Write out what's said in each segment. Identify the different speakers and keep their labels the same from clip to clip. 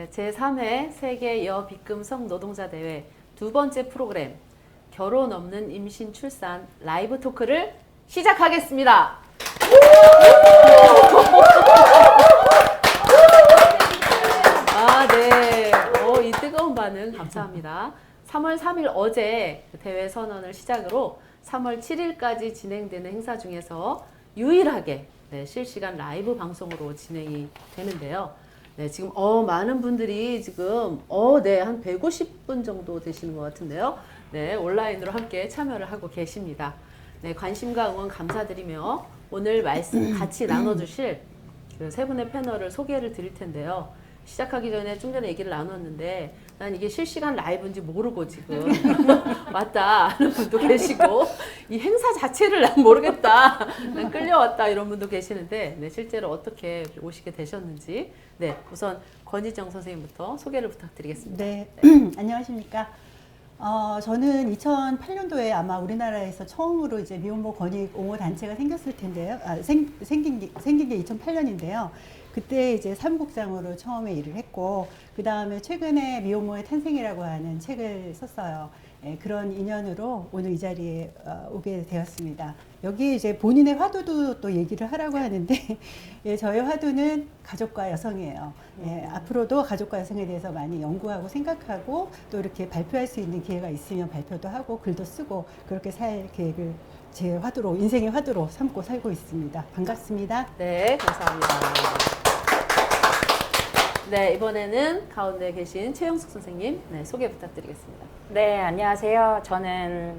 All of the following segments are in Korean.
Speaker 1: 제3회 세계 여비금성 노동자 대회 두 번째 프로그램 결혼 없는 임신 출산 라이브 토크를 시작하겠습니다. 아, 네. 이 뜨거운 반응 감사합니다. 3월 3일 어제 대회 선언을 시작으로 3월 7일까지 진행되는 행사 중에서 유일하게 실시간 라이브 방송으로 진행이 되는데요. 네, 지금 많은 분들이 지금 한 150분 정도 되시는 것 같은데요. 네, 온라인으로 함께 참여를 하고 계십니다. 네, 관심과 응원 감사드리며 오늘 말씀 같이 나눠주실 그 세 분의 패널을 소개를 드릴 텐데요. 시작하기 전에 좀 전에 얘기를 나눴는데 난 이게 실시간 라이브인지 모르고 지금 왔다 하는 분도 계시고 이 행사 자체를 난 모르겠다, 난 끌려왔다 이런 분도 계시는데 네, 실제로 어떻게 오시게 되셨는지 우선 권희정 선생님부터 소개를 부탁드리겠습니다.
Speaker 2: 네, 안녕하십니까. 저는 2008년도에 아마 우리나라에서 처음으로 이제 미혼모 권익 옹호 단체가 생겼을 텐데요. 생긴 게 2008년인데요. 그때 이제 사무국장으로 처음에 일을 했고, 그 다음에 최근에 미혼모의 탄생이라고 하는 책을 썼어요. 그런 인연으로 오늘 이 자리에 오게 되었습니다. 여기 이제 본인의 화두도 또 얘기를 하라고 하는데, 저의 화두는 가족과 여성이에요. 앞으로도 가족과 여성에 대해서 많이 연구하고 생각하고 또 이렇게 발표할 수 있는 기회가 있으면 발표도 하고 글도 쓰고 그렇게 살 계획을 제 화두로, 인생의 화두로 삼고 살고 있습니다. 반갑습니다.
Speaker 1: 네, 감사합니다. 네, 이번에는 가운데 계신 최영숙 선생님 소개 부탁드리겠습니다.
Speaker 3: 네, 안녕하세요. 저는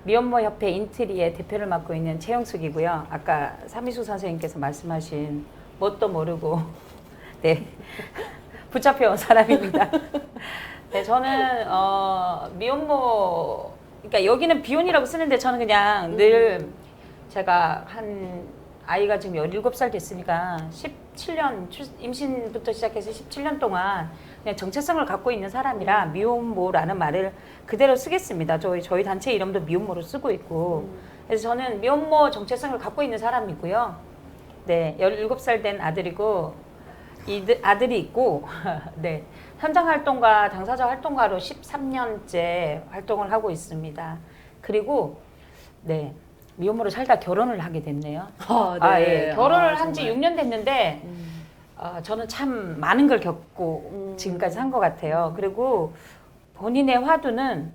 Speaker 3: 미혼모 협회 인트리의 대표를 맡고 있는 최영숙이고요. 아까 삼희수 선생님께서 말씀하신 뭣도 모르고 붙잡혀온 사람입니다. 네, 저는 미혼모, 그러니까 여기는 비혼이라고 쓰는데 저는 그냥 늘 제가 아이가 지금 17살 됐으니까 17년, 임신부터 시작해서 17년 동안 그냥 정체성을 갖고 있는 사람이라 미혼모라는 말을 그대로 쓰겠습니다. 저희 단체 이름도 미혼모로 쓰고 있고. 그래서 저는 미혼모 정체성을 갖고 있는 사람이고요. 네, 17살 된 아들이고, 아들이 있고, 네, 현장 활동가, 당사자 활동가로 13년째 활동을 하고 있습니다. 그리고, 네. 미혼모로 살다 결혼을 하게 됐네요. 예. 결혼을 한 지 6년 됐는데 저는 참 많은 걸 겪고 지금까지 산 것 같아요. 그리고 본인의 화두는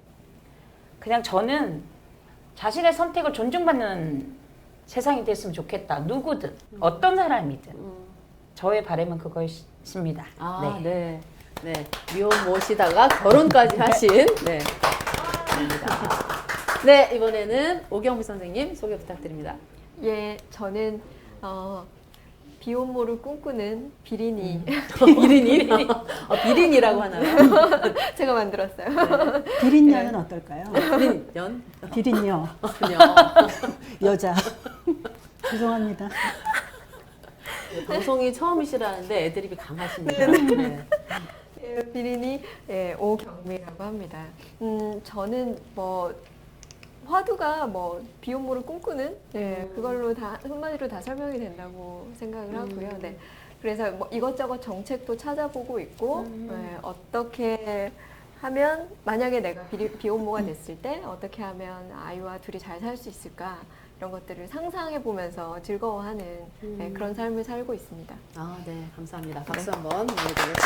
Speaker 3: 그냥 저는 자신의 선택을 존중받는 세상이 됐으면 좋겠다. 누구든 어떤 사람이든 저의 바람은 그것입니다.
Speaker 1: 네. 미혼모시다가 결혼까지 하신 네, 이번에는 오경미 선생님 소개 부탁드립니다.
Speaker 4: 예, 저는 비혼모를 꿈꾸는 비린이.
Speaker 1: 비린이? 비린이라고 하나요?
Speaker 4: 제가 만들었어요.
Speaker 2: 네. 비린녀는 어떨까요?
Speaker 1: 비린년?
Speaker 2: 비린녀.
Speaker 1: 그녀.
Speaker 2: 여자. 죄송합니다.
Speaker 1: 방송이 처음이시라는데 애드립이 강하십니다. 네.
Speaker 4: 비린이 오경미라고 합니다. 저는 화두가 비혼모를 꿈꾸는 그걸로 다 한마디로 다 설명이 된다고 생각을 하고요. 네. 그래서 이것저것 정책도 찾아보고 있고 어떻게 하면 만약에 내가 비혼모가 됐을 때 어떻게 하면 아이와 둘이 잘 살 수 있을까 이런 것들을 상상해 보면서 즐거워하는 그런 삶을 살고 있습니다.
Speaker 1: 네, 감사합니다. 박수 한번 보내드리겠습니다.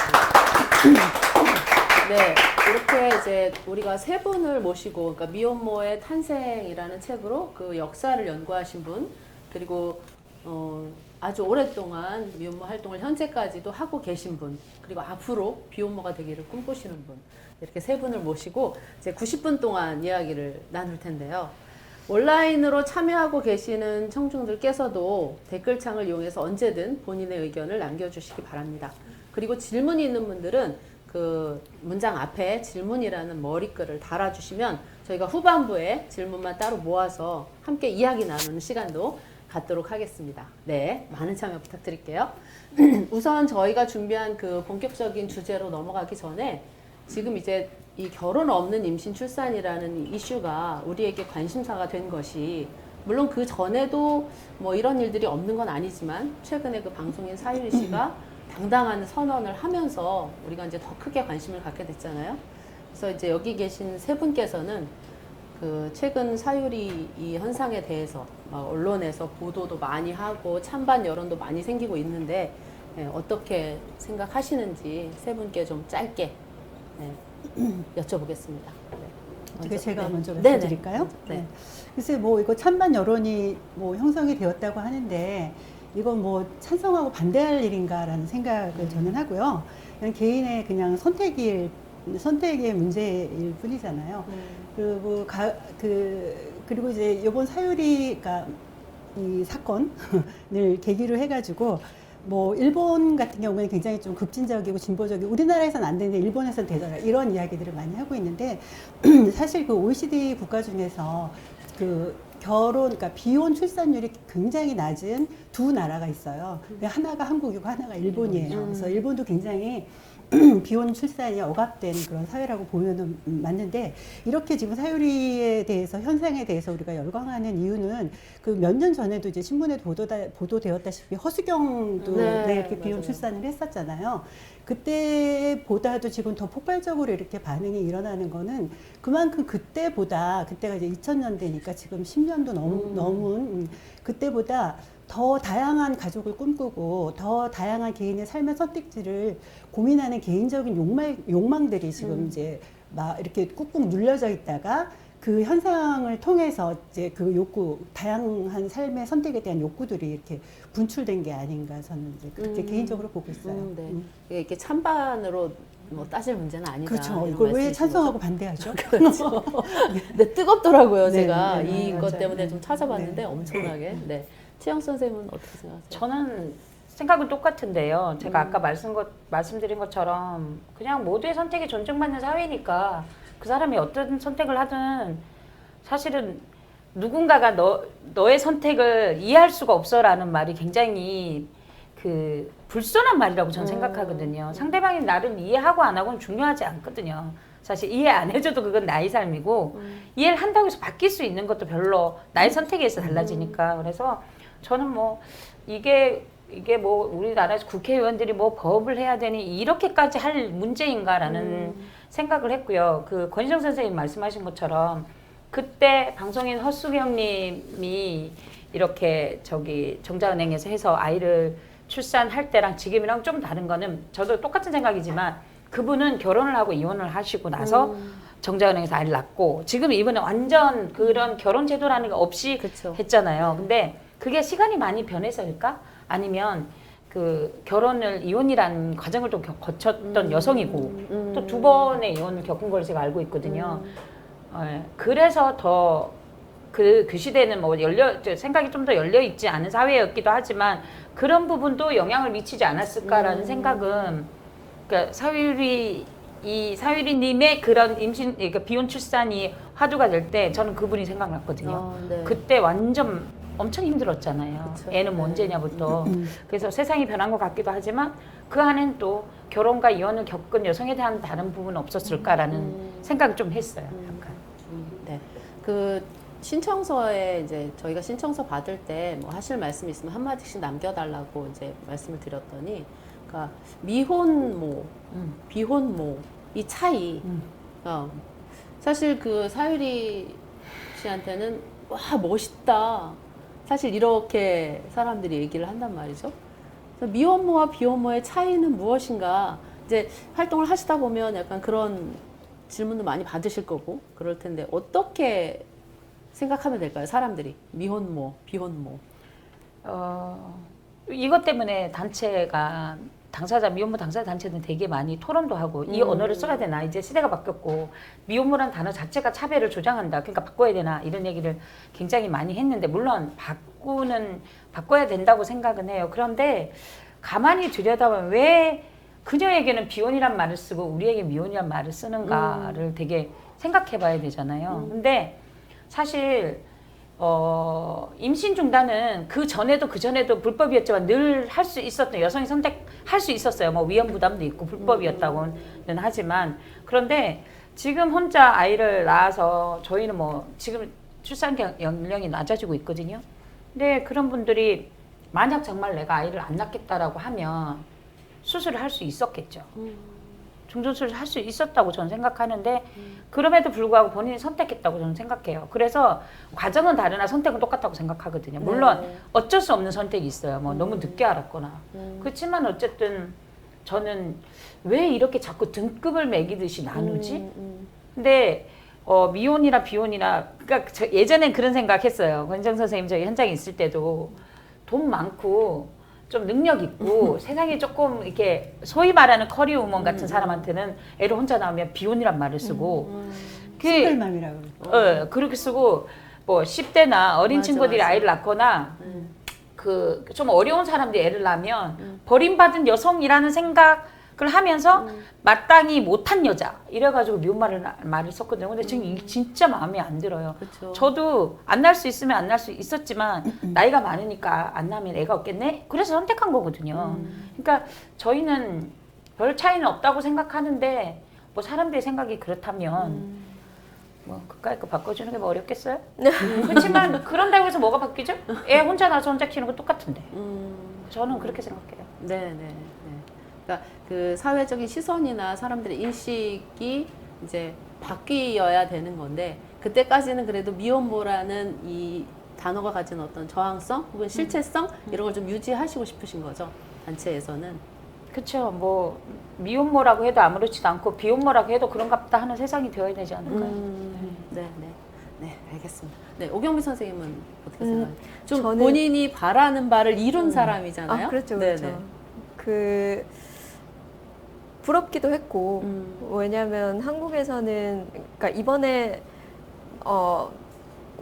Speaker 1: 네, 이렇게 이제 우리가 세 분을 모시고, 그러니까 미혼모의 탄생이라는 책으로 그 역사를 연구하신 분, 그리고 아주 오랫동안 미혼모 활동을 현재까지도 하고 계신 분, 그리고 앞으로 비혼모가 되기를 꿈꾸시는 분, 이렇게 세 분을 모시고 이제 90분 동안 이야기를 나눌 텐데요. 온라인으로 참여하고 계시는 청중들께서도 댓글창을 이용해서 언제든 본인의 의견을 남겨주시기 바랍니다. 그리고 질문이 있는 분들은 그 문장 앞에 질문이라는 머리글을 달아주시면 저희가 후반부에 질문만 따로 모아서 함께 이야기 나누는 시간도 갖도록 하겠습니다. 네, 많은 참여 부탁드릴게요. 우선 저희가 준비한 그 본격적인 주제로 넘어가기 전에 지금 이제 이 결혼 없는 임신 출산이라는 이슈가 우리에게 관심사가 된 것이 물론 그 전에도 뭐 이런 일들이 없는 건 아니지만 최근에 그 방송인 사유리 씨가 당당한 선언을 하면서 우리가 이제 더 크게 관심을 갖게 됐잖아요. 그래서 이제 여기 계신 세 분께서는 그 최근 사유리 이 현상에 대해서 언론에서 보도도 많이 하고 찬반 여론도 많이 생기고 있는데 어떻게 생각하시는지 세 분께 좀 짧게 여쭤보겠습니다.
Speaker 2: 어떻게 제가 먼저
Speaker 1: 네네.
Speaker 2: 말씀드릴까요?
Speaker 1: 네.
Speaker 2: 글쎄 뭐 이거 찬반 여론이 뭐 형성이 되었다고 하는데 이건 뭐 찬성하고 반대할 일인가라는 생각을 저는 하고요. 그냥 개인의 그냥 선택의 문제일 뿐이잖아요. 그리고 그리고 이제 이번 사유리가 이 사건을 계기로 해가지고 뭐 일본 같은 경우에는 굉장히 좀 급진적이고 진보적이고 우리나라에서는 안 되는데 일본에서는 되더라 이런 이야기들을 많이 하고 있는데 사실 그 OECD 국가 중에서 그 그러니까 비혼 출산율이 굉장히 낮은 두 나라가 있어요. 하나가 한국이고 하나가 일본이에요. 그래서 일본도 굉장히 비혼 출산이 억압된 그런 사회라고 보면은 맞는데 이렇게 지금 사유리에 대해서 현상에 대해서 우리가 열광하는 이유는 그 몇 년 전에도 이제 신문에 보도되었다시피 허수경도 이렇게 비혼
Speaker 1: 맞아요.
Speaker 2: 출산을 했었잖아요. 그때보다도 지금 더 폭발적으로 이렇게 반응이 일어나는 거는 그만큼 그때가 이제 2000년대니까 지금 10년도 넘은 그때보다 더 다양한 가족을 꿈꾸고 더 다양한 개인의 삶의 선택지를 고민하는 개인적인 욕망들이 지금 이제 막 이렇게 꾹꾹 눌려져 있다가 그 현상을 통해서 이제 그 다양한 삶의 선택에 대한 욕구들이 이렇게 분출된 게 아닌가 저는 이제 그렇게 개인적으로 보고 있어요.
Speaker 1: 네. 이게 찬반으로 뭐 따질 문제는 아니다.
Speaker 2: 그렇죠.
Speaker 1: 이런
Speaker 2: 이걸 왜
Speaker 1: 말씀이신
Speaker 2: 찬성하고
Speaker 1: 거죠?
Speaker 2: 반대하죠?
Speaker 1: 그렇죠. 네, 뜨겁더라고요.
Speaker 2: 네,
Speaker 1: 제가
Speaker 2: 네,
Speaker 1: 이것
Speaker 2: 맞아요.
Speaker 1: 때문에
Speaker 2: 네.
Speaker 1: 좀 찾아봤는데
Speaker 2: 네.
Speaker 1: 엄청나게. 네. 최영 선생님은 어떻게 생각하세요?
Speaker 3: 저는 생각은 똑같은데요. 제가 아까 말씀드린 것처럼 그냥 모두의 선택이 존중받는 사회니까 그 사람이 어떤 선택을 하든 사실은 누군가가 너의 선택을 이해할 수가 없어라는 말이 굉장히 그 불손한 말이라고 저는 생각하거든요. 상대방이 나를 이해하고 안 하고는 중요하지 않거든요. 사실 이해 안 해줘도 그건 나의 삶이고 이해를 한다고 해서 바뀔 수 있는 것도 별로 나의 선택에 의해서 달라지니까. 그래서 저는 뭐 이게 뭐 우리나라에서 국회의원들이 뭐 법을 해야 되니 이렇게까지 할 문제인가라는 생각을 했고요. 그 권희정 선생님 말씀하신 것처럼 그때 방송인 허수경님이 이렇게 정자은행에서 해서 아이를 출산할 때랑 지금이랑 좀 다른 거는 저도 똑같은 생각이지만 그분은 결혼을 하고 이혼을 하시고 나서 정자은행에서 아이를 낳고 지금 이분은 완전 그런 결혼 제도라는 거 없이
Speaker 1: 그쵸.
Speaker 3: 했잖아요. 근데 그게 시간이 많이 변해서일까? 아니면 그 결혼을 이혼이라는 과정을 좀 거쳤던 여성이고 또 두 번의 이혼을 겪은 걸 제가 알고 있거든요. 그래서 더 그 시대는 뭐 생각이 좀 더 열려 있지 않은 사회였기도 하지만 그런 부분도 영향을 미치지 않았을까라는 생각은 그러니까 사유리님의 그런 그러니까 비혼 출산이 화두가 될 때 저는 그분이 생각났거든요.
Speaker 1: 네.
Speaker 3: 그때 완전 엄청 힘들었잖아요.
Speaker 1: 그쵸.
Speaker 3: 애는 뭐 언제냐부터. 그래서 세상이 변한 것 같기도 하지만 그 안엔 또 결혼과 이혼을 겪은 여성에 대한 다른 부분은 없었을까라는 생각을 좀 했어요. 약간.
Speaker 1: 네. 그 신청서에 이제 저희가 신청서 받을 때 뭐 하실 말씀 있으면 한마디씩 남겨달라고 이제 말씀을 드렸더니, 그러니까 미혼모, 비혼모 이 차이. 사실 그 사유리 씨한테는 와 멋있다. 사실 이렇게 사람들이 얘기를 한단 말이죠. 그래서 미혼모와 비혼모의 차이는 무엇인가? 이제 활동을 하시다 보면 약간 그런 질문도 많이 받으실 거고 그럴 텐데 어떻게 생각하면 될까요? 사람들이 미혼모, 비혼모.
Speaker 3: 이것 때문에 단체가 당사자 미혼모 당사자 단체는 되게 많이 토론도 하고 이 언어를 써야 되나 이제 시대가 바뀌었고 미혼모란 단어 자체가 차별을 조장한다 그러니까 바꿔야 되나 이런 얘기를 굉장히 많이 했는데 물론 바꿔야 된다고 생각은 해요. 그런데 가만히 들여다보면 왜 그녀에게는 비혼이란 말을 쓰고 우리에게 미혼이란 말을 쓰는가를 되게 생각해 봐야 되잖아요. 근데 사실 임신 중단은 그 전에도 불법이었지만 늘 할 수 있었던 여성이 선택할 수 있었어요. 뭐 위험 부담도 있고 불법이었다고는 하지만 그런데 지금 혼자 아이를 낳아서 저희는 뭐 지금 출산 연령이 낮아지고 있거든요. 근데 그런 분들이 만약 정말 내가 아이를 안 낳겠다라고 하면 수술을 할 수 있었겠죠. 중전수술을 할 수 있었다고 저는 생각하는데 그럼에도 불구하고 본인이 선택했다고 저는 생각해요. 그래서 과정은 다르나 선택은 똑같다고 생각하거든요. 물론 어쩔 수 없는 선택이 있어요. 뭐 너무 늦게 알았거나. 그렇지만 어쨌든 저는 왜 이렇게 자꾸 등급을 매기듯이 나누지? 근데 미혼이나 비혼이나 그러니까 예전엔 그런 생각했어요. 권정 선생님 저희 현장에 있을 때도 돈 많고 좀 능력 있고 세상에 조금 이렇게 소위 말하는 커리어 우먼 같은 사람한테는 애를 혼자 낳으면 비혼이란 말을 쓰고
Speaker 2: 싱글맘이라고 그러고.
Speaker 3: 그렇게 쓰고 뭐 10대나 어린
Speaker 1: 맞아,
Speaker 3: 친구들이
Speaker 1: 맞아.
Speaker 3: 아이를 낳거나 그 좀 어려운 사람들이 애를 낳으면 버림받은 여성이라는 생각을 하면서 마땅히 못한 여자 이래가지고 미운 말을 썼거든요. 근데 지금 이게 진짜 마음에 안 들어요.
Speaker 1: 그쵸.
Speaker 3: 저도 안 낳을 수 있으면 안 낳을 수 있었지만 나이가 많으니까 안 낳으면 애가 없겠네? 그래서 선택한 거거든요. 그러니까 저희는 별 차이는 없다고 생각하는데 뭐 사람들의 생각이 그렇다면 뭐 그까이 거 바꿔주는 게 뭐 어렵겠어요? 그렇지만 그런다고 해서 뭐가 바뀌죠? 애 혼자 낳아서 혼자 키우는 건 똑같은데. 저는 그렇게 생각해요.
Speaker 1: 네. 그러니까 그 사회적인 시선이나 사람들의 인식이 이제 바뀌어야 되는 건데 그때까지는 그래도 미혼모라는 이 단어가 가진 어떤 저항성 혹은 실체성 이런 걸 좀 유지하시고 싶으신 거죠 단체에서는.
Speaker 3: 그렇죠. 뭐 미혼모라고 해도 아무렇지도 않고 비혼모라고 해도 그런갑다 하는 세상이 되어야 되지 않을까요?
Speaker 1: 네, 알겠습니다. 네, 오경미 선생님은 어떻게 생각해요? 좀
Speaker 4: 저는-
Speaker 1: 본인이 바라는 바를 이룬 사람이잖아요.
Speaker 4: 아, 그렇죠.
Speaker 1: 네네.
Speaker 4: 그 부럽기도 했고 왜냐하면 한국에서는 그러니까 이번에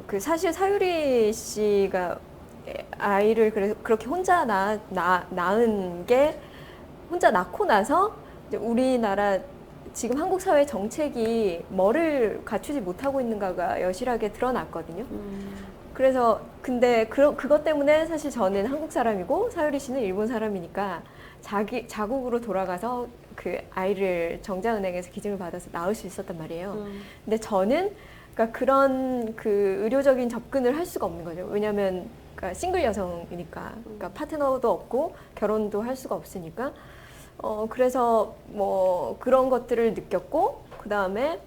Speaker 4: 그 사실 사유리 씨가 아이를 그렇게 혼자 낳은 게 혼자 낳고 나서 이제 우리나라 지금 한국 사회 정책이 뭐를 갖추지 못하고 있는가가 여실하게 드러났거든요. 그래서 근데 그것 때문에 사실 저는 한국 사람이고 사유리 씨는 일본 사람이니까 자국으로 돌아가서 그 아이를 정자은행에서 기증을 받아서 낳을 수 있었단 말이에요. 근데 저는 그러니까 그런 그 의료적인 접근을 할 수가 없는 거죠. 왜냐하면 그러니까 싱글 여성이니까 그러니까 파트너도 없고 결혼도 할 수가 없으니까 그래서 뭐 그런 것들을 느꼈고 그 다음에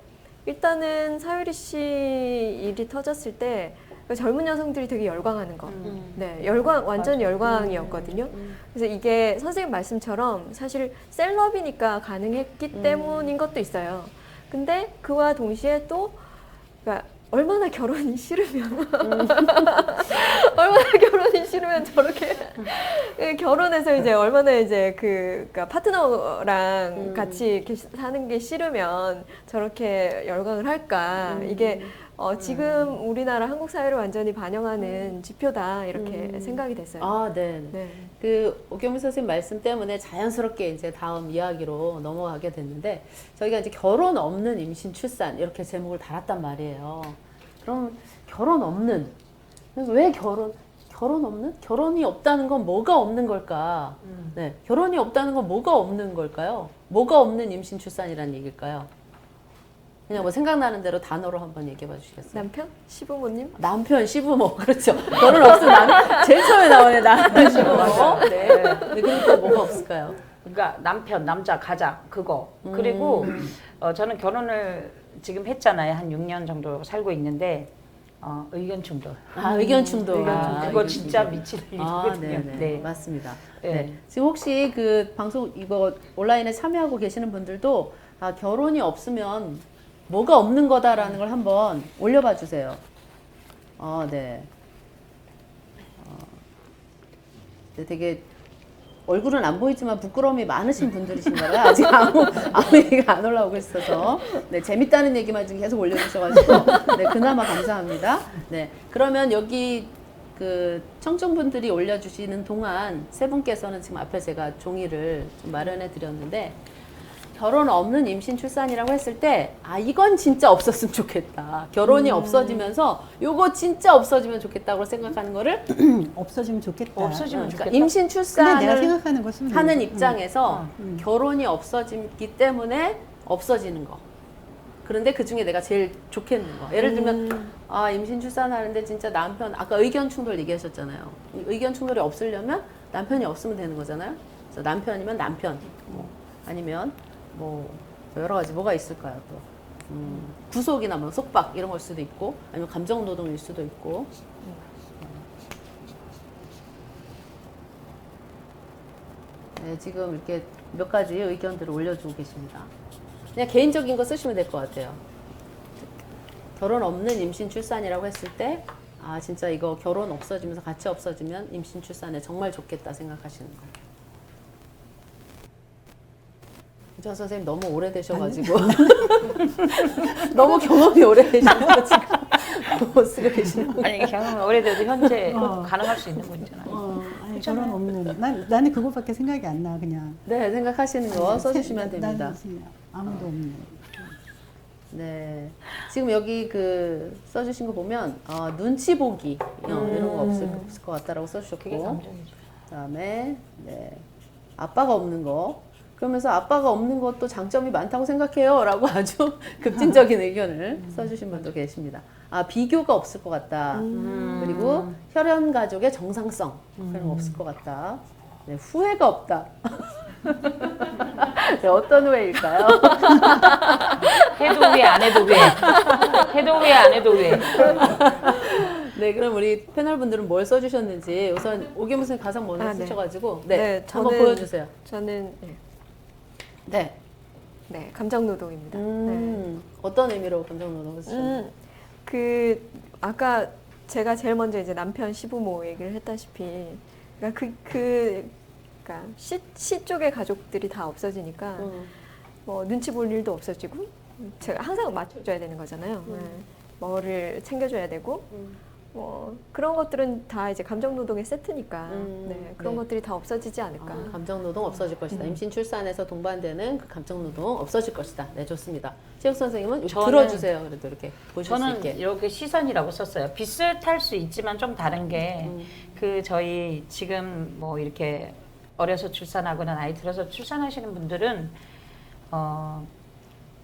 Speaker 4: 일단은 사유리 씨 일이 터졌을 때 젊은 여성들이 되게 열광하는 거. 네, 완전 열광이었거든요. 그래서 이게 선생님 말씀처럼 사실 셀럽이니까 가능했기 때문인 것도 있어요. 근데 그와 동시에 또, 그러니까 얼마나 결혼이 싫으면, 얼마나 결혼이 싫으면 저렇게, 결혼해서 이제 얼마나 이제 그러니까 파트너랑 같이 이렇게 사는 게 싫으면 저렇게 열광을 할까. 이게 지금 우리나라 한국 사회를 완전히 반영하는 지표다 이렇게 생각이 됐어요.
Speaker 1: 아, 네.
Speaker 4: 네.
Speaker 1: 그 오경미 선생님 말씀 때문에 자연스럽게 이제 다음 이야기로 넘어가게 됐는데 저희가 이제 결혼 없는 임신 출산 이렇게 제목을 달았단 말이에요. 그럼 결혼 없는 왜 결혼 없는? 결혼이 없다는 건 뭐가 없는 걸까? 네, 결혼이 없다는 건 뭐가 없는 걸까요? 뭐가 없는 임신 출산이란 얘기일까요? 그냥 뭐 생각나는 대로 단어로 한번 얘기해 봐 주시겠어요?
Speaker 4: 남편? 시부모님?
Speaker 1: 남편, 시부모. 그렇죠. 결혼 없으면 제일 처음에 나오네. 남편, 시부모. 네. 네. 그리고 또 뭐가 없을까요?
Speaker 3: 그러니까 남편, 남자, 가장 그거. 그리고 저는 결혼을 지금 했잖아요. 한 6년 정도 살고 있는데 의견 충돌.
Speaker 1: 아, 의견 충돌.
Speaker 3: 그거
Speaker 1: 의견
Speaker 3: 진짜
Speaker 1: 충돌.
Speaker 3: 미칠
Speaker 1: 아,
Speaker 3: 일이거든요.
Speaker 1: 네네.
Speaker 3: 네.
Speaker 1: 맞습니다.
Speaker 3: 네.
Speaker 1: 네. 지금 혹시 그 방송 이거 온라인에 참여하고 계시는 분들도 결혼이 없으면 뭐가 없는 거다라는 걸 한번 올려봐 주세요. 네. 네, 되게 얼굴은 안 보이지만 부끄러움이 많으신 분들이신가 봐요. 아직 아무 얘기가 안 올라오고 있어서. 네, 재밌다는 얘기만 지금 계속 올려주셔가지고. 네, 그나마 감사합니다. 네, 그러면 여기 그 청중분들이 올려주시는 동안 세 분께서는 지금 앞에 제가 종이를 좀 마련해 드렸는데, 결혼 없는 임신 출산이라고 했을 때, 아, 이건 진짜 없었으면 좋겠다. 결혼이 없어지면서 요거 진짜 없어지면 좋겠다고 생각하는 거를
Speaker 2: 없어지면 좋겠다.
Speaker 3: 없어지면
Speaker 1: 그러니까
Speaker 3: 좋겠다.
Speaker 1: 임신
Speaker 2: 근데 내가
Speaker 1: 출산을
Speaker 2: 생각하는 것은
Speaker 1: 하는 입장에서
Speaker 2: 음.
Speaker 1: 결혼이 없어지기 때문에 없어지는 거. 그런데 그 중에 내가 제일 좋겠는 거. 예를 들면, 아, 임신 출산하는데 진짜 남편, 아까 의견 충돌 얘기하셨잖아요. 의견 충돌이 없으려면 남편이 없으면 되는 거잖아요. 그래서 남편이면 남편, 뭐, 아니면 뭐, 여러 가지 뭐가 있을까요, 또. 구속이나 뭐 속박 이런 걸 수도 있고, 아니면 감정노동일 수도 있고. 네, 지금 이렇게 몇 가지 의견들을 올려주고 계십니다. 그냥 개인적인 거 쓰시면 될 것 같아요. 결혼 없는 임신 출산이라고 했을 때, 아, 진짜 이거 결혼 없어지면서 같이 없어지면 임신 출산에 정말 좋겠다 생각하시는 거. 저 선생님 너무 오래되셔가지고. 너무 경험이 오래되셔서 지금 못 쓰고 계시는 거예요.
Speaker 3: 아니 경험 오래돼도 현재
Speaker 2: 어.
Speaker 3: 가능할 수 있는 거잖아요.
Speaker 2: 아니, 결혼 없는. 나는 그거밖에 생각이 안 나, 그냥.
Speaker 1: 네, 생각하시는 거 써주시면 됩니다.
Speaker 2: 나는 무슨 아무도 없는.
Speaker 1: 네. 지금 여기 그 써주신 거 보면, 눈치 보기, 이런 거 없을 것 같다라고
Speaker 3: 그게
Speaker 1: 써주셨고.
Speaker 3: 감정이죠.
Speaker 1: 그 다음에, 네. 아빠가 없는 거. 그러면서 아빠가 없는 것도 장점이 많다고 생각해요. 라고 아주 급진적인 의견을 써주신 분도 계십니다. 아, 비교가 없을 것 같다. 그리고 혈연 가족의 정상성. 그런 거 없을 것 같다. 네, 후회가 없다. 네, 어떤 후회일까요?
Speaker 3: 해도 후회 안 해도 후회. 해도 후회 안 해도 후회.
Speaker 1: 네, 그럼 우리 패널분들은 뭘 써주셨는지 우선 오기무 선생님 가장 먼저
Speaker 4: 아, 네.
Speaker 1: 쓰셔가지고 네,
Speaker 4: 네,
Speaker 1: 한번
Speaker 4: 저는-
Speaker 1: 보여주세요.
Speaker 4: 저는
Speaker 1: 네.
Speaker 4: 네, 감정 노동입니다. 네.
Speaker 1: 어떤 의미로 감정노동을 쓰셨나요?
Speaker 4: 그 아까 제가 제일 먼저 이제 남편 시부모 얘기를 했다시피, 그러니까 그러니까 시 쪽의 가족들이 다 없어지니까 뭐 눈치 볼 일도 없어지고, 제가 항상 맞춰줘야 되는 거잖아요. 네. 뭐를 챙겨줘야 되고, 뭐 그런 것들은 다 이제 감정 노동의 세트니까, 네, 그런
Speaker 1: 네.
Speaker 4: 것들이 다 없어지지 않을까.
Speaker 1: 감정노동 없어질 것이다. 임신 출산에서 동반되는 그 감정노동 없어질 것이다. 네, 좋습니다. 체육 선생님은 이거
Speaker 3: 저는-
Speaker 1: 들어주세요. 그래도 이렇게 보실 수
Speaker 3: 저는
Speaker 1: 있게.
Speaker 3: 이렇게 시선이라고 썼어요. 비슷할 수 있지만 좀 다른 게 그 저희 지금 뭐 이렇게 어려서 출산하거나 나이 들어서 출산하시는 분들은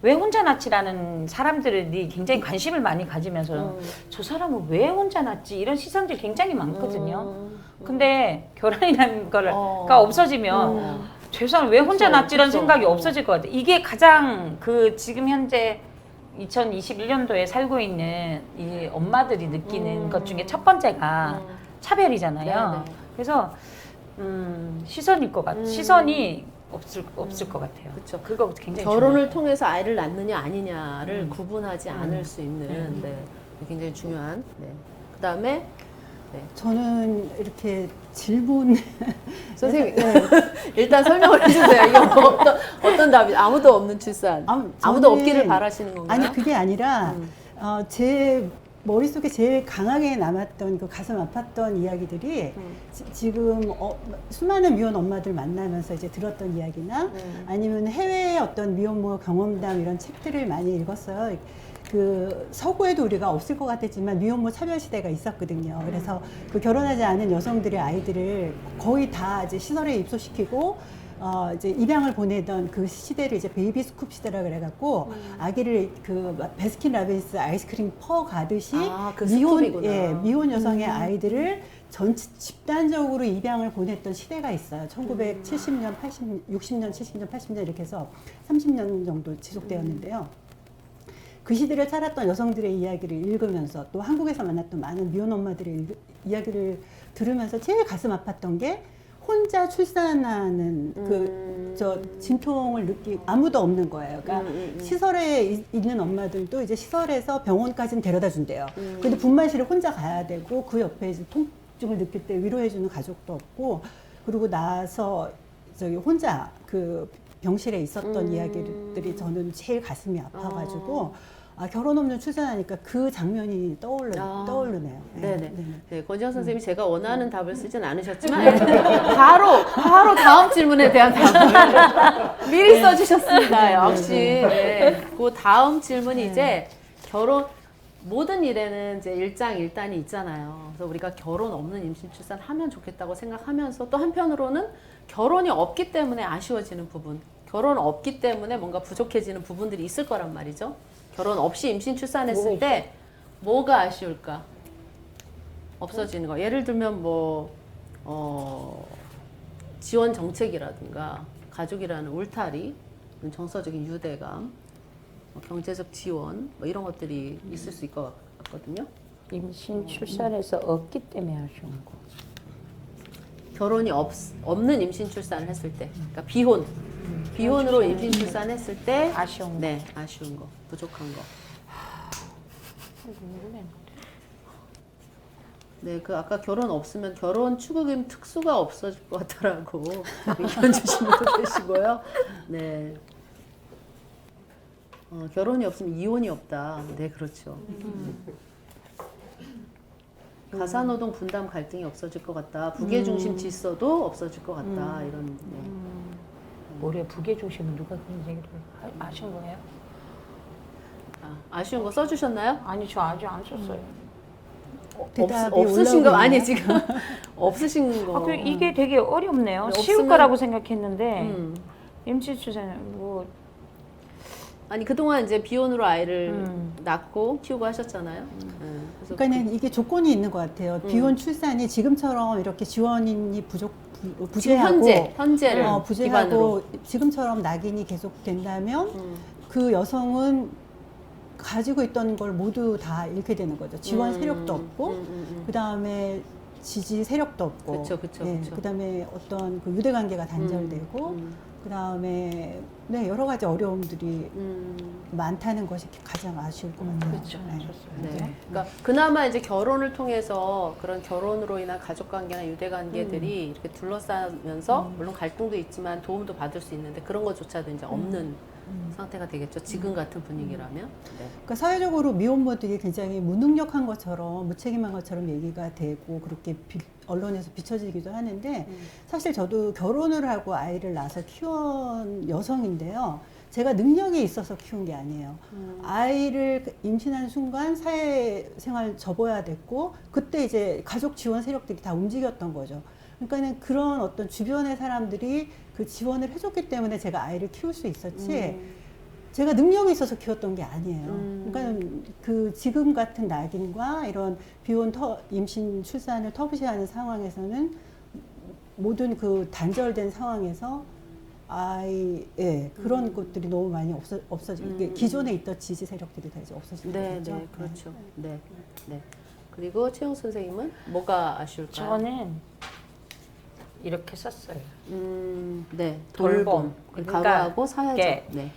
Speaker 3: 왜 혼자 낳지라는 사람들이 굉장히 관심을 많이 가지면서 저 사람은 왜 혼자 낳지 이런 시선들이 굉장히 많거든요. 근데 결혼이라는 거가 없어지면 저 사람 왜 혼자
Speaker 1: 그쵸,
Speaker 3: 낳지라는
Speaker 1: 그쵸.
Speaker 3: 생각이 없어질 것 같아요. 이게 가장 그 지금 현재 2021년도에 살고 있는 이 엄마들이 느끼는 것 중에 첫 번째가 차별이잖아요.
Speaker 1: 네, 네.
Speaker 3: 그래서 시선일 것 같아요. 시선이 없을 것 같아요.
Speaker 1: 그쵸.
Speaker 3: 그거 굉장히
Speaker 1: 결혼을
Speaker 3: 중요해요.
Speaker 1: 통해서 아이를 낳느냐 아니냐를 구분하지 않을 수 있는 네, 굉장히 중요한. 네. 그 다음에
Speaker 2: 저는 이렇게 질문
Speaker 1: 선생님 일단 설명을 해주세요. 이게 뭐 어떤 답이 아무도 없는 출산, 아무도
Speaker 2: 저는-
Speaker 1: 없기를 바라시는 건가요?
Speaker 2: 아니 그게 아니라 제 머릿속에 제일 강하게 남았던 그 가슴 아팠던 이야기들이 지금 수많은 미혼 엄마들 만나면서 이제 들었던 이야기나 아니면 해외의 어떤 미혼모 경험담 이런 책들을 많이 읽었어요. 그 서구에도 우리가 없을 것 같았지만 미혼모 차별 시대가 있었거든요. 그래서 그 결혼하지 않은 여성들의 아이들을 거의 다 이제 시설에 입소시키고 이제 입양을 보내던 그 시대를 이제 베이비 스쿱 시대라 그래갖고 아기를 그 베스킨 라빈스 아이스크림 퍼 가듯이
Speaker 1: 그 스쿱이구나.
Speaker 2: 미혼 여성의 아이들을 집단적으로 입양을 보냈던 시대가 있어요. 1970년, 60년, 70년, 80년 이렇게 해서 30년 정도 지속되었는데요. 그 시대를 살았던 여성들의 이야기를 읽으면서 또 한국에서 만났던 많은 미혼 엄마들의 이야기를 들으면서 제일 가슴 아팠던 게 혼자 출산하는 저 진통을 아무도 없는 거예요. 그러니까 시설에 있는 엄마들도 이제 시설에서 병원까지는 데려다 준대요. 근데 분만실을 혼자 가야 되고 그 옆에 이제 통증을 느낄 때 위로해주는 가족도 없고 그러고 나서 저기 혼자 그 병실에 있었던 이야기들이 저는 제일 가슴이 아파가지고 아, 결혼 없는 출산하니까 그 장면이 떠오르네요.
Speaker 1: 네네. 네, 권지현 선생님이 제가 원하는 답을 쓰진 않으셨지만 바로 다음 질문에 대한 답을 미리 써주셨습니다. 역시 네. 그 다음 질문이 이제 결혼 모든 일에는 이제 일장일단이 있잖아요. 그래서 우리가 결혼 없는 임신 출산하면 좋겠다고 생각하면서 또 한편으로는 결혼이 없기 때문에 아쉬워지는 부분, 결혼 없기 때문에 뭔가 부족해지는 부분들이 있을 거란 말이죠. 결혼 없이 임신 출산했을 때 뭐가 아쉬울까? 없어지는 거. 예를 들면 지원 정책이라든가 가족이라는 울타리, 정서적인 유대감, 경제적 지원 이런 것들이 있을 수 있을 것 같거든요.
Speaker 5: 임신 출산에서 없기 때문에 아쉬운 거.
Speaker 1: 결혼이 없는 임신 출산을 했을 때, 그러니까 비혼으로 임신 출산했을 때
Speaker 3: 아쉬운 거.
Speaker 1: 네, 아쉬운 거, 부족한 거. 네, 그 아까 결혼 없으면 결혼 추구금 특수가 없어질 것 같더라고 의견 주신 분도 계시고요. 네. 결혼이 없으면 이혼이 없다. 네, 그렇죠. 가사노동 분담 갈등이 없어질 것 같다. 부계중심 질서도 없어질 것 같다. 이런. 네.
Speaker 3: 올해 부계 중심은 누가 그런 얘기를 아신 거예요?
Speaker 1: 아쉬운 거 써주셨나요?
Speaker 3: 아니 저 아직 안 썼어요.
Speaker 2: 대답이
Speaker 1: 없으신 거
Speaker 2: 올라오고
Speaker 1: 아니
Speaker 2: 있나요?
Speaker 1: 지금 없으신 거.
Speaker 3: 이게 되게 어렵네요.
Speaker 1: 네,
Speaker 3: 쉬울
Speaker 1: 없으면-
Speaker 3: 거라고 생각했는데
Speaker 1: 음.
Speaker 3: 임신 출산 뭐
Speaker 1: 아니 그동안 이제 비혼으로 아이를 낳고 키우고 하셨잖아요. 네, 그래서
Speaker 2: 그러니까는 이게 조건이 있는 것 같아요. 비혼 출산이 지금처럼 이렇게 지원이 부재하고
Speaker 1: 현재를 기반으로.
Speaker 2: 부재하고 지금처럼 낙인이 계속 된다면 그 여성은 가지고 있던 걸 모두 다 잃게 되는 거죠. 지원 세력도 없고 그 다음에 지지 세력도 없고,
Speaker 1: 그쵸.
Speaker 2: 그 다음에 어떤 그 유대 관계가 단절되고, 그 다음에 네 여러 가지 어려움들이 많다는 것이 가장 아쉬울 것 같아요.
Speaker 3: 그렇죠.
Speaker 1: 네. 그러니까 그나마 이제 결혼을 통해서 그런 결혼으로 인한 가족 관계나 유대 관계들이 이렇게 둘러싸면서 물론 갈등도 있지만 도움도 받을 수 있는데 그런 것조차도 이제 없는 상태가 되겠죠. 지금 같은 분위기라면. 네.
Speaker 2: 그러니까 사회적으로 미혼모들이 굉장히 무능력한 것처럼 무책임한 것처럼 얘기가 되고 그렇게 언론에서 비춰지기도 하는데 사실 저도 결혼을 하고 아이를 낳아서 키운 여성인데요. 제가 능력이 있어서 키운 게 아니에요. 아이를 임신한 순간 사회생활 접어야 됐고 그때 이제 가족 지원 세력들이 다 움직였던 거죠. 그러니까는 그런 어떤 주변의 사람들이 그 지원을 해줬기 때문에 제가 아이를 키울 수 있었지 제가 능력이 있어서 키웠던 게 아니에요. 그러니까 그 지금 같은 낙인과 이런 비혼 임신 출산을 터부시하는 상황에서는 모든 그 단절된 상황에서 아이의 그런 것들이 너무 많이 없어지고 기존에 있던 지지 세력들이 다 이제 없어지는
Speaker 1: 네,
Speaker 2: 거죠.
Speaker 1: 네, 그렇죠. 네, 네. 그리고 최영 선생님은 뭐가 아쉬울까요?
Speaker 3: 저는 이렇게 썼어요.
Speaker 1: 네,
Speaker 3: 돌봄.
Speaker 1: 가구하고 사회적.
Speaker 3: 이게
Speaker 1: 네.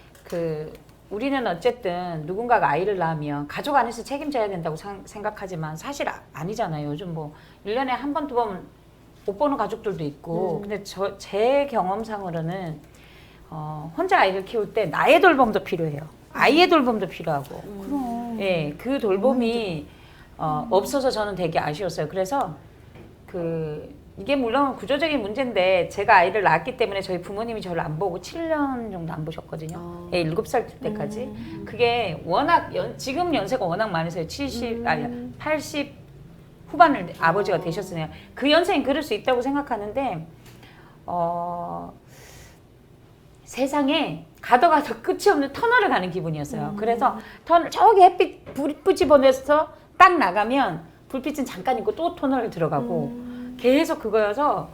Speaker 3: 우리는 어쨌든 누군가가 아이를 낳으면 가족 안에서 책임져야 된다고 생각하지만 사실 아니잖아요. 요즘 뭐 1년에 한 번, 두 번 못 보는 가족들도 있고. 근데 제 경험상으로는 혼자 아이를 키울 때 나의 돌봄도 필요해요. 아이의 돌봄도 필요하고.
Speaker 2: 그럼.
Speaker 3: 예, 그 돌봄이 없어서 저는 되게 아쉬웠어요. 그래서 이게 물론 구조적인 문제인데 제가 아이를 낳았기 때문에 저희 부모님이 저를 안 보고 7년 정도 안 보셨거든요. 애 7살 때까지. 그게 워낙 지금 연세가 워낙 많으세요. 80 후반을 아버지가 되셨으니까 그 연세엔 그럴 수 있다고 생각하는데 세상에 가도 끝이 없는 터널을 가는 기분이었어요. 그래서 저기 햇빛 불빛이 보내서 딱 나가면 불빛은 잠깐 있고 또 터널을 들어가고 계속 그거여서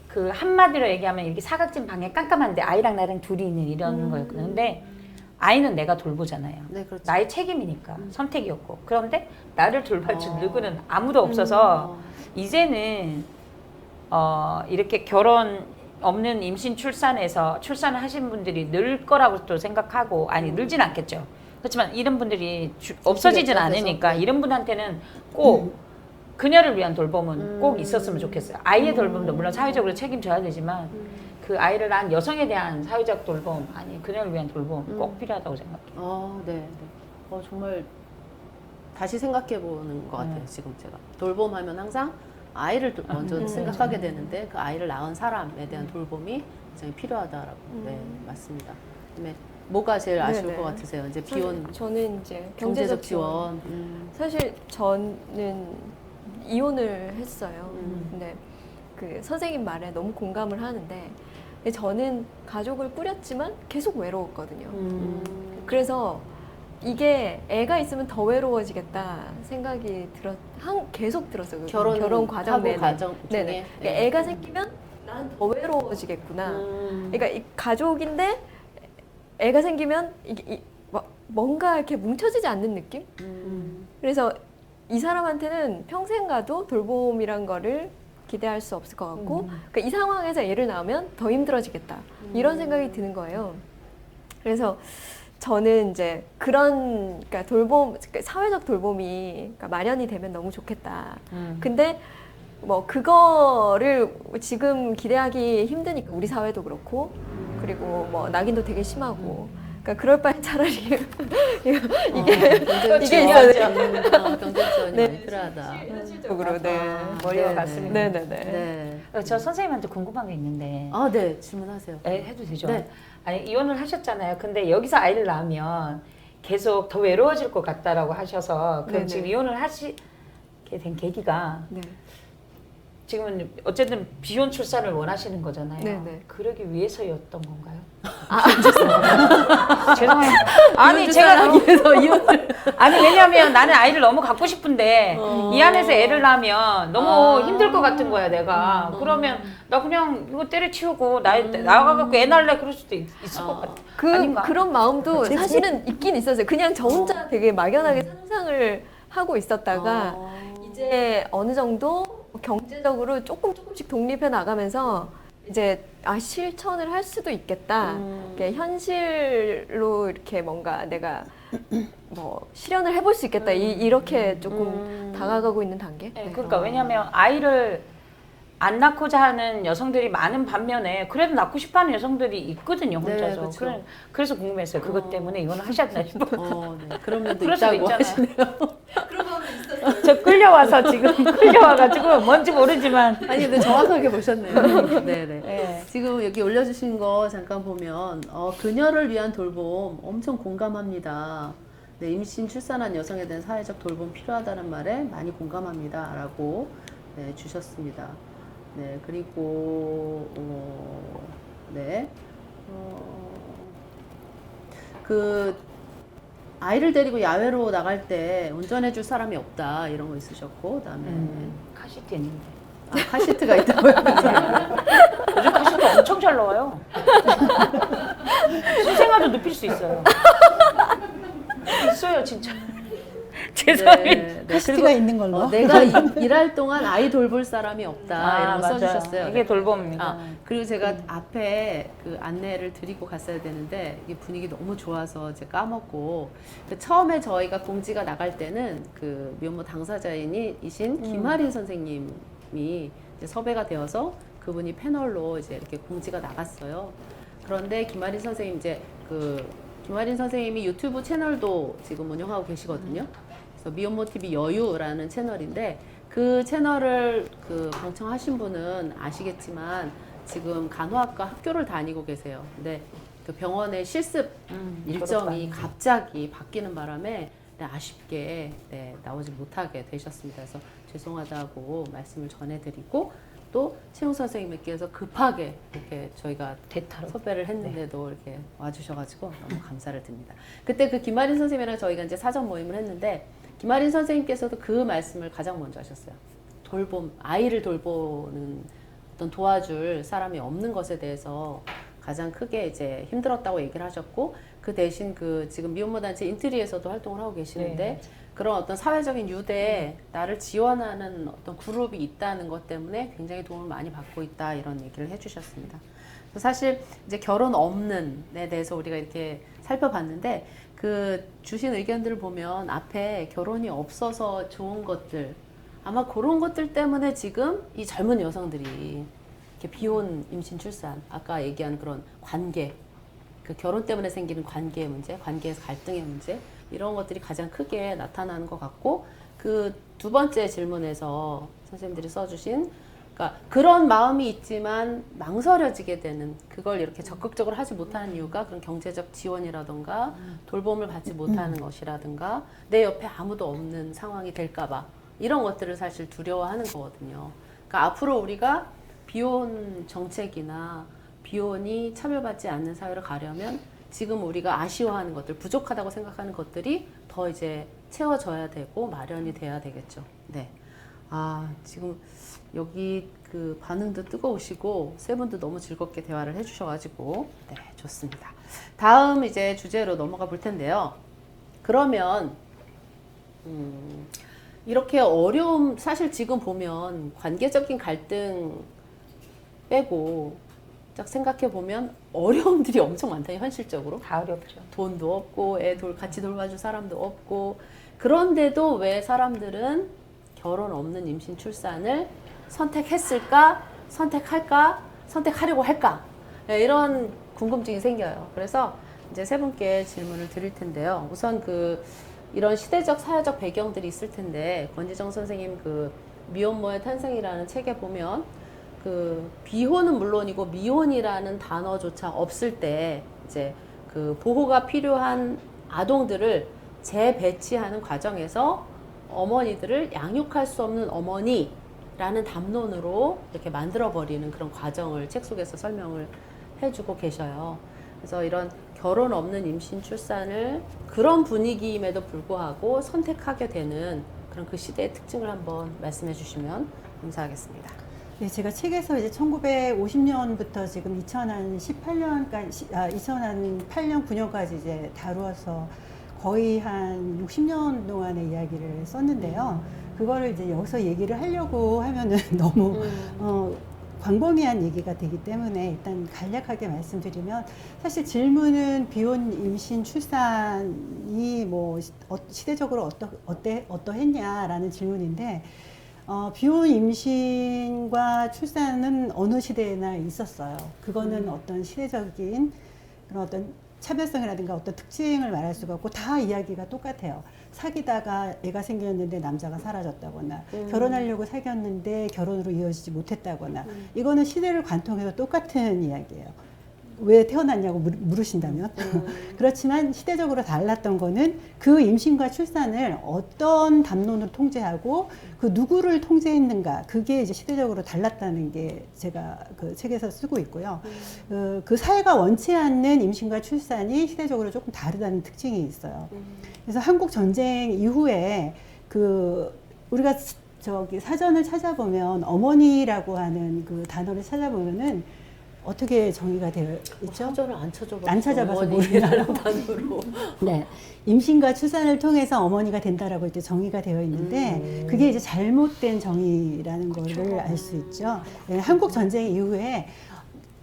Speaker 3: 그 한마디로 얘기하면 이렇게 사각진 방에 깜깜한데 아이랑 나랑 둘이 있는 이런 거였거든요. 근데 아이는 내가 돌보잖아요.
Speaker 1: 네, 그렇죠.
Speaker 3: 나의 책임이니까 선택이었고. 그런데 나를 돌봐줄 누구는 아무도 없어서 이제는 이렇게 결혼 없는 임신 출산에서 출산을 하신 분들이 늘 거라고 또 생각하고 아니 늘진 않겠죠. 그렇지만 이런 분들이 없어지진 않으니까 이런 분한테는 꼭 그녀를 위한 돌봄은 꼭 있었으면 좋겠어요. 아이의 돌봄도 물론 사회적으로 책임져야 되지만 그 아이를 낳은 여성에 대한 사회적 돌봄, 아니 그녀를 위한 돌봄 꼭 필요하다고 생각해요.
Speaker 1: 네, 네. 정말 다시 생각해 보는 것 같아요. 지금 제가 돌봄하면 항상 아이를 먼저 생각하게 되는데 그 아이를 낳은 사람에 대한 돌봄이 굉장히 필요하다라고. 네, 맞습니다. 그다음에 뭐가 제일 아쉬울
Speaker 4: 네네.
Speaker 1: 것 같으세요? 이제 비혼
Speaker 4: 저는 이제
Speaker 1: 경제적 지원.
Speaker 4: 사실 저는 이혼을 했어요. 근데 그 선생님 말에 너무 공감을 하는데 저는 가족을 꾸렸지만 계속 외로웠거든요. 그래서 이게 애가 있으면 더 외로워지겠다 생각이 계속 들었어요. 그 결혼 과정 내내.
Speaker 1: 과정 중에.
Speaker 4: 네네. 그러니까 애가 생기면 난 더 외로워지겠구나. 그러니까 이 가족인데 애가 생기면 이게 뭔가 이렇게 뭉쳐지지 않는 느낌? 그래서 이 사람한테는 평생 가도 돌봄이란 거를 기대할 수 없을 것 같고 그러니까 이 상황에서 애를 낳으면 더 힘들어지겠다. 이런 생각이 드는 거예요. 그래서 저는 이제 그런 그러니까 그러니까 사회적 돌봄이 그러니까 마련이 되면 너무 좋겠다. 근데 뭐 그거를 지금 기대하기 힘드니까 우리 사회도 그렇고 그리고 뭐 낙인도 되게 심하고 그러니까 그럴 바에 차라리 이게 있어야 돼요.
Speaker 1: 경제 지원이
Speaker 4: 네.
Speaker 1: 많이 필요하다.
Speaker 4: 현실적으로 네.
Speaker 3: 머리가
Speaker 1: 네,
Speaker 3: 같습니다.
Speaker 4: 네네네.
Speaker 1: 네.
Speaker 3: 저 선생님한테 궁금한 게 있는데
Speaker 1: 네, 질문하세요.
Speaker 3: 해도 되죠?
Speaker 1: 네.
Speaker 3: 아니 이혼을 하셨잖아요. 근데 여기서 아이를 낳으면 계속 더 외로워질 것 같다라고 하셔서 그럼
Speaker 4: 네네.
Speaker 3: 지금 이혼을 하시게 된 계기가
Speaker 4: 네.
Speaker 3: 지금은 어쨌든 비혼 출산을 원하시는 거잖아요.
Speaker 4: 네네.
Speaker 3: 그러기 위해서였던 건가요? 죄송해요. 아니 제가
Speaker 1: 위해서 이혼을
Speaker 3: 아니 왜냐면 나는 아이를 너무 갖고 싶은데 이 안에서 애를 낳으면 너무 힘들 것 같은 거야 내가. 그러면 나 그냥 이거 때려치우고 나가갖고 애 낳을래 그럴 수도 있을 것 같아. 아닌가?
Speaker 4: 그런 마음도 사실은 있긴 있었어요. 그냥 저 혼자 되게 막연하게 상상을 하고 있었다가 이제 어느 정도 경제적으로 조금씩 독립해 나가면서 이제 실천을 할 수도 있겠다. 이렇게 현실로 이렇게 뭔가 내가 뭐 실현을 해볼 수 있겠다. 이렇게 조금 다가가고 있는 단계.
Speaker 3: 네, 그러니까 왜냐면 아이를 안 낳고자 하는 여성들이 많은 반면에 그래도 낳고 싶어하는 여성들이 있거든요 혼자서.
Speaker 1: 그렇죠.
Speaker 3: 그래서 궁금했어요. 그것 때문에 이혼을 하셨나 싶어요.
Speaker 1: 네. 그런 면도
Speaker 3: 그럴 수도
Speaker 1: 있다고
Speaker 3: 있잖아요.
Speaker 1: 하시네요.
Speaker 3: 저 끌려와서 지금 끌려와가지고 뭔지 모르지만
Speaker 1: 아니 근데 정확하게 보셨네요. 네네.
Speaker 3: 네.
Speaker 1: 지금 여기 올려주신 거 잠깐 보면 그녀를 위한 돌봄 엄청 공감합니다. 네, 임신 출산한 여성에 대한 사회적 돌봄 필요하다는 말에 많이 공감합니다라고 네, 주셨습니다. 네 그리고 네. 그 아이를 데리고 야외로 나갈 때 운전해줄 사람이 없다 이런 거 있으셨고 그다음에
Speaker 3: 카시트 있는데
Speaker 1: 카시트가 있다고요.
Speaker 3: 요즘 카시트 엄청 잘 나와요. 수생아도 눕힐 수 있어요. 있어요 진짜. 죄송해요.
Speaker 1: 네,
Speaker 2: 카시트가 있는 걸로.
Speaker 1: 내가 일할 동안 아이 돌볼 사람이 없다 이런 거
Speaker 3: 맞아요.
Speaker 1: 써주셨어요.
Speaker 3: 이게 돌봄입니다.
Speaker 1: 그리고 제가 앞에 그 안내를 드리고 갔어야 되는데 이게 분위기 너무 좋아서 제가 까먹고 처음에 저희가 공지가 나갈 때는 그 미혼모 당사자이신 김아린 선생님이 이제 섭외가 되어서 그분이 패널로 이제 이렇게 공지가 나갔어요. 그런데 김아린 선생님 김아린 선생님이 유튜브 채널도 지금 운영하고 계시거든요. 그래서 미혼모 TV 여유라는 채널인데 그 채널을 방청하신 분은 아시겠지만 지금 간호학과 학교를 다니고 계세요. 근데 그 병원의 실습 일정이 갑자기 바뀌는 바람에 아쉽게 나오지 못하게 되셨습니다. 그래서 죄송하다고 말씀을 전해드리고 또 채용 선생님께서 급하게 이렇게 저희가
Speaker 3: 대타로
Speaker 1: 섭외를 했는데도 이렇게 와주셔가지고 너무 감사를 드립니다. 그때 그 김아린 선생님이랑 저희가 이제 사전 모임을 했는데 김아린 선생님께서도 그 말씀을 가장 먼저 하셨어요. 아이를 돌보는 어떤 도와줄 사람이 없는 것에 대해서 가장 크게 이제 힘들었다고 얘기를 하셨고 그 대신 지금 미혼모 단체 인트리에서도 활동을 하고 계시는데
Speaker 3: 네.
Speaker 1: 그런 어떤 사회적인 유대에 나를 지원하는 어떤 그룹이 있다는 것 때문에 굉장히 도움을 많이 받고 있다 이런 얘기를 해주셨습니다. 사실 이제 결혼 없는 에 대해서 우리가 이렇게 살펴봤는데 주신 의견들을 보면 앞에 결혼이 없어서 좋은 것들 아마 그런 것들 때문에 지금 이 젊은 여성들이 이렇게 비혼 임신 출산, 아까 얘기한 그런 관계, 그 결혼 때문에 생기는 관계의 문제, 관계에서 갈등의 문제, 이런 것들이 가장 크게 나타나는 것 같고, 그 두 번째 질문에서 선생님들이 써주신, 그러니까 그런 마음이 있지만 망설여지게 되는, 그걸 이렇게 적극적으로 하지 못하는 이유가 그런 경제적 지원이라든가 돌봄을 받지 못하는 것이라든가 내 옆에 아무도 없는 상황이 될까봐, 이런 것들을 사실 두려워하는 거거든요. 그러니까 앞으로 우리가 비혼 정책이나 비혼이 차별받지 않는 사회로 가려면 지금 우리가 아쉬워하는 것들, 부족하다고 생각하는 것들이 더 이제 채워져야 되고 마련이 돼야 되겠죠. 네. 아, 지금 여기 그 반응도 뜨거우시고 세 분도 너무 즐겁게 대화를 해주셔가지고 네, 좋습니다. 다음 이제 주제로 넘어가 볼 텐데요. 그러면 이렇게 어려움, 사실 지금 보면 관계적인 갈등 빼고 딱 생각해 보면 어려움들이 엄청 많다, 현실적으로.
Speaker 3: 다 어렵죠.
Speaker 1: 돈도 없고 같이 돌봐줄 사람도 없고, 그런데도 왜 사람들은 결혼 없는 임신 출산을 선택했을까, 선택할까, 선택하려고 할까, 네, 이런 궁금증이 생겨요. 그래서 이제 세 분께 질문을 드릴 텐데요. 우선 이런 시대적 사회적 배경들이 있을 텐데, 권지정 선생님 그 미혼모의 탄생이라는 책에 보면 그 비혼은 물론이고 미혼이라는 단어조차 없을 때 이제 그 보호가 필요한 아동들을 재배치하는 과정에서 어머니들을 양육할 수 없는 어머니라는 담론으로 이렇게 만들어버리는 그런 과정을 책 속에서 설명을 해주고 계셔요. 그래서 이런 결혼 없는 임신 출산을 그런 분위기임에도 불구하고 선택하게 되는 그런 그 시대의 특징을 한번 말씀해 주시면 감사하겠습니다.
Speaker 2: 네, 제가 책에서 이제 1950년부터 지금 2018년까지, 2008년, 9년까지 이제 다루어서 거의 한 60년 동안의 이야기를 썼는데요. 그거를 이제 여기서 얘기를 하려고 하면은 너무, 광범위한 얘기가 되기 때문에 일단 간략하게 말씀드리면, 사실 질문은 비혼 임신 출산이 뭐 시대적으로 어떠했냐라는 질문인데, 비혼 임신과 출산은 어느 시대나 있었어요. 그거는 어떤 시대적인 그런 어떤 차별성이라든가 어떤 특징을 말할 수가 없고, 다 이야기가 똑같아요. 사귀다가 애가 생겼는데 남자가 사라졌다거나, 결혼하려고 사귀었는데 결혼으로 이어지지 못했다거나, 이거는 시대를 관통해서 똑같은 이야기예요. 왜 태어났냐고 물으신다면. 그렇지만 시대적으로 달랐던 거는 그 임신과 출산을 어떤 담론으로 통제하고 그 누구를 통제했는가, 그게 이제 시대적으로 달랐다는 게 제가 그 책에서 쓰고 있고요. 그 사회가 원치 않는 임신과 출산이 시대적으로 조금 다르다는 특징이 있어요. 그래서 한국 전쟁 이후에 우리가 저기 사전을 찾아보면 어머니라고 하는 그 단어를 찾아보면은 어떻게 정의가 되어 있죠?
Speaker 1: 사전을 안
Speaker 2: 안 찾아봐서
Speaker 1: 어머니라는 단어로.
Speaker 2: 네, 임신과 출산을 통해서 어머니가 된다라고 이제 정의가 되어 있는데, 그게 이제 잘못된 정의라는 거를 알 수 있죠. 네, 한국 전쟁 이후에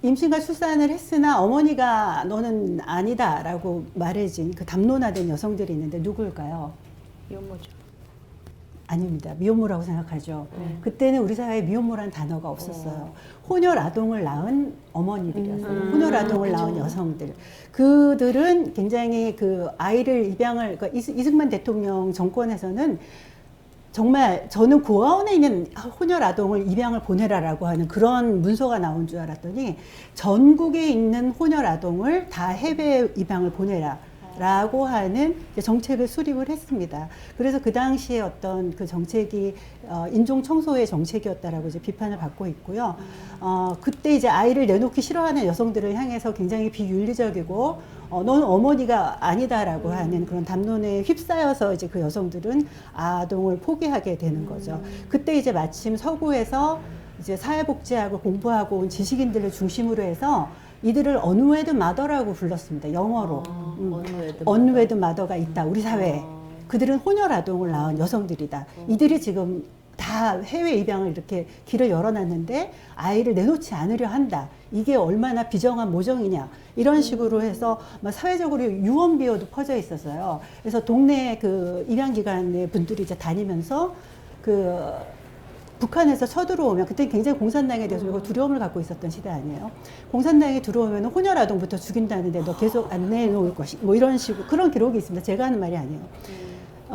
Speaker 2: 임신과 출산을 했으나 어머니가 너는 아니다라고 말해진 그 담론화된 여성들이 있는데 누굴까요?
Speaker 3: 미혼모죠.
Speaker 2: 아닙니다. 미혼모라고 생각하죠. 그때는 우리 사회에 미혼모라는 단어가 없었어요. 혼혈 아동을 낳은 어머니들이었어요. 혼혈 아동을 낳은 여성들. 그들은 굉장히 그 아이를 입양을, 그러니까 이승만 대통령 정권에서는 정말 저는 고아원에 있는 혼혈 아동을 입양을 보내라라고 하는 그런 문서가 나온 줄 알았더니, 전국에 있는 혼혈 아동을 다 해외 입양을 보내라 라고 하는 정책을 수립을 했습니다. 그래서 그 당시에 어떤 그 정책이 인종 청소의 정책이었다라고 이제 비판을 받고 있고요. 그때 이제 아이를 내놓기 싫어하는 여성들을 향해서 굉장히 비윤리적이고, 너는 어머니가 아니다라고 하는 그런 담론에 휩싸여서 이제 그 여성들은 아동을 포기하게 되는 거죠. 그때 이제 마침 서구에서 이제 사회복지학을 공부하고 온 지식인들을 중심으로 해서 이들을 언웨드 마더라고 불렀습니다. 영어로. 언웨드 마더가 있다, 우리 사회에. 그들은 혼혈 아동을 낳은 여성들이다. 이들이 지금 다 해외 입양을 이렇게 길을 열어놨는데 아이를 내놓지 않으려 한다. 이게 얼마나 비정한 모정이냐. 이런 식으로 해서 막 사회적으로 유언비어도 퍼져 있었어요. 그래서 동네 그 입양기관의 분들이 이제 다니면서 그 북한에서 쳐들어오면 그때 굉장히 공산당에 대해서 우리가 두려움을 갖고 있었던 시대 아니에요. 공산당이 들어오면 혼혈 아동부터 죽인다는데 너 계속 안 내놓을 것이 뭐 이런 식으로 그런 기록이 있습니다. 제가 하는 말이 아니에요.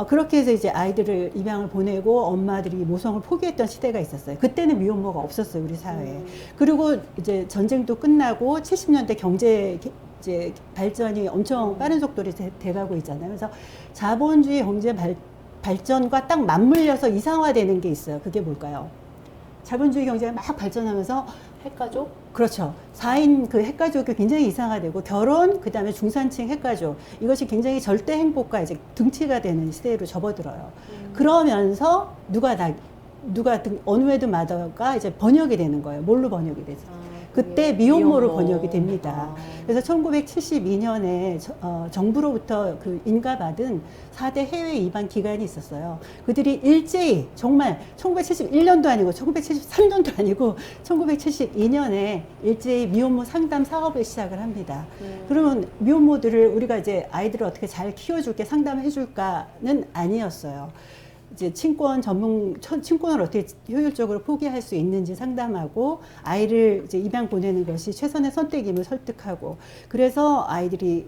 Speaker 2: 그렇게 해서 이제 아이들을 입양을 보내고 엄마들이 모성을 포기했던 시대가 있었어요. 그때는 미혼모가 없었어요, 우리 사회에. 그리고 이제 전쟁도 끝나고 70년대 경제 이제 발전이 엄청 빠른 속도로 돼가고 있잖아요. 그래서 자본주의 경제 발전과 딱 맞물려서 이상화되는 게 있어요. 그게 뭘까요? 자본주의 경제가 막 발전하면서
Speaker 1: 핵가족?
Speaker 2: 그렇죠. 4인 그 핵가족이 굉장히 이상화되고 결혼, 그 다음에 중산층 핵가족 이것이 굉장히 절대 행복과 이제 등치가 되는 시대로 접어들어요. 그러면서 어느 해도 마더가 이제 번역이 되는 거예요. 뭘로 번역이 되죠? 그때 미혼모로 번역이 됩니다. 그래서 1972년에 정부로부터 그 인가받은 4대 해외 입양 기관이 있었어요. 그들이 일제히 정말 1971년도 아니고 1973년도 아니고 1972년에 일제히 미혼모 상담 사업을 시작을 합니다. 그러면 미혼모들을 우리가 이제 아이들을 어떻게 잘 키워줄게 상담해 줄까는 아니었어요. 이제 친권을 어떻게 효율적으로 포기할 수 있는지 상담하고 아이를 이제 입양 보내는 것이 최선의 선택임을 설득하고 그래서 아이들이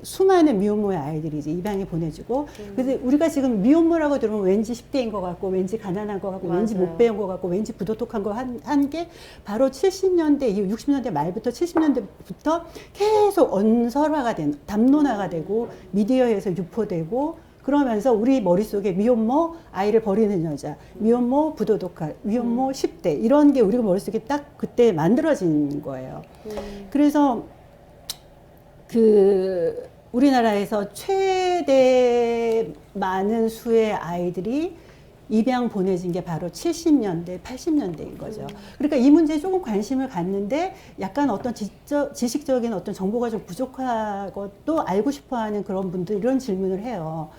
Speaker 2: 수많은 미혼모의 아이들이 이제 입양에 보내주고 그래서 우리가 지금 미혼모라고 들으면 왠지 10대인 것 같고 왠지 가난한 것 같고
Speaker 1: 맞아요.
Speaker 2: 왠지 못 배운 것 같고 왠지 부도덕한 거 한 게 바로 70년대 이후 60년대 말부터 70년대부터 계속 언설화가 된 담론화가 되고 미디어에서 유포되고 그러면서 우리 머릿속에 미혼모, 아이를 버리는 여자, 미혼모, 부도덕한, 미혼모, 10대 이런 게 우리 머릿속에 딱 그때 만들어진 거예요. 그래서 그 우리나라에서 최대 많은 수의 아이들이 입양 보내진 게 바로 70년대, 80년대인 거죠. 그러니까 이 문제에 조금 관심을 갖는데 약간 어떤 지식적인 어떤 정보가 좀 부족하고 또 알고 싶어 하는 그런 분들 이런 질문을 해요.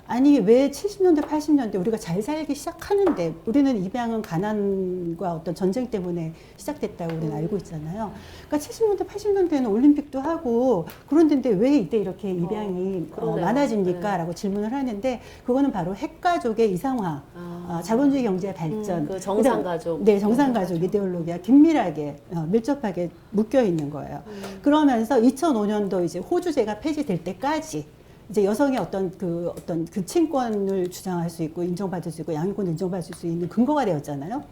Speaker 2: 아니 왜 70년대 80년대 우리가 잘 살기 시작하는데 우리는 입양은 가난과 어떤 전쟁 때문에 시작됐다고 우리는 알고 있잖아요. 그러니까 70년대 80년대에는 올림픽도 하고 그런데 왜 이때 이렇게 입양이
Speaker 1: 그러네요.
Speaker 2: 많아집니까?
Speaker 1: 네.
Speaker 2: 라고 질문을 하는데 그거는 바로 핵가족의 이상화, 자본주의 경제의 발전,
Speaker 1: 그 정상가족.
Speaker 2: 네, 정상가족 이데올로기와 긴밀하게 밀접하게 묶여 있는 거예요. 그러면서 2005년도 이제 호주제가 폐지될 때까지 이제 여성의 어떤 그 친권을 주장할 수 있고 인정받을 수 있고 양육권을 인정받을 수 있는 근거가 되었잖아요.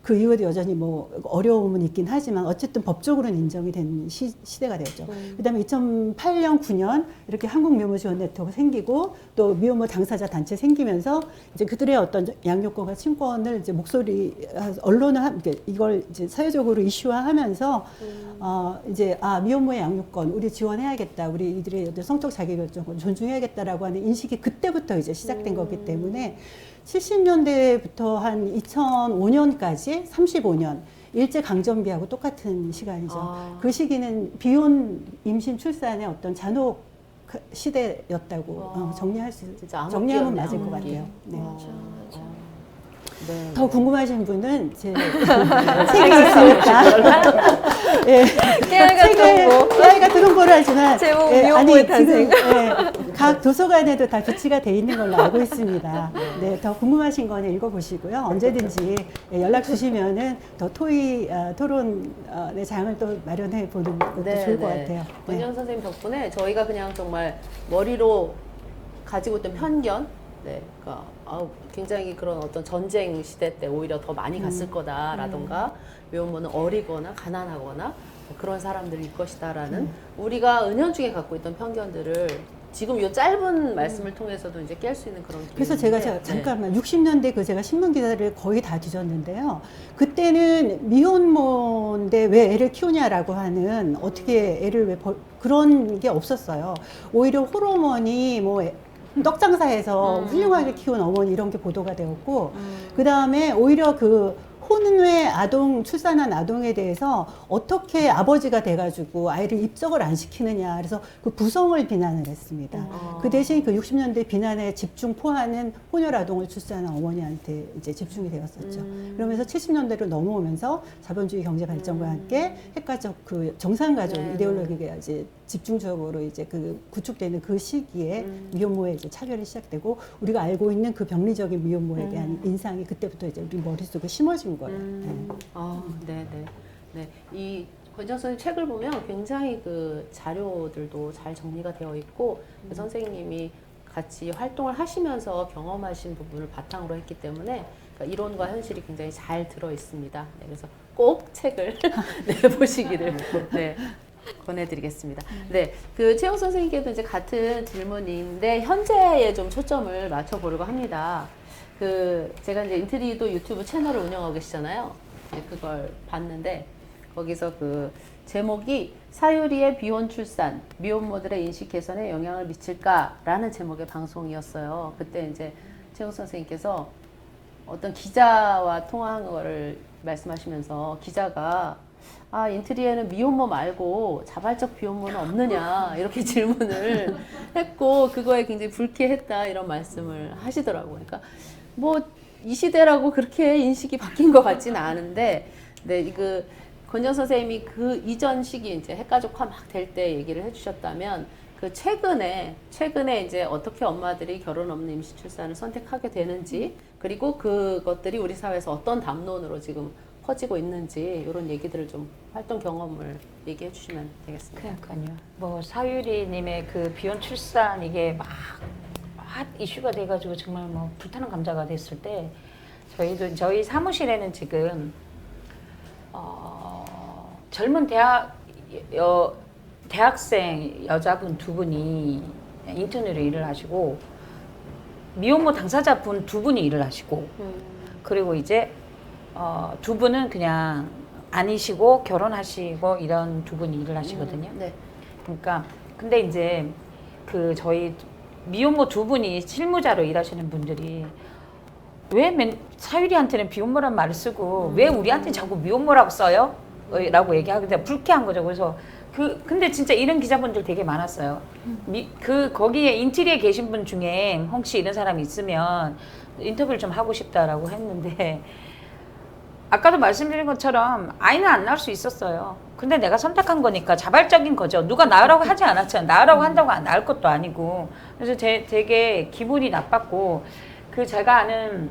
Speaker 2: 그 이후에도 여전히 뭐 어려움은 있긴 하지만 어쨌든 법적으로는 인정이 된 시대가 되었죠. 그다음에 2008년, 9년 이렇게 한국 미혼모 지원 네트워크가 생기고 또 미혼모 당사자 단체 생기면서 이제 그들의 어떤 양육권과 친권을 이제 언론을 이걸 이제 사회적으로 이슈화하면서 이제 미혼모의 양육권 우리 지원해야겠다. 우리 이들의 어떤 성적 자기결정권 존중해야겠다라고 하는 인식이 그때부터 이제 시작된 거기 때문에 70년대부터 한 2005년까지 35년 일제 강점기하고 똑같은 시간이죠. 그 시기는 비혼 임신 출산의 어떤 잔혹 시대였다고 정리할 수
Speaker 1: 진짜
Speaker 2: 정리하면
Speaker 1: 암흑기였네요.
Speaker 2: 맞을 것 같아요. 네.
Speaker 1: 네.
Speaker 2: 더 궁금하신 분은 제 책이 있으니까 예, 깨알 같은 홍보를 하지만
Speaker 4: 제목 미혼모의 탄생.
Speaker 2: 각 도서관에도 다 배치가 돼 있는 걸로 알고 있습니다. 네, 더 궁금하신 거는 읽어보시고요. 언제든지 연락 주시면은 더 토론의 장을 또 마련해 보는 것도 좋을 것 같아요.
Speaker 1: 권지현 선생님 덕분에 저희가 그냥 정말 머리로 가지고 있던 편견, 그러니까 굉장히 그런 어떤 전쟁 시대 때 오히려 더 많이 갔을 거다라던가 미혼모는 어리거나 가난하거나 그런 사람들일 것이다라는 우리가 은연중에 갖고 있던 편견들을 지금 이 짧은 말씀을 통해서도 이제 깰 수 있는 그런 기회인데.
Speaker 2: 그래서 제가 잠깐만 60년대 제가 신문 기사를 거의 다 뒤졌는데요. 그때는 미혼모인데 왜 애를 키우냐라고 하는 어떻게 애를 그런 게 없었어요. 오히려 홀어머니 떡장사에서 훌륭하게 키운 어머니 이런 게 보도가 되었고 그 다음에 오히려 그 혼외 아동 출산한 아동에 대해서 어떻게 아버지가 돼가지고 아이를 입적을 안 시키느냐. 그래서 그 부성을 비난을 했습니다. 그 대신 그 60년대 비난에 집중 포하는 혼혈 아동을 출산한 어머니한테 이제 집중이 되었었죠. 그러면서 70년대로 넘어오면서 자본주의 경제 발전과 함께 핵가족 그 정상가족
Speaker 1: 네.
Speaker 2: 이데올로기가 이제 집중적으로 이제 그 구축되는 그 시기에 미혼모의 이제 차별이 시작되고 우리가 알고 있는 그 병리적인 미혼모에 대한 인상이 그때부터 이제 우리 머릿속에 심어진 거예요. 네.
Speaker 1: 네. 네. 이 권지영 선생님 책을 보면 굉장히 그 자료들도 잘 정리가 되어 있고 그 선생님이 같이 활동을 하시면서 경험하신 부분을 바탕으로 했기 때문에 그러니까 이론과 현실이 굉장히 잘 들어 있습니다. 네, 그래서 꼭 책을 네, 보시기를 네, 권해드리겠습니다. 네, 그 최영 선생님께도 이제 같은 질문인데 현재에 좀 초점을 맞춰보려고 합니다. 그 제가 이제 인트리도 유튜브 채널을 운영하고 계시잖아요. 이제 그걸 봤는데 거기서 그 제목이 사유리의 비혼 출산, 미혼모들의 인식 개선에 영향을 미칠까라는 제목의 방송이었어요. 그때 이제 최영 선생님께서 어떤 기자와 통화한 거를 말씀하시면서 기자가 인트리에는 미혼모 말고 자발적 비혼모는 없느냐 이렇게 질문을 했고 그거에 굉장히 불쾌했다 이런 말씀을 하시더라고요. 그러니까 뭐 이 시대라고 그렇게 인식이 바뀐 것 같지는 않은데 네, 그 권지영 선생님이 그 이전 시기 이제 핵가족화 막 될 때 얘기를 해주셨다면 그 최근에 이제 어떻게 엄마들이 결혼 없는 임시 출산을 선택하게 되는지 그리고 그것들이 우리 사회에서 어떤 담론으로 지금 퍼지고 있는지 이런 얘기들을 좀 활동 경험을 얘기해 주시면 되겠습니다.
Speaker 3: 그러니까요. 뭐 사유리님의 그 비혼 출산 이게 막 핫 이슈가 돼가지고 정말 뭐 불타는 감자가 됐을 때 저희 사무실에는 지금 젊은 대학생 여자분 두 분이 인턴으로 일을 하시고 미혼모 당사자분 두 분이 일을 하시고 그리고 이제 두 분은 그냥 아니시고 결혼하시고 이런 두 분이 일을 하시거든요.
Speaker 1: 네.
Speaker 3: 그러니까 근데 이제 그 저희 미혼모 두 분이 실무자로 일하시는 분들이 왜 사유리한테는 비혼모란 말을 쓰고 왜 우리한테 자꾸 미혼모라고 써요? 라고 얘기하는데 불쾌한 거죠. 그래서 근데 진짜 이런 기자분들 되게 많았어요. 거기에 인테리어에 계신 분 중에 혹시 이런 사람이 있으면 인터뷰를 좀 하고 싶다라고 했는데 아까도 말씀드린 것처럼 아이는 안 낳을 수 있었어요. 근데 내가 선택한 거니까 자발적인 거죠. 누가 낳으라고 하지 않았잖아요. 낳으라고 한다고 낳을 것도 아니고. 그래서 되게 기분이 나빴고 제가 아는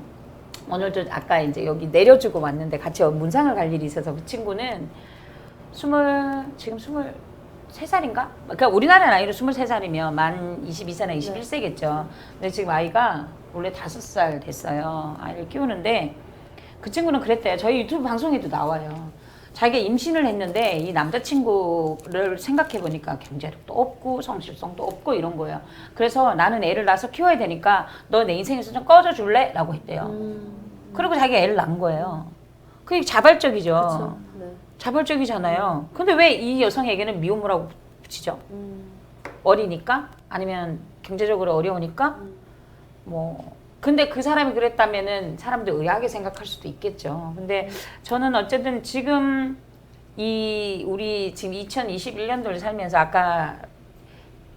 Speaker 3: 오늘도 아까 이제 여기 내려주고 왔는데 같이 문상을 갈 일이 있어서 그 친구는 지금 23살인가? 그러니까 우리나라 나이로 23살이면 만 22세나 21세겠죠. 근데 지금 아이가 원래 5살 됐어요. 아이를 키우는데 그 친구는 그랬대요. 저희 유튜브 방송에도 나와요. 자기가 임신을 했는데 이 남자친구를 생각해보니까 경제력도 없고 성실성도 없고 이런 거예요. 그래서 나는 애를 낳아서 키워야 되니까 너 내 인생에서 좀 꺼져줄래? 라고 했대요. 그리고 자기가 애를 낳은 거예요. 그게 자발적이죠.
Speaker 1: 그렇죠. 네.
Speaker 3: 자발적이잖아요. 근데 왜 이 여성에게는 미혼모라고 붙이죠? 어리니까? 아니면 경제적으로 어려우니까? 근데 그 사람이 그랬다면은 사람들 의아하게 생각할 수도 있겠죠. 근데 저는 어쨌든 지금 우리 지금 2021년도를 살면서 아까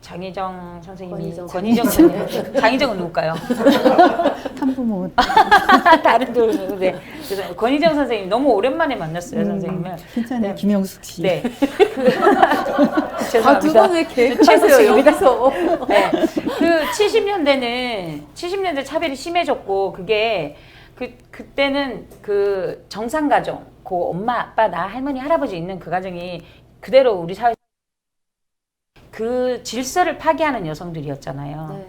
Speaker 3: 장희정 선생님이 권희정 선생님 장희정은 누굴까요?
Speaker 2: 한부모
Speaker 3: 다른 분인데 권희정 선생님 너무 오랜만에 만났어요 선생님을.
Speaker 2: 괜찮아요. 김영숙 씨.
Speaker 3: 네.
Speaker 1: 두 분 왜 계획하세요 여기서?
Speaker 3: 네. 그 70년대 차별이 심해졌고 그게 그때는 그 정상가정, 그 엄마, 아빠, 나, 할머니, 할아버지 있는 그 가정이 그대로 우리 사회 그 질서를 파괴하는 여성들이었잖아요.
Speaker 1: 네.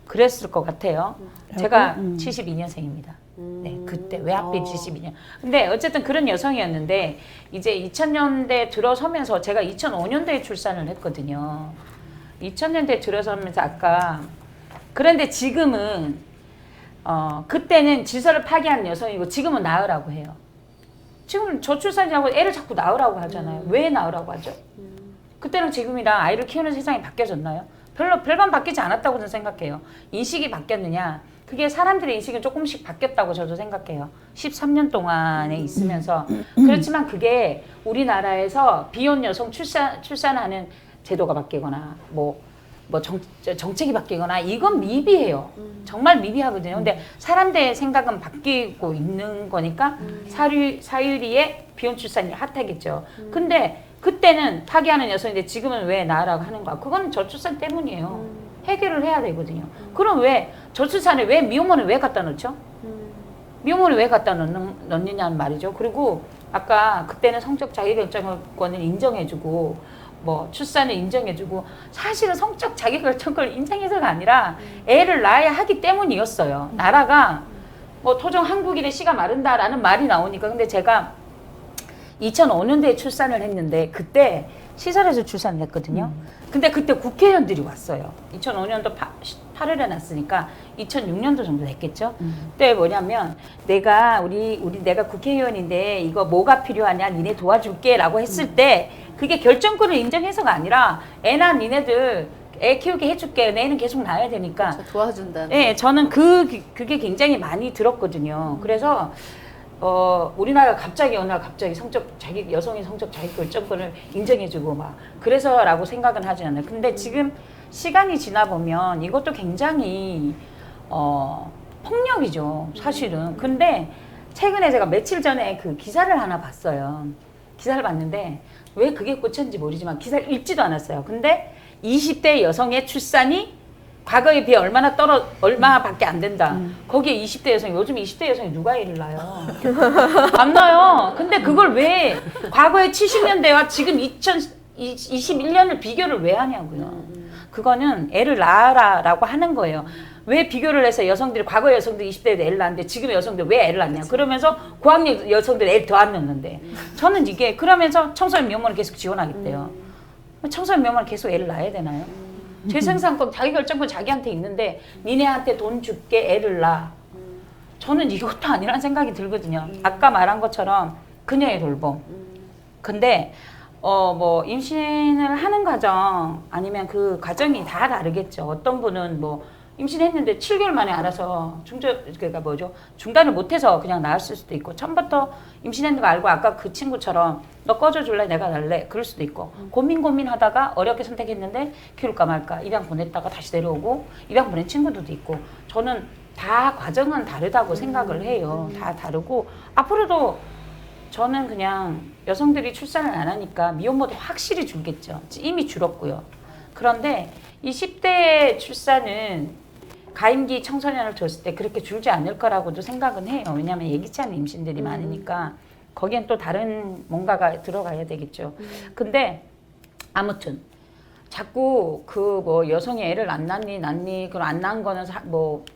Speaker 3: 그랬을 것 같아요. 제가 72년생입니다. 네, 그때 왜 하필 72년? 근데 어쨌든 그런 여성이었는데 이제 2000년대 들어서면서 제가 2005년도에 출산을 했거든요. 2000년대 들어서면서 그런데 지금은 그때는 질서를 파괴하는 여성이고 지금은 낳으라고 해요. 지금은 저출산이라고 애를 자꾸 낳으라고 하잖아요. 왜 낳으라고 하죠? 그때랑 지금이랑 아이를 키우는 세상이 바뀌어졌나요? 별반 바뀌지 않았다고 저는 생각해요. 인식이 바뀌었느냐? 그게 사람들의 인식이 조금씩 바뀌었다고 저도 생각해요. 13년 동안에 있으면서. 그렇지만 그게 우리나라에서 비혼 여성 출산하는 제도가 바뀌거나 정책이 바뀌거나 이건 미비해요. 정말 미비하거든요. 근데 사람들의 생각은 바뀌고 있는 거니까 사유리의 비혼 출산이 핫하겠죠. 근데 그때는 파기하는 여성인데 지금은 왜 나으라고 하는 거야? 그건 저출산 때문이에요. 해결을 해야 되거든요. 그럼 왜 저출산에 왜 미혼모는 왜 갖다 놓죠? 미혼모는 왜 갖다 넣느냐는 말이죠. 그리고 아까 그때는 성적 자기결정권을 인정해주고 뭐 출산을 인정해주고 사실은 성적 자기결정권을 인정해서가 아니라 애를 낳아야 하기 때문이었어요. 나라가 뭐 토종 한국인의 씨가 마른다라는 말이 나오니까. 근데 제가 2005년도에 출산을 했는데 그때 시설에서 출산을 했거든요. 근데 그때 국회의원들이 왔어요. 2005년도 8월에 났으니까 2006년도 정도 됐겠죠. 그때 뭐냐면 내가 국회의원인데 이거 뭐가 필요하냐 니네 도와줄게라고 했을 때 그게 결정권을 인정해서가 아니라 애난 니네들 애 키우게 해줄게. 애는 계속 낳아야 되니까.
Speaker 1: 그렇죠. 도와준다는.
Speaker 3: 네, 저는 그게 굉장히 많이 들었거든요. 그래서 우리나라가 갑자기 어느 날 갑자기 여성의 성적 자기 결정권을 인정해주고 막 그래서라고 생각은 하지 않아요. 근데 지금 시간이 지나 보면 이것도 굉장히 폭력이죠, 사실은. 근데 최근에 제가 며칠 전에 그 기사를 하나 봤어요. 기사를 봤는데 왜 그게 꽂혔는지 모르지만 기사를 읽지도 않았어요. 근데 20대 여성의 출산이 과거에 비해 얼마밖에 안 된다. 거기에 20대 여성이, 요즘 20대 여성이 누가 애를 낳아요? 안 낳아요. 근데 그걸 왜 과거에 70년대와 지금 2021년을 비교를 왜 하냐고요. 그거는 애를 낳아라라고 하는 거예요. 왜 비교를 해서 과거의 여성들이 20대에 애를 낳았는데 지금의 여성들 왜 애를 낳냐. 그러면서 고학년 여성들 애를 더 안 낳는데. 저는 이게 그러면서 청소년 미혼모를 계속 지원하겠대요. 청소년 미혼모를 계속 애를 낳아야 되나요? 재생산권, 자기결정권 자기한테 있는데 니네한테 돈 줄게 애를 낳아. 저는 이것도 아니란 생각이 들거든요. 아까 말한 것처럼 그녀의 돌봄. 근데 뭐 임신을 하는 과정 아니면 그 과정이 다 다르겠죠. 어떤 분은 뭐 임신했는데 7개월 만에 알아서 중단을 못해서 그냥 낳았을 수도 있고, 처음부터 임신했는 거 알고 아까 그 친구처럼 너 꺼져줄래 내가 날래 그럴 수도 있고, 고민하다가 어렵게 선택했는데 키울까 말까 입양 보냈다가 다시 내려오고 입양 보낸 친구들도 있고. 저는 다 과정은 다르다고 생각을 해요. 다 다르고 앞으로도 저는 그냥 여성들이 출산을 안 하니까 미혼모도 확실히 줄겠죠. 이미 줄었고요. 그런데 이 10대 출산은 가임기 청소년을 줬을 때 그렇게 줄지 않을 거라고도 생각은 해요. 왜냐하면 예기치 않은 임신들이 많으니까 거기엔 또 다른 뭔가가 들어가야 되겠죠. 근데 아무튼 자꾸 여성이 애를 안 낳니 그럼 안 낳은 거는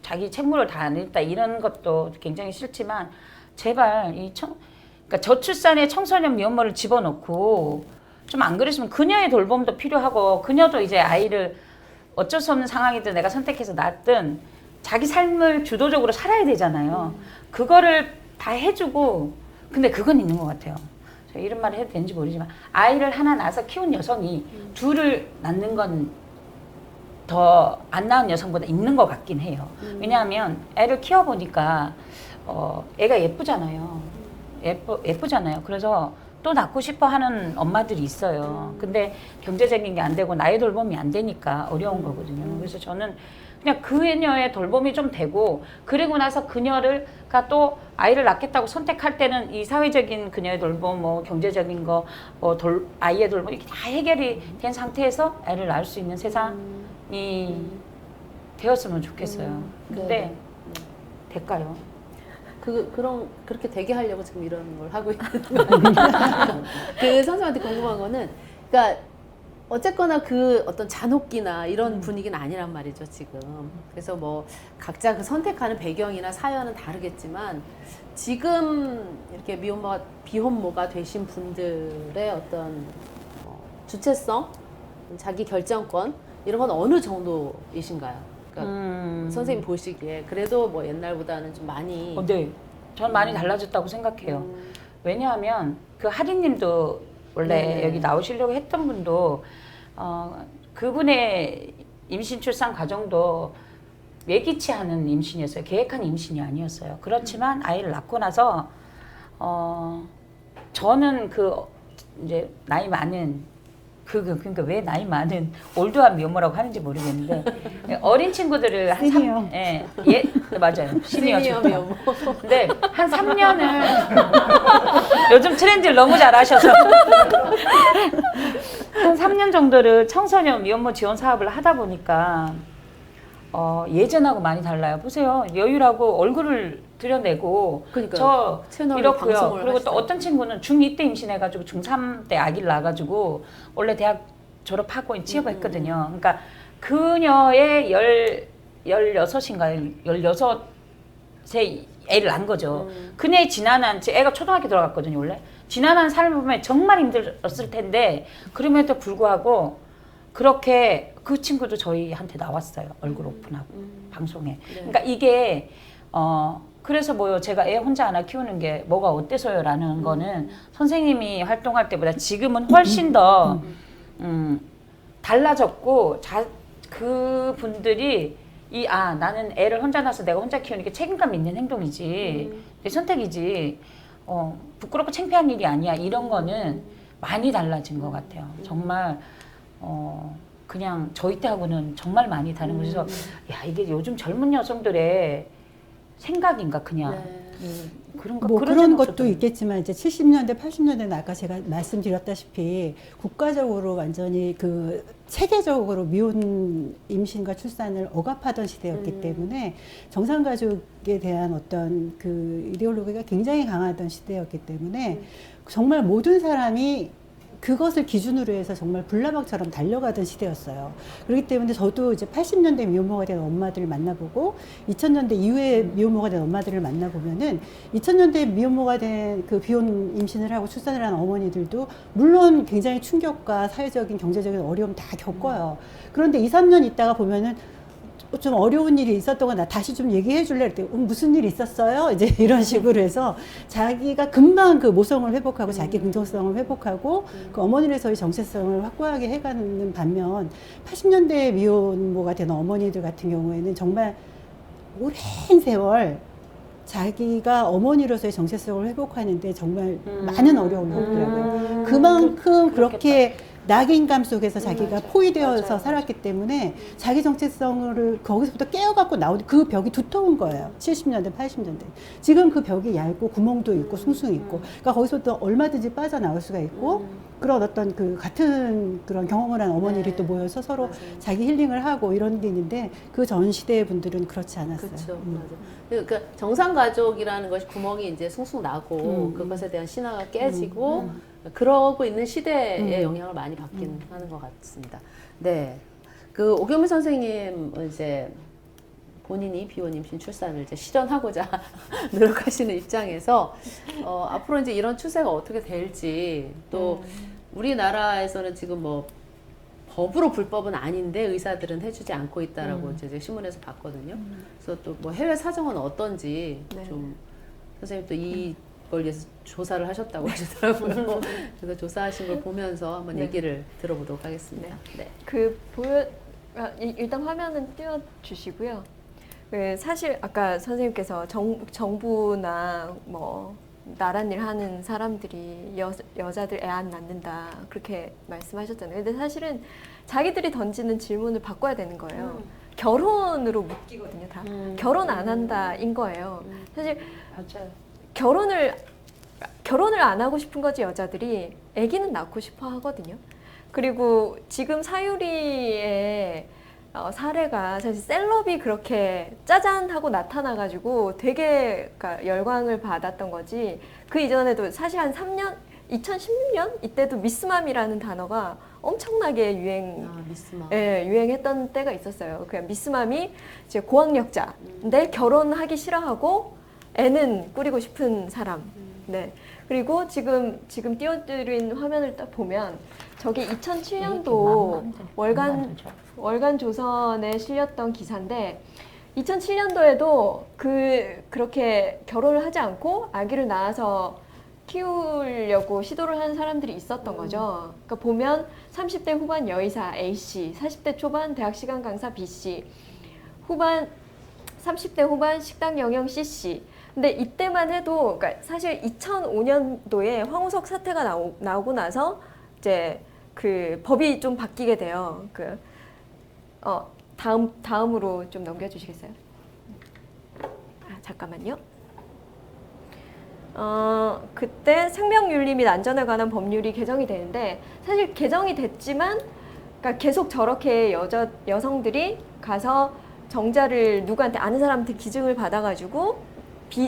Speaker 3: 자기 책무를 다 안 했다 이런 것도 굉장히 싫지만 제발 그러니까 저출산에 청소년 미혼모를 집어넣고 좀 안 그랬으면 그녀의 돌봄도 필요하고, 그녀도 이제 아이를 어쩔 수 없는 상황이든 내가 선택해서 낳든 자기 삶을 주도적으로 살아야 되잖아요. 그거를 다 해주고. 근데 그건 있는 것 같아요. 제가 이런 말을 해도 되는지 모르지만 아이를 하나 낳아서 키운 여성이 둘을 낳는 건 더 안 낳은 여성보다 있는 것 같긴 해요. 왜냐하면 애를 키워보니까 애가 예쁘잖아요. 예쁘잖아요. 그래서 또 낳고 싶어 하는 엄마들이 있어요. 근데 경제적인 게 안 되고 나의 돌봄이 안 되니까 어려운 거거든요. 그래서 저는 그냥 그녀의 돌봄이 좀 되고, 그리고 나서 그녀가 또 아이를 낳겠다고 선택할 때는 이 사회적인 그녀의 돌봄, 뭐 경제적인 거, 아이의 돌봄 이렇게 다 해결이 된 상태에서 애를 낳을 수 있는 세상이 되었으면 좋겠어요. 근데 될까요?
Speaker 1: 그렇게 되게 하려고 지금 이런 걸 하고 있는 거예요. 선생님한테 궁금한 거는, 그러니까 어쨌거나 어떤 잔혹기나 이런 분위기는 아니란 말이죠, 지금. 그래서 뭐 각자 그 선택하는 배경이나 사연은 다르겠지만, 지금 이렇게 비혼모가 되신 분들의 어떤 주체성, 자기 결정권 이런 건 어느 정도이신가요? 그러니까 선생님 보시기에 그래도 뭐 옛날보다는 좀 많이.
Speaker 3: 네, 전 많이 달라졌다고 생각해요. 왜냐하면 그 하리님도 원래 여기 나오시려고 했던 분도 그분의 임신 출산 과정도 예기치 않은 임신이었어요. 계획한 임신이 아니었어요. 그렇지만 아이를 낳고 나서 저는 이제 나이 많은 그러니까 왜 나이 많은 올드한 미혼모라고 하는지 모르겠는데 어린 친구들을 한
Speaker 2: 시니어.
Speaker 3: 맞아요. 시니어
Speaker 1: 시니어
Speaker 3: 좋다.
Speaker 1: 미혼모.
Speaker 3: 근데 한 3년을 요즘 트렌드를 너무 잘 아셔서 한 3년 정도를 청소년 미혼모 지원 사업을 하다 보니까 예전하고 많이 달라요. 보세요. 여유라고 얼굴을 들여내고
Speaker 1: 그러니까요.
Speaker 3: 저
Speaker 1: 채널로
Speaker 3: 이렇고요.
Speaker 1: 방송을
Speaker 3: 그리고 또
Speaker 1: 하시더라고요.
Speaker 3: 어떤 친구는 중2 때 임신해가지고 중3 때 아기를 낳아가지고 원래 대학 졸업하고 취업했거든요. 그러니까 그녀의 16인가요? 16세 애를 낳은 거죠. 그녀의 지난한 애가 초등학교 들어갔거든요. 원래 지난한 삶을 보면 정말 힘들었을 텐데 그럼에도 불구하고 그렇게 그 친구도 저희한테 나왔어요. 얼굴 오픈하고 방송에.
Speaker 1: 네.
Speaker 3: 그러니까 이게 그래서 뭐요 제가 애 혼자 하나 키우는 게 뭐가 어때서요라는 거는 선생님이 활동할 때보다 지금은 훨씬 더 달라졌고 그 분들이 나는 애를 혼자 낳아서 내가 혼자 키우는 게 책임감 있는 행동이지 내 선택이지 부끄럽고 창피한 일이 아니야 이런 거는 많이 달라진 것 같아요. 정말 그냥 저희 때하고는 정말 많이 다른 거죠. 그래서 야 이게 요즘 젊은 여성들의 생각인가 그냥 그런가
Speaker 2: 뭐
Speaker 3: 그런
Speaker 2: 그런
Speaker 3: 생각도
Speaker 2: 것도
Speaker 3: 들어요.
Speaker 2: 있겠지만 이제 70년대, 80년대는 아까 제가 말씀드렸다시피 국가적으로 완전히 그 체계적으로 미혼 임신과 출산을 억압하던 시대였기 때문에 정상가족에 대한 어떤 그 이데올로기가 굉장히 강하던 시대였기 때문에 정말 모든 사람이 그것을 기준으로 해서 정말 불나방처럼 달려가던 시대였어요. 그렇기 때문에 저도 이제 80년대 미혼모가 된 엄마들을 만나보고 2000년대 이후에 미혼모가 된 엄마들을 만나보면은 2000년대 미혼모가 된 그 비혼 임신을 하고 출산을 한 어머니들도 물론 굉장히 충격과 사회적인 경제적인 어려움 다 겪어요. 그런데 2, 3년 있다가 보면은 좀 어려운 일이 있었던 거 나 다시 좀 얘기해 줄래? 그랬더니 무슨 일 있었어요? 이제 이런 식으로 해서 자기가 금방 그 모성을 회복하고 자기 긍정성을 회복하고 그 어머니로서의 정체성을 확고하게 해가는 반면 80년대 미혼모가 된 어머니들 같은 경우에는 정말 오랜 세월 자기가 어머니로서의 정체성을 회복하는데 정말 많은 어려움을 겪더라고요. 그만큼 그렇게 낙인감 속에서 자기가 포위되어서
Speaker 3: 맞아요.
Speaker 2: 살았기 때문에 자기 정체성을 거기서부터 깨어갖고 나오는 그 벽이 두터운 거예요. 70년대, 80년대. 지금 그 벽이 얇고 구멍도 있고 숭숭 있고. 그러니까 거기서부터 얼마든지 빠져나올 수가 있고 그런 어떤 그 같은 그런 경험을 한 어머니들이 또 모여서 서로 자기 힐링을 하고 이런 게 있는데 그 전 시대의 분들은 그렇지 않았어요.
Speaker 1: 그렇죠. 맞아. 그러니까 정상 가족이라는 것이 구멍이 이제 숭숭 나고 그것에 대한 신화가 깨지고 그러고 있는 시대에 영향을 많이 받긴 하는 것 같습니다. 네. 그 오경미 선생님 이제 본인이 비혼 임신 출산을 이제 실현하고자 노력하시는 입장에서 앞으로 이제 이런 추세가 어떻게 될지 또 우리나라에서는 지금 뭐 법으로 불법은 아닌데 의사들은 해주지 않고 있다라고 이제 신문에서 봤거든요. 그래서 또 뭐 해외 사정은 어떤지
Speaker 4: 네.
Speaker 1: 좀 선생님 또 이걸 위해서 조사를 하셨다고 하시더라고요. 그래서 조사하신 걸 보면서 한번
Speaker 4: 네.
Speaker 1: 얘기를 들어보도록 하겠습니다. 네.
Speaker 4: 일단 화면은 띄워주시고요. 사실 아까 선생님께서 정부나 뭐 나란 일 하는 사람들이 여자들 애 안 낳는다 그렇게 말씀하셨잖아요. 근데 사실은 자기들이 던지는 질문을 바꿔야 되는 거예요. 결혼으로 묶이거든요, 다. 결혼 안 한다인 거예요. 사실
Speaker 3: 맞아요.
Speaker 4: 결혼을 안 하고 싶은 거지 여자들이 아기는 낳고 싶어 하거든요. 그리고 지금 사유리의 사례가 사실 셀럽이 그렇게 짜잔 하고 나타나가지고 되게 그러니까 열광을 받았던 거지. 그 이전에도 사실 한 3년, 2016년 이때도 미스맘이라는 단어가 엄청나게
Speaker 1: 미스마.
Speaker 4: 유행했던 때가 있었어요. 그냥 미스맘이 이제 고학력자인데 결혼하기 싫어하고 애는 꾸리고 싶은 사람. 네. 그리고 지금 띄워드린 화면을 딱 보면 저게 2007년도 월간 조선에 실렸던 기사인데 2007년도에도 그렇게 결혼을 하지 않고 아기를 낳아서 키우려고 시도를 하는 사람들이 있었던 거죠. 그러니까 보면 30대 후반 여의사 A씨, 40대 초반 대학 시간 강사 B씨, 후반 30대 후반 식당 영양 CC. 근데 이때만 해도 그러니까 사실 2005년도에 황우석 사태가 나오고 나서 이제 그 법이 좀 바뀌게 돼요. 다음으로 좀 넘겨주시겠어요? 잠깐만요. 그때 생명윤리 및 안전에 관한 법률이 개정이 되는데 사실 개정이 됐지만 그러니까 계속 저렇게 여성들이 가서 정자를 누구한테 아는 사람한테 기증을 받아가지고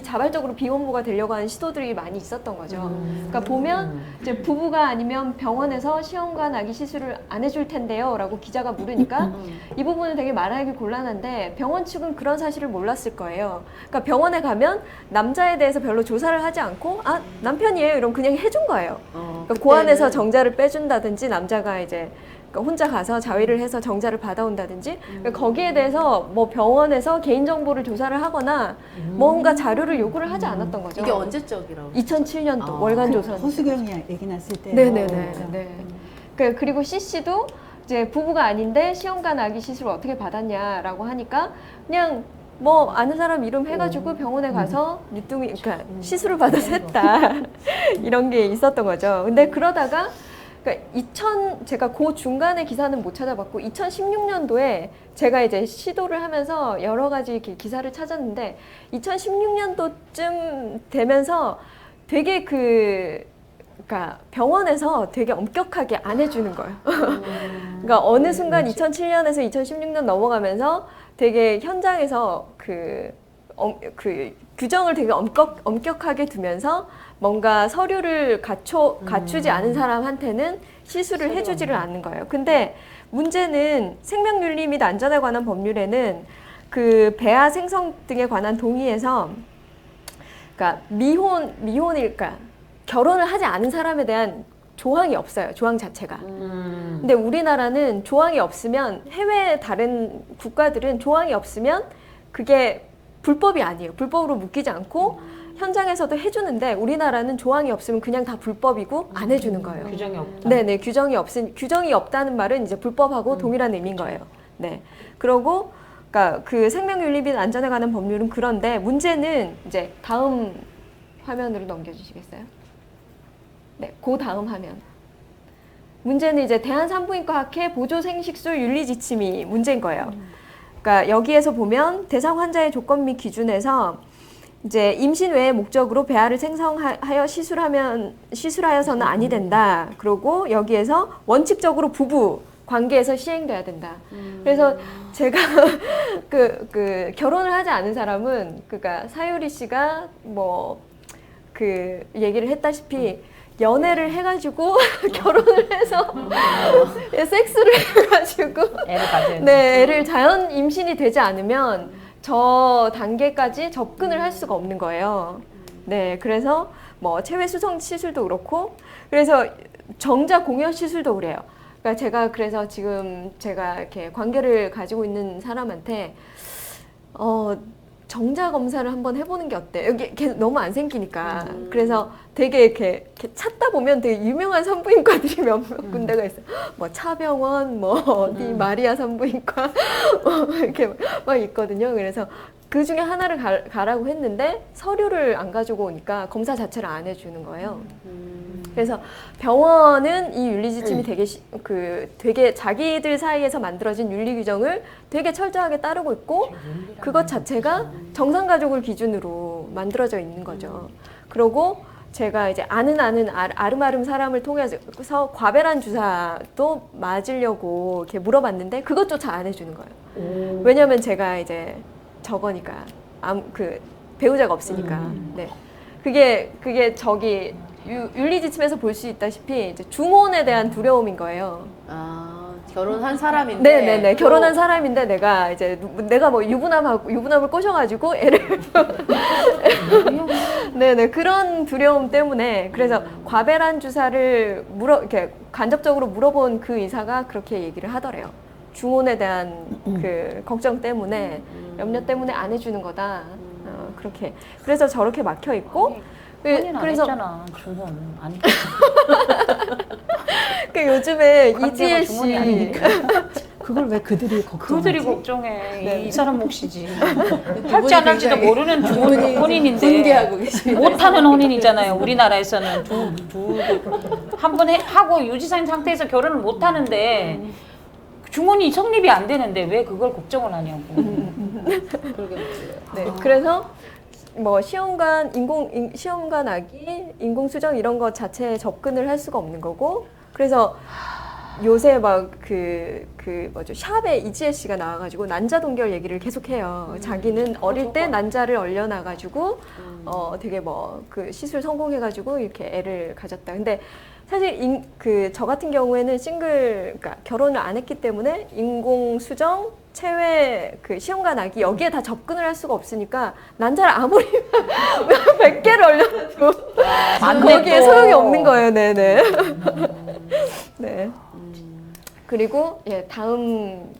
Speaker 4: 자발적으로 비혼모가 되려고 하는 시도들이 많이 있었던 거죠. 그러니까 보면 이제 부부가 아니면 병원에서 시험관 아기 시술을 안 해줄 텐데요라고 기자가 물으니까 이 부분은 되게 말하기 곤란한데 병원 측은 그런 사실을 몰랐을 거예요. 그러니까 병원에 가면 남자에 대해서 별로 조사를 하지 않고 아 남편이에요 이러면 그냥 해준 거예요. 그러니까 고안에서 정자를 빼준다든지 남자가 이제 그러니까 혼자 가서 자위를 해서 정자를 받아온다든지 그러니까 거기에 대해서 뭐 병원에서 개인정보를 조사를 하거나 뭔가 자료를 요구를 하지 않았던 거죠.
Speaker 1: 이게 언제적이라고?
Speaker 4: 2007년도 월간 조사.
Speaker 2: 허수경이 얘기 났을 때.
Speaker 4: 네네네. 네. 그리고 CC도 이제 부부가 아닌데 시험관 아기 시술을 어떻게 받았냐라고 하니까 그냥 뭐 아는 사람 이름 해가지고 병원에 가서 뉴뚱이 그러니까 시술을 받아서 했다 이런 게 있었던 거죠. 근데 그러다가 그러니까 제가 그 중간에 기사는 못 찾아봤고 2016년도에 제가 이제 시도를 하면서 여러 가지 이렇게 기사를 찾았는데 2016년도쯤 되면서 되게 그러니까 병원에서 되게 엄격하게 안 해주는 거예요. 그러니까 어느 순간 2007년에서 2016년 넘어가면서 되게 현장에서 그 규정을 되게 엄격하게 두면서 뭔가 서류를 갖추지 않은 사람한테는 시술을 해주지를 않는 거예요. 근데 문제는 생명윤리 및 안전에 관한 법률에는 그 배아 생성 등에 관한 동의에서 그러니까 미혼일까 결혼을 하지 않은 사람에 대한 조항이 없어요. 조항 자체가. 근데 우리나라는 조항이 없으면 해외 다른 국가들은 조항이 없으면 그게 불법이 아니에요. 불법으로 묶이지 않고 현장에서도 해주는데 우리나라는 조항이 없으면 그냥 다 불법이고 안 해주는 거예요.
Speaker 3: 규정이 없다.
Speaker 4: 네네 규정이 없다는 말은 이제 불법하고 동일한 의미인 거예요. 네. 그러고 그러니까 그 생명윤리 및 안전에 관한 법률은 그런데 문제는 이제 다음 화면으로 넘겨주시겠어요? 네, 그 다음 화면. 문제는 이제 대한산부인과학회 보조생식술 윤리지침이 문제인 거예요. 그러니까 여기에서 보면 대상 환자의 조건 및 기준에서 이제 임신 외의 목적으로 배아를 생성하여 시술하여서는 아니 된다. 그리고 여기에서 원칙적으로 부부 관계에서 시행돼야 된다. 그래서 제가 결혼을 하지 않은 사람은 그러니까 사유리 씨가 뭐 그 얘기를 했다시피 연애를 해가지고 결혼을 해서 섹스를 해가지고
Speaker 3: 애를 가진.
Speaker 4: 네, 애를 자연 임신이 되지 않으면 저 단계까지 접근을 할 수가 없는 거예요. 네, 그래서 뭐 체외 수성 시술도 그렇고, 그래서 정자 공여 시술도 그래요. 그러니까 그래서 지금 제가 이렇게 관계를 가지고 있는 사람한테 정자 검사를 한번 해보는 게 어때? 여기 계속 너무 안 생기니까. 그래서 되게 이렇게 찾다 보면 되게 유명한 산부인과들이 몇몇 군데가 있어요. 뭐 차병원, 뭐 어디 마리아 산부인과 이렇게 막 있거든요. 그래서 그 중에 하나를 가라고 했는데 서류를 안 가지고 오니까 검사 자체를 안 해주는 거예요. 그래서 병원은 이 윤리지침이 되게 자기들 사이에서 만들어진 윤리 규정을 되게 철저하게 따르고 있고 그것 자체가 정상가족을 기준으로 만들어져 있는 거죠. 그리고 제가 이제 아는 아름아름 사람을 통해서 과배란 주사도 맞으려고 이렇게 물어봤는데 그것조차 안 해주는 거예요. 왜냐면 제가 이제 저거니까 배우자가 없으니까. 네. 그게 저기 윤리지침에서 볼 수 있다시피 이제 중혼에 대한 두려움인 거예요.
Speaker 1: 아, 결혼한 사람인데.
Speaker 4: 네네네. 결혼한 사람인데 내가 뭐 유부남을 꼬셔가지고 애를. 네네. 그런 두려움 때문에 그래서 과배란 주사를 이렇게 간접적으로 물어본 그 의사가 그렇게 얘기를 하더래요. 중혼에 대한 그 걱정 때문에 염려 때문에 안 해주는 거다. 그렇게. 그래서 저렇게 막혀 있고.
Speaker 5: 본인 안 했잖아. 주선 안 했잖아.
Speaker 4: 그 요즘에
Speaker 5: 관계가
Speaker 4: 이지혜
Speaker 5: 중혼이
Speaker 4: 씨
Speaker 5: 아니니까.
Speaker 2: 그걸 왜 그들이 걱정하지?
Speaker 3: 그들이 걱정해.
Speaker 4: 네.
Speaker 3: 이 사람 몫이지.
Speaker 1: 두
Speaker 3: 할지 안
Speaker 1: 분이
Speaker 3: 할지도
Speaker 1: 굉장히
Speaker 3: 모르는 두 분이 혼인인데
Speaker 1: 분개하고 계십니다.
Speaker 3: 못하는 혼인이잖아요. 우리나라에서는 한 번 하고 유지산 상태에서 결혼을 못 하는데 중혼이 성립이 안 되는데 왜 그걸 걱정을 하냐고.
Speaker 1: 그러게 말이에요.
Speaker 4: 네, 그래서 뭐 시험관 아기, 인공수정 이런 것 자체에 접근을 할 수가 없는 거고, 그래서 요새 막 뭐죠, 샵에 이지혜 씨가 나와가지고 난자 동결 얘기를 계속해요. 자기는 어릴 때 난자를 얼려놔가지고 되게 뭐 그 시술 성공해가지고 이렇게 애를 가졌다. 근데 사실 저 같은 경우에는 그러니까 결혼을 안 했기 때문에 인공수정, 체외, 시험관 아기 여기에 다 접근을 할 수가 없으니까 난자를 아무리 100개를 얼려놔도 거기에 소용이 없는 거예요. 네네. 네. 그리고 다음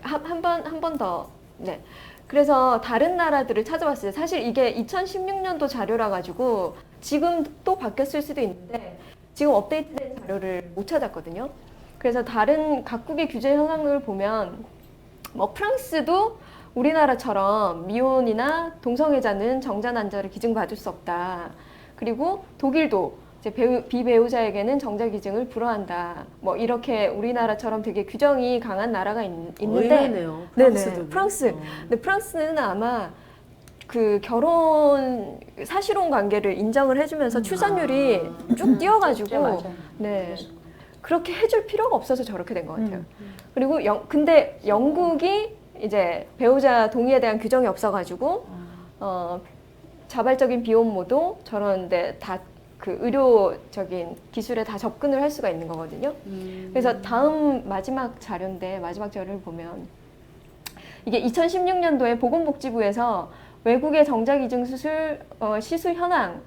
Speaker 4: 한 번 더. 네. 그래서 다른 나라들을 찾아봤어요. 사실 이게 2016년도 자료라 가지고 지금 또 바뀌었을 수도 있는데 지금 업데이트된 자료를 못 찾았거든요. 그래서 다른 각국의 규제 현황을 보면 뭐 프랑스도 우리나라처럼 미혼이나 동성애자는 정자 난자를 기증받을 수 없다. 그리고 독일도 이제 비배우자에게는 정자 기증을 불허한다. 뭐 이렇게 우리나라처럼 되게 규정이 강한 나라가 있는데,
Speaker 1: 의외네요.
Speaker 4: 네네, 프랑스. 근데 프랑스는 아마 결혼 사실혼 관계를 인정을 해주면서 출산율이 쭉 뛰어가지고,
Speaker 3: 맞아요.
Speaker 4: 네, 그렇게 해줄 필요가 없어서 저렇게 된 것 같아요. 그리고 근데 영국이 이제 배우자 동의에 대한 규정이 없어가지고 자발적인 비혼모도 저런데 다 의료적인 기술에 다 접근을 할 수가 있는 거거든요. 그래서 다음 마지막 자료를 보면 이게 2016년도에 보건복지부에서 외국의 정자기증 시술 현황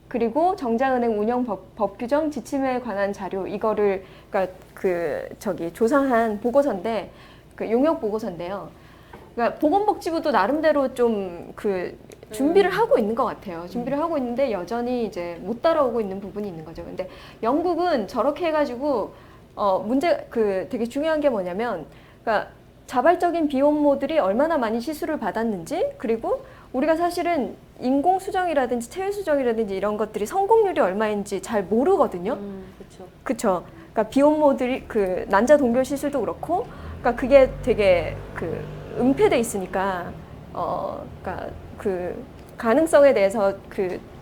Speaker 4: 그리고 정자은행 운영 법 규정 지침에 관한 자료 이거를 그러니까 조사한 보고서인데 용역 보고서인데요. 그러니까 보건복지부도 나름대로 좀 준비를 하고 있는 것 같아요. 준비를 하고 있는데 여전히 이제 못 따라오고 있는 부분이 있는 거죠. 근데 영국은 저렇게 해가지고 되게 중요한 게 뭐냐면, 그러니까 자발적인 비혼모들이 얼마나 많이 시술을 받았는지, 그리고 우리가 사실은 인공수정이라든지 체외수정이라든지 이런 것들이 성공률이 얼마인지 잘 모르거든요.
Speaker 1: 그렇죠.
Speaker 4: 그쵸. 그러니까 비혼모들이 난자 동결 시술도 그렇고, 그러니까 그게 되게 은폐돼 있으니까, 그러니까 가능성에 대해서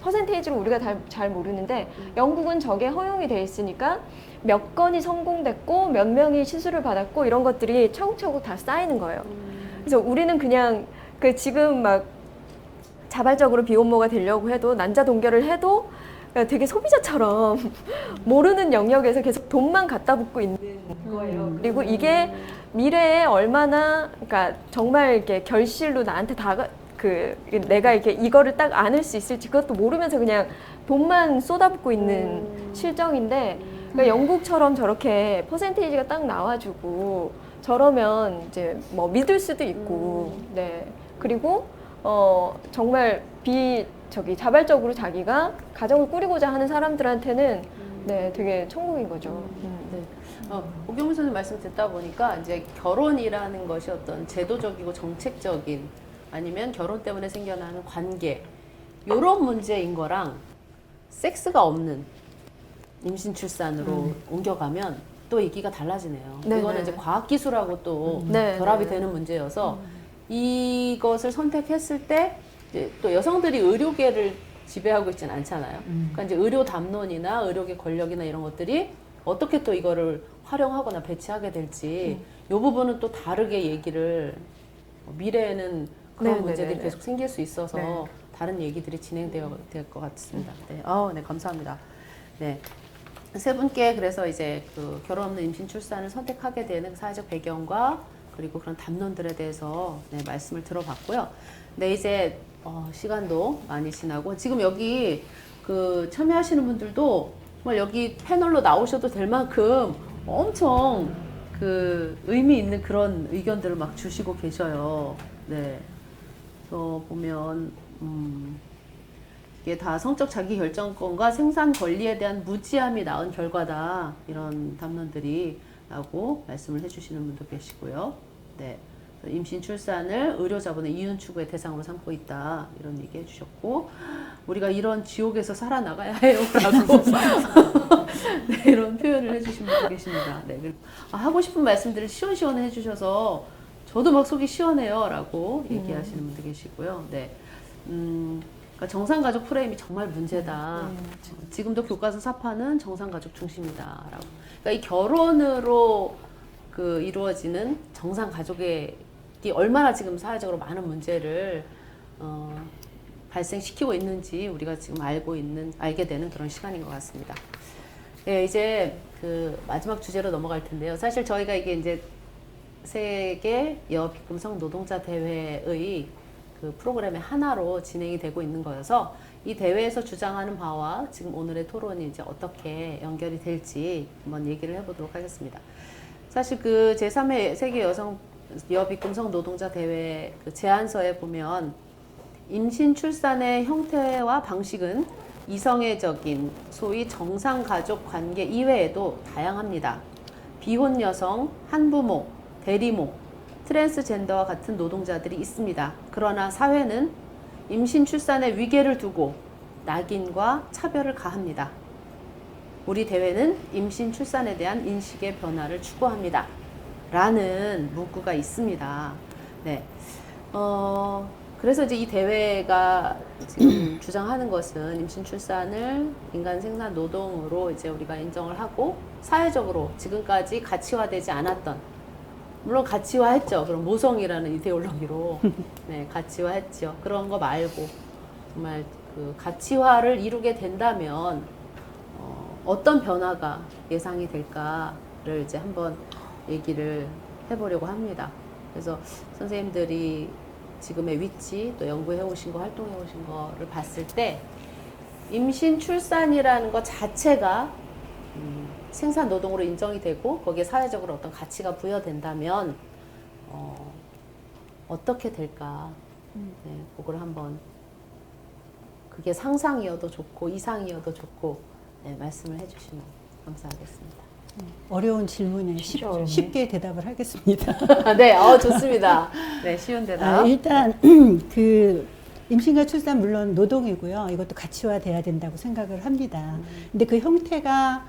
Speaker 4: 퍼센테이지로 우리가 잘 모르는데 영국은 저게 허용이 돼 있으니까 몇 건이 성공됐고 몇 명이 시술을 받았고 이런 것들이 차곡차곡 다 쌓이는 거예요. 그래서 우리는 그냥 지금 막 자발적으로 비혼모가 되려고 해도 난자 동결을 해도 되게 소비자처럼 모르는 영역에서 계속 돈만 갖다 붓고 있는 거예요. 그리고 이게 미래에 얼마나, 그러니까 정말 이렇게 결실로 나한테 내가 이렇게 이거를 딱 안을 수 있을지 그것도 모르면서 그냥 돈만 쏟아붓고 있는 실정인데, 그러니까 영국처럼 저렇게 퍼센테이지가 딱 나와주고 저러면 이제 뭐 믿을 수도 있고, 네. 그리고 정말 자발적으로 자기가 가정을 꾸리고자 하는 사람들한테는 네, 되게 천국인 거죠.
Speaker 1: 네. 오경민 선생님 말씀 듣다 보니까 이제 결혼이라는 것이 어떤 제도적이고 정책적인 아니면 결혼 때문에 생겨나는 관계 이런 문제인 거랑 섹스가 없는 임신 출산으로 옮겨가면 또 얘기가 달라지네요.
Speaker 4: 네네.
Speaker 1: 이거는 이제 과학기술하고 또
Speaker 4: 네,
Speaker 1: 결합이
Speaker 4: 네.
Speaker 1: 되는 문제여서 이것을 선택했을 때 이제 또 여성들이 의료계를 지배하고 있지는 않잖아요. 그러니까 이제 의료 담론이나 의료계 권력이나 이런 것들이 어떻게 또 이거를 활용하거나 배치하게 될지 이 부분은 또 다르게 얘기를 미래에는 그런
Speaker 4: 네,
Speaker 1: 문제들이
Speaker 4: 네, 네.
Speaker 1: 계속 생길 수 있어서
Speaker 4: 네.
Speaker 1: 다른 얘기들이 진행될 것 같습니다. 네, 네, 감사합니다. 네. 세 분께 그래서 이제 결혼 없는 임신 출산을 선택하게 되는 사회적 배경과 그리고 그런 담론들에 대해서 네, 말씀을 들어봤고요. 네, 이제 시간도 많이 지나고 지금 여기 참여하시는 분들도 정말 여기 패널로 나오셔도 될 만큼 엄청 의미 있는 그런 의견들을 막 주시고 계셔요. 네. 보면 이게 다 성적 자기 결정권과 생산 권리에 대한 무지함이 낳은 결과다. 이런 담론들이 라고 말씀을 해주시는 분도 계시고요. 네. 임신 출산을 의료자분의 이윤 추구의 대상으로 삼고 있다. 이런 얘기 해주셨고, 우리가 이런 지옥에서 살아나가야 해요. 라고 네, 이런 표현을 해주신 분도 계십니다. 네. 그리고 하고 싶은 말씀들을 시원시원해 해주셔서 저도 막 속이 시원해요. 라고 얘기하시는 분도 계시고요. 네. 그러니까 정상가족 프레임이 정말 문제다. 지금도 교과서 사파는 정상가족 중심이다. 라고. 그러니까 이 결혼으로 이루어지는 정상가족의 얼마나 지금 사회적으로 많은 문제를 발생시키고 있는지 우리가 지금 알게 되는 그런 시간인 것 같습니다. 네, 이제 마지막 주제로 넘어갈 텐데요. 사실 저희가 이게 이제 세계 여비금성 노동자 대회의 프로그램의 하나로 진행이 되고 있는 거여서 이 대회에서 주장하는 바와 지금 오늘의 토론이 이제 어떻게 연결이 될지 한번 얘기를 해보도록 하겠습니다. 사실 제3회 세계 여비금성 노동자 대회 제안서에 보면 임신 출산의 형태와 방식은 이성애적인 소위 정상가족 관계 이외에도 다양합니다. 비혼 여성, 한부모, 대리모, 트랜스젠더와 같은 노동자들이 있습니다. 그러나 사회는 임신 출산의 위계를 두고 낙인과 차별을 가합니다. 우리 대회는 임신 출산에 대한 인식의 변화를 추구합니다. 라는 문구가 있습니다. 네. 그래서 이제 이 대회가 지금 주장하는 것은 임신 출산을 인간 생산 노동으로 이제 우리가 인정을 하고 사회적으로 지금까지 가치화되지 않았던, 물론 가치화했죠. 그럼 모성이라는 이데올로기로 네, 가치화했죠. 그런 거 말고 정말 가치화를 이루게 된다면 어떤 변화가 예상이 될까를 이제 한번 얘기를 해보려고 합니다. 그래서 선생님들이 지금의 위치 또 연구해 오신 거, 활동해 오신 거를 봤을 때 임신 출산이라는 것 자체가 생산 노동으로 인정이 되고 거기에 사회적으로 어떤 가치가 부여된다면 어떻게 될까? 네, 그걸 한번 그게 상상이어도 좋고 이상이어도 좋고 네, 말씀을 해주시면 감사하겠습니다.
Speaker 2: 어려운 질문에 쉽게 대답을 하겠습니다.
Speaker 1: 네, 좋습니다. 네, 쉬운 대답.
Speaker 2: 일단 임신과 출산 물론 노동이고요. 이것도 가치화돼야 된다고 생각을 합니다. 근데 그 형태가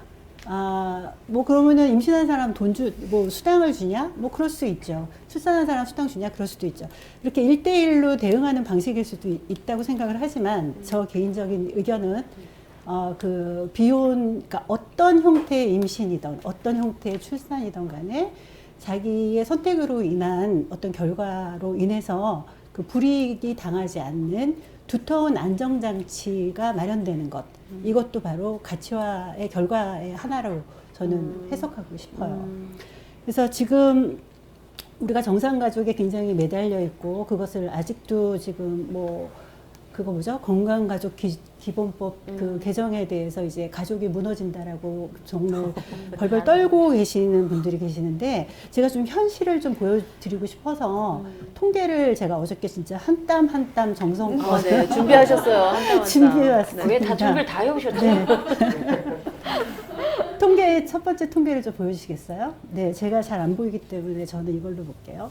Speaker 2: 그러면은 임신한 사람 수당을 주냐? 그럴 수 있죠. 출산한 사람 수당 주냐? 그럴 수도 있죠. 이렇게 1대1로 대응하는 방식일 수도 있다고 생각을 하지만 저 개인적인 의견은 그러니까 어떤 형태의 임신이든 어떤 형태의 출산이든 간에 자기의 선택으로 인한 어떤 결과로 인해서 불이익이 당하지 않는 두터운 안정장치가 마련되는 것. 이것도 바로 가치화의 결과의 하나로 저는 해석하고 싶어요. 그래서 지금 우리가 정상가족에 굉장히 매달려 있고 그것을 아직도 지금 건강가족 기본법 개정에 대해서 이제 가족이 무너진다라고 정말 벌벌 떨고 계시는 분들이 계시는데 제가 좀 현실을 좀 보여드리고 싶어서 통계를 제가 어저께 진짜 한 땀 한 땀 정성껏
Speaker 1: 네, 준비하셨어요. 한 땀 한 땀.
Speaker 2: 준비해왔습니다.
Speaker 3: 왜 다 준비를 다 해오셨죠?
Speaker 2: 네. 첫 번째 통계를 좀 보여주시겠어요? 네, 제가 잘 안 보이기 때문에 저는 이걸로 볼게요.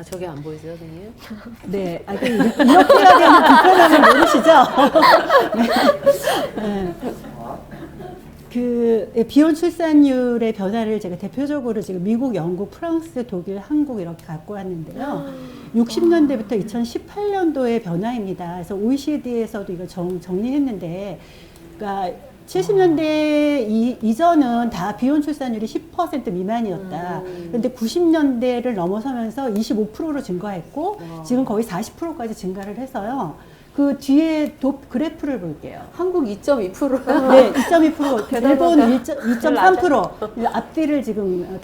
Speaker 1: 저게 안 보이세요, 선생님?
Speaker 2: 네, 이렇게 해야 되는 불편함을 모르시죠? 네. 비혼 출산율의 변화를 제가 대표적으로 지금 미국, 영국, 프랑스, 독일, 한국 이렇게 갖고 왔는데요. 60년대부터 2018년도의 변화입니다. 그래서 OECD에서도 이걸 정리했는데, 그러니까 70년대 이전은 다 비혼 출산율이 10% 미만이었다. 그런데 90년대를 넘어서면서 25%로 증가했고 지금 거의 40%까지 증가를 해서요. 그 뒤에 그래프를 볼게요.
Speaker 1: 한국 2.2%.
Speaker 2: 네, 2.2%, 일본 2.3%. 앞뒤를 지금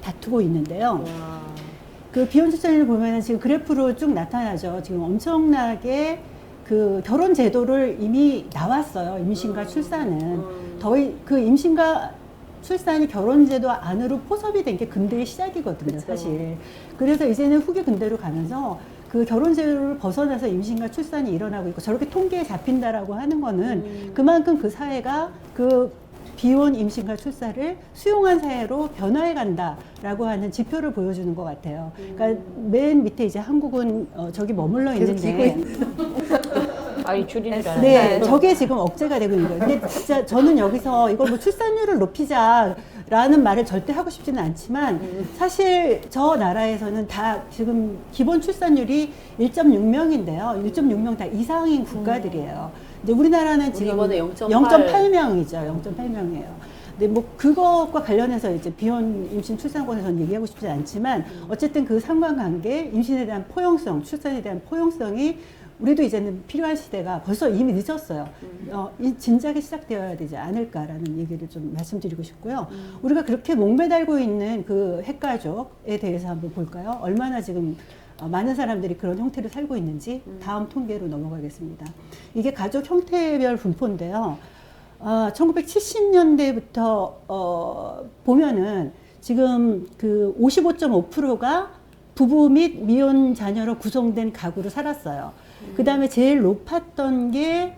Speaker 2: 다투고 있는데요. 그 비혼 출산율을 보면은 지금 그래프로 쭉 나타나죠. 지금 엄청나게 결혼 제도를 이미 나왔어요. 임신과 출산은. 임신과 출산이 결혼 제도 안으로 포섭이 된 게 근대의 시작이거든요,
Speaker 1: 그쵸.
Speaker 2: 사실. 그래서 이제는 후기 근대로 가면서 그 결혼 제도를 벗어나서 임신과 출산이 일어나고 있고 저렇게 통계에 잡힌다라고 하는 거는 그만큼 그 사회가 비혼 임신과 출산을 수용한 사회로 변화해 간다라고 하는 지표를 보여주는 것 같아요. 그러니까 맨 밑에 이제 한국은 저기 머물러 있는데
Speaker 5: 아이 줄인 줄 알았네.
Speaker 2: 네, 저게 지금 억제가 되고 있는 거예요. 근데 진짜 저는 여기서 이걸 뭐 출산율을 높이자라는 말을 절대 하고 싶지는 않지만 사실 저 나라에서는 다 지금 기본 출산율이 1.6명인데요. 1.6명 다 이상인 국가들이에요. 이제 우리나라는 지금
Speaker 1: 이번에 0.8.
Speaker 2: 0.8명이죠. 0.8명이에요. 근데 뭐 그것과 관련해서 이제 비혼 임신 출산권에 저는 얘기하고 싶지 않지만 어쨌든 그 상관관계, 임신에 대한 포용성, 출산에 대한 포용성이 우리도 이제는 필요한 시대가 벌써 이미 늦었어요. 진작에 시작되어야 되지 않을까라는 얘기를 좀 말씀드리고 싶고요. 우리가 그렇게 목매달고 있는 그 핵가족에 대해서 한번 볼까요? 얼마나 지금 많은 사람들이 그런 형태로 살고 있는지 다음 통계로 넘어가겠습니다. 이게 가족 형태별 분포인데요. 1970년대부터 보면은 지금 그 55.5%가 부부 및 미혼 자녀로 구성된 가구로 살았어요. 그 다음에 제일 높았던 게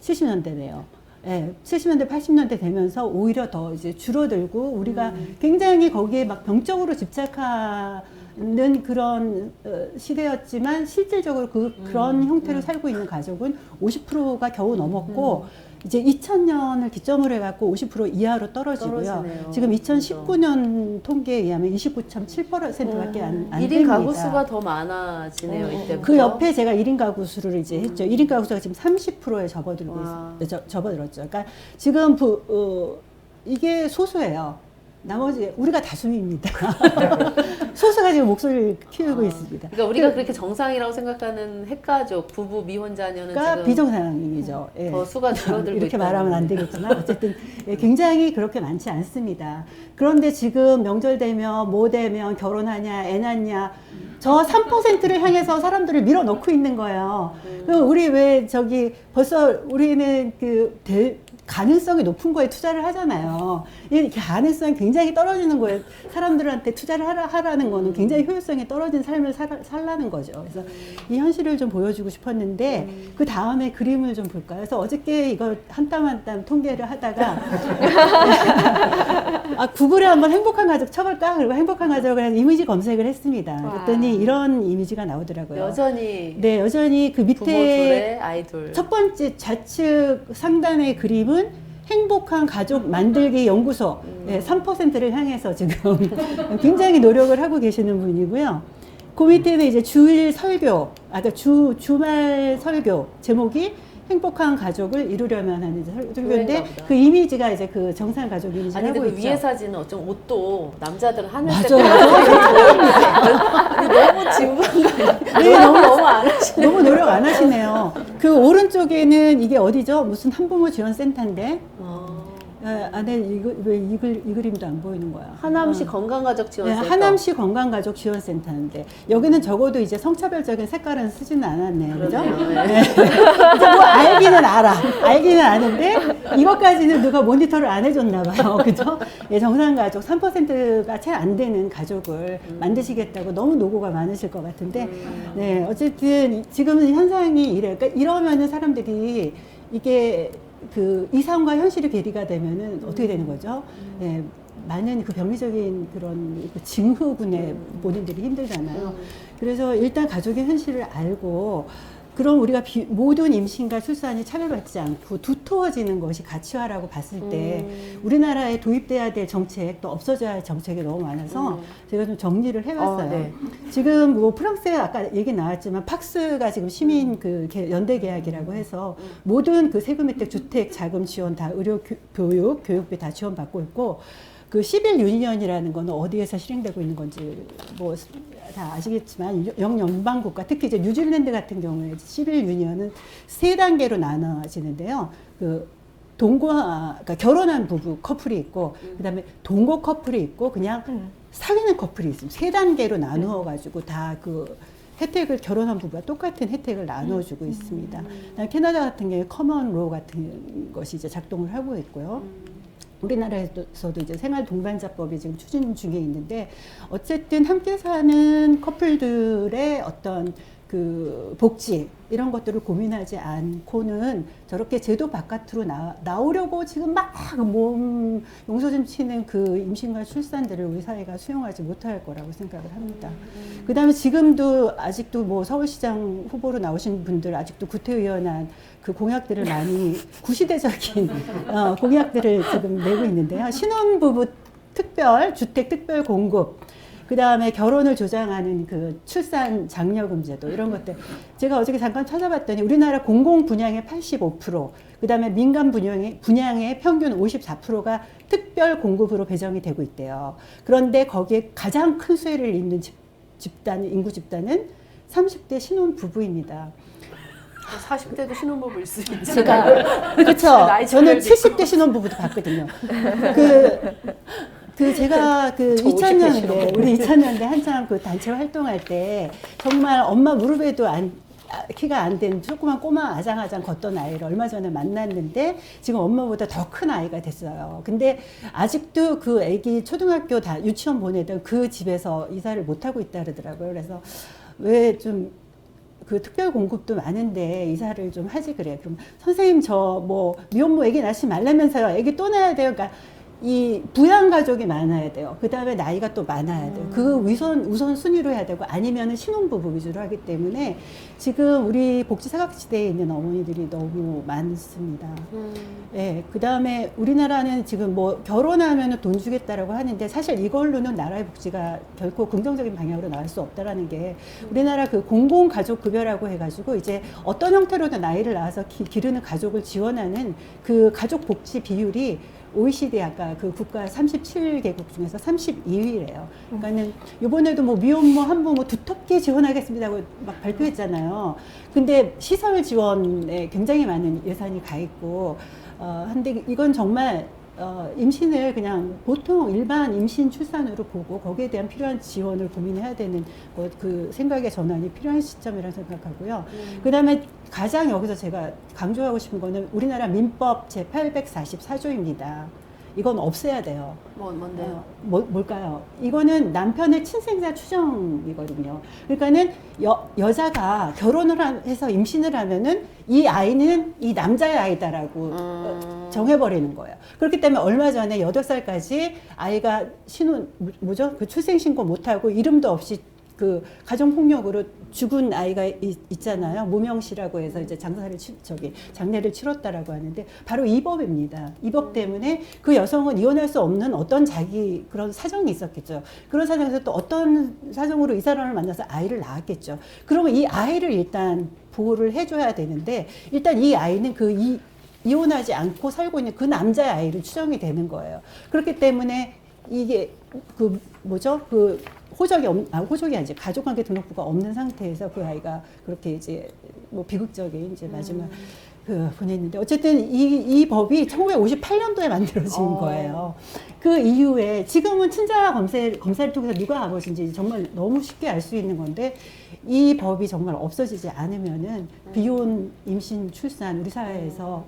Speaker 2: 70년대네요. 예, 70년대, 80년대 되면서 오히려 더 이제 줄어들고 우리가 굉장히 거기에 막 병적으로 집착하는 그런 시대였지만 실질적으로 그런 형태로 살고 있는 가족은 50%가 겨우 넘었고 이제 2000년을 기점으로 해갖고 50% 이하로 떨어지고요.
Speaker 1: 떨어지네요.
Speaker 2: 지금 2019년 통계에 의하면 29.7%밖에 안
Speaker 1: 1인
Speaker 2: 됩니다.
Speaker 1: 가구 수가 더 많아지네요, 이때부터.
Speaker 2: 그 옆에 제가 1인 가구 수를 이제 했죠. 1인 가구 수가 지금 30%에
Speaker 1: 와.
Speaker 2: 접어들었죠. 그러니까 지금 이게 소수예요. 나머지 우리가 다수입니다. 소수가 지금 목소리를 키우고 있습니다.
Speaker 1: 그러니까 우리가 그렇게 정상이라고 생각하는 핵가족, 부부, 미혼 자녀는
Speaker 2: 그러니까
Speaker 1: 지금
Speaker 2: 비정상이죠. 예.
Speaker 1: 더 수가 줄어들고
Speaker 2: 이렇게
Speaker 1: 있다는
Speaker 2: 말하면 안 되겠지만 어쨌든 예, 굉장히 그렇게 많지 않습니다. 그런데 지금 명절 되면 뭐 되면 결혼하냐, 애 낳냐 저 3%를 향해서 사람들을 밀어넣고 있는 거예요. 그럼 우리 왜 저기 벌써 우리는 가능성이 높은 거에 투자를 하잖아요. 이 가능성이 굉장히 떨어지는 거에 사람들한테 투자를 하라는 거는 굉장히 효율성이 떨어진 삶을 살라는 거죠. 그래서 이 현실을 좀 보여주고 싶었는데 그 다음에 그림을 좀 볼까요? 그래서 어저께 이거 한 땀 한 땀 통계를 하다가 구글에 한번 행복한 가족 쳐볼까? 그리고 행복한 가족을 해서 이미지 검색을 했습니다. 그랬더니 이런 이미지가 나오더라고요.
Speaker 1: 여전히
Speaker 2: 네, 여전히 그
Speaker 1: 부모 둘에
Speaker 2: 밑에
Speaker 1: 아이 둘.
Speaker 2: 첫 번째 좌측 상단의 그림은 행복한 가족 만들기 연구소 3%를 향해서 지금 굉장히 노력을 하고 계시는 분이고요. 그 밑에는 이제 주일 설교, 그러니까 주말 설교 제목이 행복한 가족을 이루려면 하는 설교인데
Speaker 1: 그런가 보다.
Speaker 2: 그 이미지가 이제 그 정상 가족 이미지를
Speaker 1: 아니 근데
Speaker 2: 하고
Speaker 1: 그
Speaker 2: 있죠.
Speaker 1: 위에 사진은 어쩜 옷도 남자들은 하늘색
Speaker 2: 맞아요.
Speaker 1: 아니 너무 지우한 거 아니야?
Speaker 2: 네,
Speaker 1: 너무 안 하시네.
Speaker 2: 너무 노력 안 하시네요. 그 오른쪽에는 이게 어디죠? 무슨 한부모 지원센터인데 안에 이 그림도 안 보이는 거야.
Speaker 1: 하남시 건강가족 지원센터.
Speaker 2: 네, 하남시 건강가족 지원센터인데 여기는 적어도 이제 성차별적인 색깔은 쓰지는 않았네요, 그죠?
Speaker 1: 그러네요.
Speaker 2: 네. 이제 뭐 알기는 아는데 이것까지는 누가 모니터를 안 해줬나 봐요, 그죠? 예, 정상가족 3%가 채 안 되는 가족을 만드시겠다고 너무 노고가 많으실 것 같은데, 네, 어쨌든 지금은 현상이 이래. 그러니까 이러면은 사람들이 이게 그 이상과 현실이 괴리가 되면은 어떻게 되는 거죠? 예, 많은 그 병리적인 그런 그 징후군에 본인들이 힘들잖아요. 그래서 일단 가족의 현실을 알고 그럼 우리가 모든 임신과 출산이 차별받지 않고 두터워지는 것이 가치화라고 봤을 때 우리나라에 도입돼야 될 정책 또 없어져야 할 정책이 너무 많아서 제가 좀 정리를 해봤어요.
Speaker 1: 네.
Speaker 2: 지금 뭐 프랑스에 아까 얘기 나왔지만 팍스가 지금 시민 그 연대 계약이라고 해서 모든 그 세금 혜택, 주택 자금 지원 다 의료, 교육, 교육비 다 지원받고 있고 그 시빌 유니언이라는 거는 어디에서 실행되고 있는 건지 뭐 다 아시겠지만 영연방국가 특히 이제 뉴질랜드 같은 경우에 시빌 유니언은 3단계로 나눠지는데요. 그 그러니까 결혼한 부부 커플이 있고 그다음에 동거 커플이 있고 그냥 사귀는 커플이 있습니다. 3단계로 나누어 가지고 다 그 혜택을 결혼한 부부가 똑같은 혜택을 나눠주고 있습니다. 캐나다 같은 경우에 커먼 로 같은 것이 이제 작동을 하고 있고요. 우리나라에서도 이제 생활 동반자법이 지금 추진 중에 있는데 어쨌든 함께 사는 커플들의 어떤 그 복지 이런 것들을 고민하지 않고는 저렇게 제도 바깥으로 나오려고 지금 막 몸 용서좀 치는 그 임신과 출산들을 우리 사회가 수용하지 못할 거라고 생각을 합니다. 그다음에 지금도 아직도 뭐 서울시장 후보로 나오신 분들 아직도 구태의연한 그 공약들을 많이 구시대적인 공약들을 지금 내고 있는데요. 신혼부부 주택 특별 공급, 그 다음에 결혼을 조장하는 그 출산 장려금 제도 이런 것들 제가 어저께 잠깐 찾아봤더니 우리나라 공공 분양의 85%, 그 다음에 민간 분양의 평균 54%가 특별 공급으로 배정이 되고 있대요. 그런데 거기에 가장 큰 수혜를 입는 인구 집단은 30대 신혼 부부입니다.
Speaker 1: 40대도 신혼부부 있을 수 있죠.
Speaker 2: 제가 그렇죠. 저는 70대 신혼부부도 봤거든요. 제가 그 2000년대 우리 2000년대 한참 그 단체 활동할 때 정말 엄마 무릎에도 키가 안 된 조그만 꼬마 아장아장 걷던 아이를 얼마 전에 만났는데 지금 엄마보다 더 큰 아이가 됐어요. 근데 아직도 그 아기 초등학교 유치원 보내던 그 집에서 이사를 못 하고 있다 그러더라고요. 그래서 왜 좀 그 특별 공급도 많은데 이사를 좀 하지 그래. 그럼 선생님 저 뭐 미혼모 애기 낳지 말라면서요. 애기 또 낳아야 돼요. 그러니까 이 부양 가족이 많아야 돼요. 그 다음에 나이가 또 많아야 돼요. 그 우선 순위로 해야 되고 아니면은 신혼부부 위주로 하기 때문에 지금 우리 복지 사각지대에 있는 어머니들이 너무 많습니다. 예, 그 다음에 우리나라는 지금 뭐 결혼하면은 돈 주겠다라고 하는데 사실 이걸로는 나라의 복지가 결코 긍정적인 방향으로 나갈 수 없다라는 게 우리나라 그 공공가족급여라고 해가지고 이제 어떤 형태로든 아이를 낳아서 기르는 가족을 지원하는 그 가족 복지 비율이 OECD 아까 그 국가 37개국 중에서 32위래요. 그러니까는 이번에도 뭐 미혼모 한부모 두텁게 지원하겠습니다고 막 발표했잖아요. 근데 시설 지원에 굉장히 많은 예산이 가 있고, 한데 이건 정말 임신을 그냥 보통 일반 임신 출산으로 보고 거기에 대한 필요한 지원을 고민해야 되는 그 생각의 전환이 필요한 시점이라고 생각하고요. 그 다음에 가장 여기서 제가 강조하고 싶은 거는 우리나라 민법 제844조입니다. 이건 없애야 돼요.
Speaker 1: 뭔데요?
Speaker 2: 뭘까요? 이거는 남편의 친생자 추정이거든요. 그러니까는 여자가 결혼을 해서 임신을 하면은 이 아이는 이 남자의 아이다라고 정해버리는 거예요. 그렇기 때문에 얼마 전에 8살까지 아이가 그 출생신고 못하고 이름도 없이 그 가정폭력으로 죽은 아이가 있잖아요. 무명시라고 해서 이제 장례를 치렀다라고 하는데 바로 이 법입니다. 이 법 때문에 그 여성은 이혼할 수 없는 어떤 자기 그런 사정이 있었겠죠. 그런 사정에서 또 어떤 사정으로 이 사람을 만나서 아이를 낳았겠죠. 그러면 이 아이를 일단 보호를 해줘야 되는데 일단 이 아이는 이혼하지 않고 살고 있는 그 남자의 아이를 추정이 되는 거예요. 그렇기 때문에 이게 호적이 아니지 가족관계 등록부가 없는 상태에서 그 아이가 그렇게 이제 뭐 비극적인 이제 마지막 보냈는데 어쨌든 이 법이 1958년도에 만들어진 거예요. 그 이후에 지금은 친자 검사를 통해서 누가 아버지인지 정말 너무 쉽게 알 수 있는 건데 이 법이 정말 없어지지 않으면은 비혼 임신 출산 우리 사회에서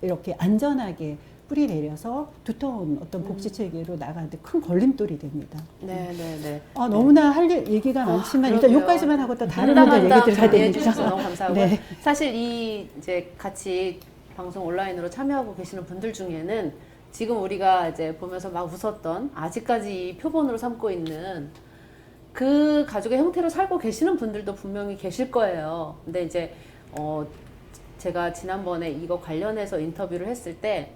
Speaker 2: 이렇게 안전하게 뿌리 내려서 두터운 어떤 복지 체계로 나가는데 큰 걸림돌이 됩니다.
Speaker 1: 네.
Speaker 2: 너무나 할 얘기가 많지만 일단 여기까지만 하고 또 다른 분들 얘기 들어야 되니까.
Speaker 1: 너무 감사하고
Speaker 2: 네.
Speaker 1: 사실 이제 같이 방송 온라인으로 참여하고 계시는 분들 중에는 지금 우리가 이제 보면서 막 웃었던 아직까지 표본으로 삼고 있는 그 가족의 형태로 살고 계시는 분들도 분명히 계실 거예요. 근데 이제 제가 지난번에 이거 관련해서 인터뷰를 했을 때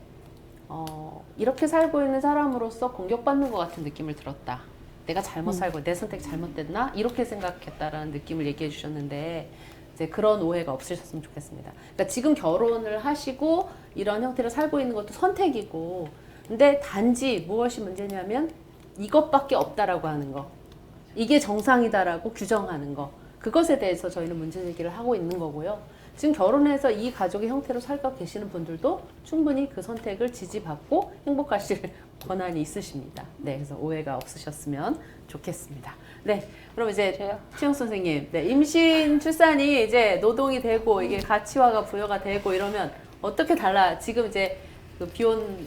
Speaker 1: 이렇게 살고 있는 사람으로서 공격받는 것 같은 느낌을 들었다. 내가 잘못 살고 내 선택 잘못됐나? 이렇게 생각했다라는 느낌을 얘기해 주셨는데 이제 그런 오해가 없으셨으면 좋겠습니다. 그러니까 지금 결혼을 하시고 이런 형태로 살고 있는 것도 선택이고 근데 단지 무엇이 문제냐면 이것밖에 없다라고 하는 거. 이게 정상이다라고 규정하는 거. 그것에 대해서 저희는 문제 제기를 하고 있는 거고요. 지금 결혼해서 이 가족의 형태로 살고 계시는 분들도 충분히 그 선택을 지지받고 행복하실 권한이 있으십니다. 네, 그래서 오해가 없으셨으면 좋겠습니다. 네, 그럼 이제 최영 선생님, 네, 임신 출산이 이제 노동이 되고 이게 가치화가 부여가 되고 이러면 어떻게 지금 이제 그 비혼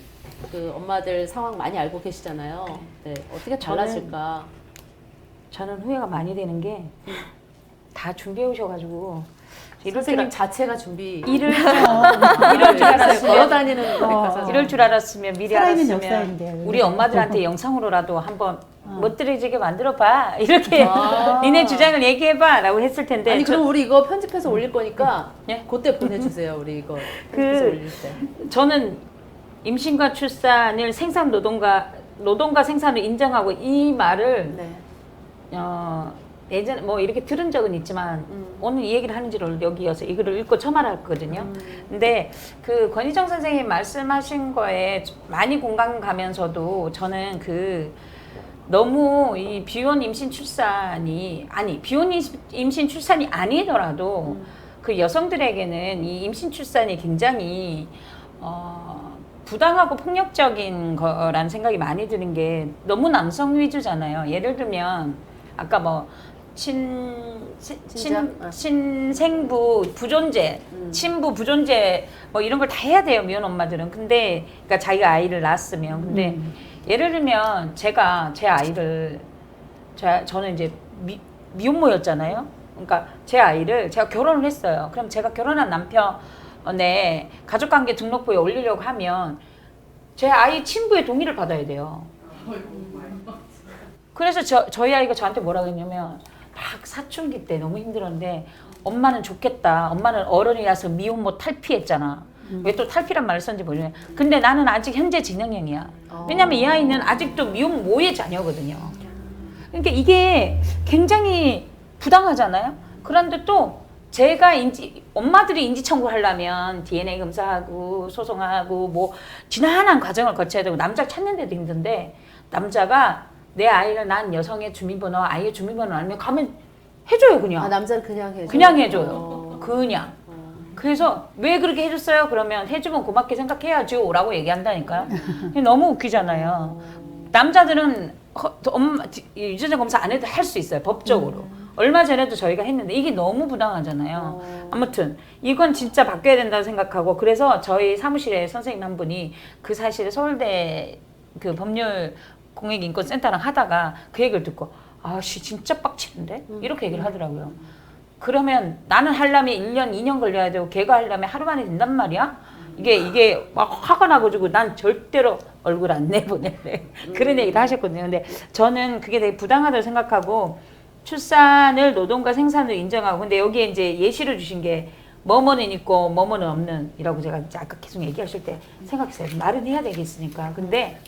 Speaker 1: 그 엄마들 상황 많이 알고 계시잖아요. 네, 어떻게 달라질까?
Speaker 5: 저는 후회가 많이 되는 게
Speaker 3: 다 준비해 오셔가지고 이럴 줄
Speaker 1: 선생님 자체가 준비
Speaker 3: 이럴 줄 알았으면
Speaker 1: 걸어 다니는 거 가서
Speaker 3: 이럴 줄 알았으면 미리
Speaker 2: 살아있는
Speaker 3: 알았으면
Speaker 2: 역사인데요.
Speaker 3: 우리 엄마들한테 영상으로라도 한번 멋들어지게 만들어봐 이렇게 니네 주장을 얘기해봐라고 했을 텐데
Speaker 1: 아니 그럼 우리 이거 편집해서 올릴 거니까
Speaker 3: 예?
Speaker 1: 그때 보내주세요. 우리 이거 편집해서 올릴 때.
Speaker 3: 저는 임신과 출산을 노동과 생산을 인정하고 이 말을
Speaker 1: 네.
Speaker 3: 예전 뭐 이렇게 들은 적은 있지만 오늘 이 얘기를 하는지를 여기여서 이거를 읽고 처음 알았거든요. 근데 그 권희정 선생님 말씀하신 거에 많이 공감 가면서도 저는 너무 이 비혼 임신 출산이 비혼 임신 출산이 아니더라도 그 여성들에게는 이 임신 출산이 굉장히 부당하고 폭력적인 거라는 생각이 많이 드는 게 너무 남성 위주잖아요. 예를 들면 아까 뭐 신생부 부존재, 친부 부존재 뭐 이런 걸 다 해야 돼요 미혼 엄마들은. 근데 그러니까 자기가 아이를 낳았으면 근데 예를 들면 제가 제 아이를 저는 이제 미혼모였잖아요. 그러니까 제 아이를 제가 결혼을 했어요. 그럼 제가 결혼한 남편의 가족관계 등록부에 올리려고 하면 제 아이 친부의 동의를 받아야 돼요. 그래서 저희 아이가 저한테 뭐라고 했냐면 막 사춘기 때 너무 힘들었는데 엄마는 좋겠다. 엄마는 어른이라서 미혼모 탈피했잖아. 왜 또 탈피란 말을 썼는지 모르겠네. 근데 나는 아직 현재 진행형이야. 왜냐면 이 아이는 아직도 미혼모의 자녀거든요. 그러니까 이게 굉장히 부당하잖아요. 그런데 또 제가 엄마들이 인지청구 하려면 DNA 검사하고 소송하고 뭐 지난한 과정을 거쳐야 되고 남자 찾는데도 힘든데 남자가 내 아이를 낳은 여성의 주민번호, 아이의 주민번호 알면 가면 해줘요 그냥.
Speaker 1: 아 남자는 그냥 해줘.
Speaker 3: 그냥 해줘요. 그냥. 그래서 왜 그렇게 해줬어요? 그러면 해주면 고맙게 생각해야죠 라고 얘기한다니까요. 너무 웃기잖아요. 남자들은 유전자 검사 안 해도 할 수 있어요 법적으로. 얼마 전에도 저희가 했는데 이게 너무 부당하잖아요. 아무튼 이건 진짜 바뀌어야 된다고 생각하고 그래서 저희 사무실에 선생님 한 분이 그 사실에 서울대 그 법률 공익인권센터랑 하다가 그 얘기를 듣고 아씨 진짜 빡치는데? 이렇게 얘기를 하더라고요. 그러면 나는 하려면 1년 2년 걸려야 되고 걔가 하려면 하루 만에 된단 말이야? 이게 막 화가 나가지고 난 절대로 얼굴 안 내보낼래. 그런 얘기를 하셨거든요. 근데 저는 그게 되게 부당하다고 생각하고 출산을 노동과 생산을 인정하고 근데 여기에 이제 예시를 주신 게 뭐뭐는 있고 뭐뭐는 없는 이라고 제가 이제 아까 계속 얘기하실 때 생각했어요. 말은 해야 되겠으니까. 근데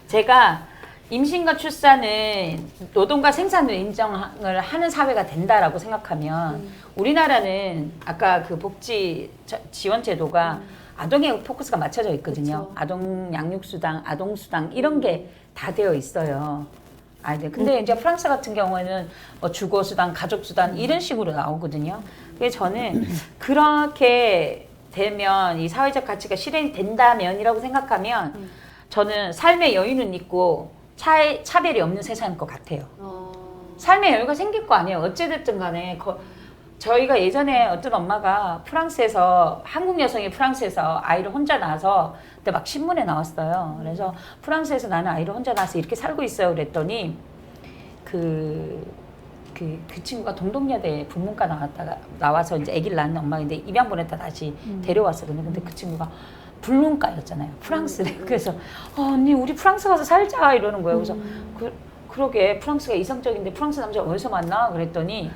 Speaker 3: 제가 임신과 출산은 노동과 생산을 인정을 하는 사회가 된다라고 생각하면 우리나라는 아까 그 복지 지원 제도가 아동에 포커스가 맞춰져 있거든요.
Speaker 1: 그쵸.
Speaker 3: 아동 양육수당, 아동수당 이런 게 다 되어 있어요. 아이들. 근데 이제 프랑스 같은 경우에는 뭐 주거수당, 가족수당 이런 식으로 나오거든요. 그래서 저는 그렇게 되면 이 사회적 가치가 실현이 된다면이라고 생각하면 저는 삶의 여유는 있고 차별이 없는 세상일 것 같아요. 삶의 여유가 생길 거 아니에요. 어찌됐든 간에 저희가 예전에 어떤 엄마가 프랑스에서 한국 여성이 프랑스에서 아이를 혼자 낳아서 그때 막 신문에 나왔어요. 그래서 프랑스에서 나는 아이를 혼자 낳아서 이렇게 살고 있어요. 그랬더니 그 친구가 동덕여대 국문과 나와서 이제 아기를 낳는 엄마인데 입양 보냈다 다시 데려왔었거든요. 근데 그 친구가 불문과였잖아요. 프랑스래. 그래서 언니 우리 프랑스 가서 살자 이러는 거예요. 그래서 그러게 프랑스가 이성적인데 프랑스 남자 어디서 만나? 그랬더니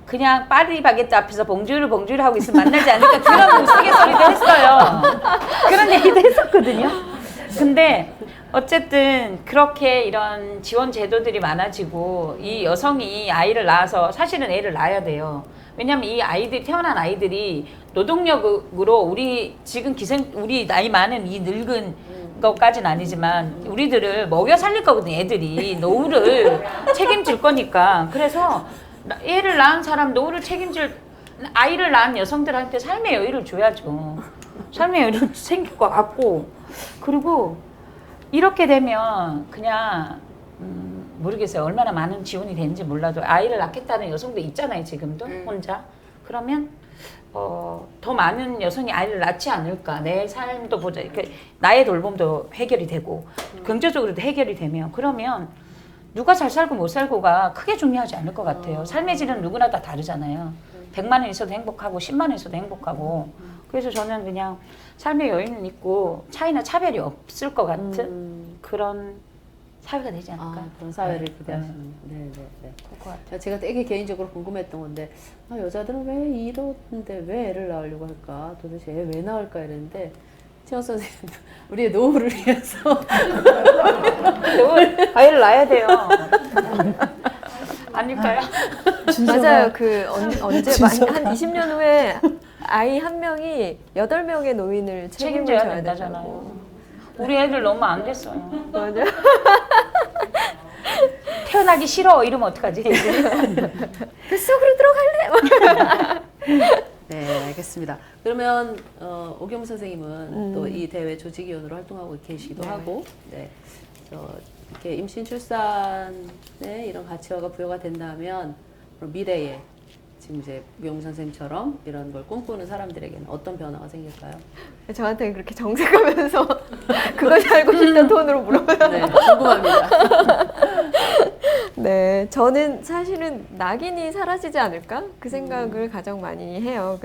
Speaker 3: 그냥 파리 바게트 앞에서 봉주르 하고 있으면 만나지 않을까 그런 우스갯소리도 했어요. 그런 얘기도 했었거든요. 근데 어쨌든 그렇게 이런 지원 제도들이 많아지고 이 여성이 아이를 낳아서 사실은 애를 낳아야 돼요. 왜냐면 이 아이들이 태어난 아이들이 노동력으로 우리 지금 우리 나이 많은 이 늙은 것까지는 아니지만 우리들을 먹여 살릴 거거든요. 애들이 노후를 책임질 거니까. 그래서 애를 낳은 사람 노후를 책임질 아이를 낳은 여성들한테 삶의 여유를 줘야죠. 삶의 여유를 생길 것 같고 그리고 이렇게 되면 그냥 모르겠어요. 얼마나 많은 지원이 되는지 몰라도 아이를 낳겠다는 여성도 있잖아요. 지금도 혼자. 그러면 더 많은 여성이 아이를 낳지 않을까. 내 삶도 보자. 나의 돌봄도 해결이 되고 경제적으로도 해결이 되면 그러면 누가 잘 살고 못 살고가 크게 중요하지 않을 것 같아요. 삶의 질은 누구나 다 다르잖아요. 100만 원 있어도 행복하고 10만 원 있어도 행복하고. 그래서 저는 그냥 삶의 여유는 있고 차이나 차별이 없을 것 같은 그런 사회가 되지 않을까.
Speaker 1: 그런 사회를 기대하시는. 네네네.
Speaker 3: 그럴 것 같아요.
Speaker 1: 제가 되게 개인적으로 궁금했던 건데 여자들은 왜 이러는데 왜 애를 낳으려고 할까? 도대체 애 왜 낳을까 이랬는데 최원 선생님 우리의 노후를 위해서
Speaker 3: 아이를 낳아야 돼요. 아닐까요?
Speaker 4: 맞아요. 그 언제 한 20년 후에 아이 한 명이 8명의 노인을 책임을
Speaker 3: 책임져야
Speaker 4: 져야
Speaker 3: 된다잖아요.
Speaker 4: 된다고.
Speaker 3: 우리 애들 너무 안 됐어요.
Speaker 4: 맞아요.
Speaker 3: 태어나기 싫어 이러면 어떡하지?
Speaker 4: 뱃속으로 들어갈래?
Speaker 1: 네, 알겠습니다. 그러면 오경무 선생님은
Speaker 4: 음.
Speaker 1: 또 이 대회 조직위원으로 활동하고 계시기도
Speaker 4: 네.
Speaker 1: 하고, 네, 이렇게 임신 출산에 이런 가치화가 부여가 된다면 그럼 미래에 지금 이제 오경무 선생님처럼 이런 걸 꿈꾸는 사람들에게는 어떤 변화가 생길까요?
Speaker 4: 저한테 그렇게 정색하면서 그것이 알고 싶다는 톤으로 물어봐요.
Speaker 1: 네, 궁금합니다.
Speaker 4: 네, 저는 사실은 낙인이 사라지지 않을까? 그 생각을 가장 많이 해요.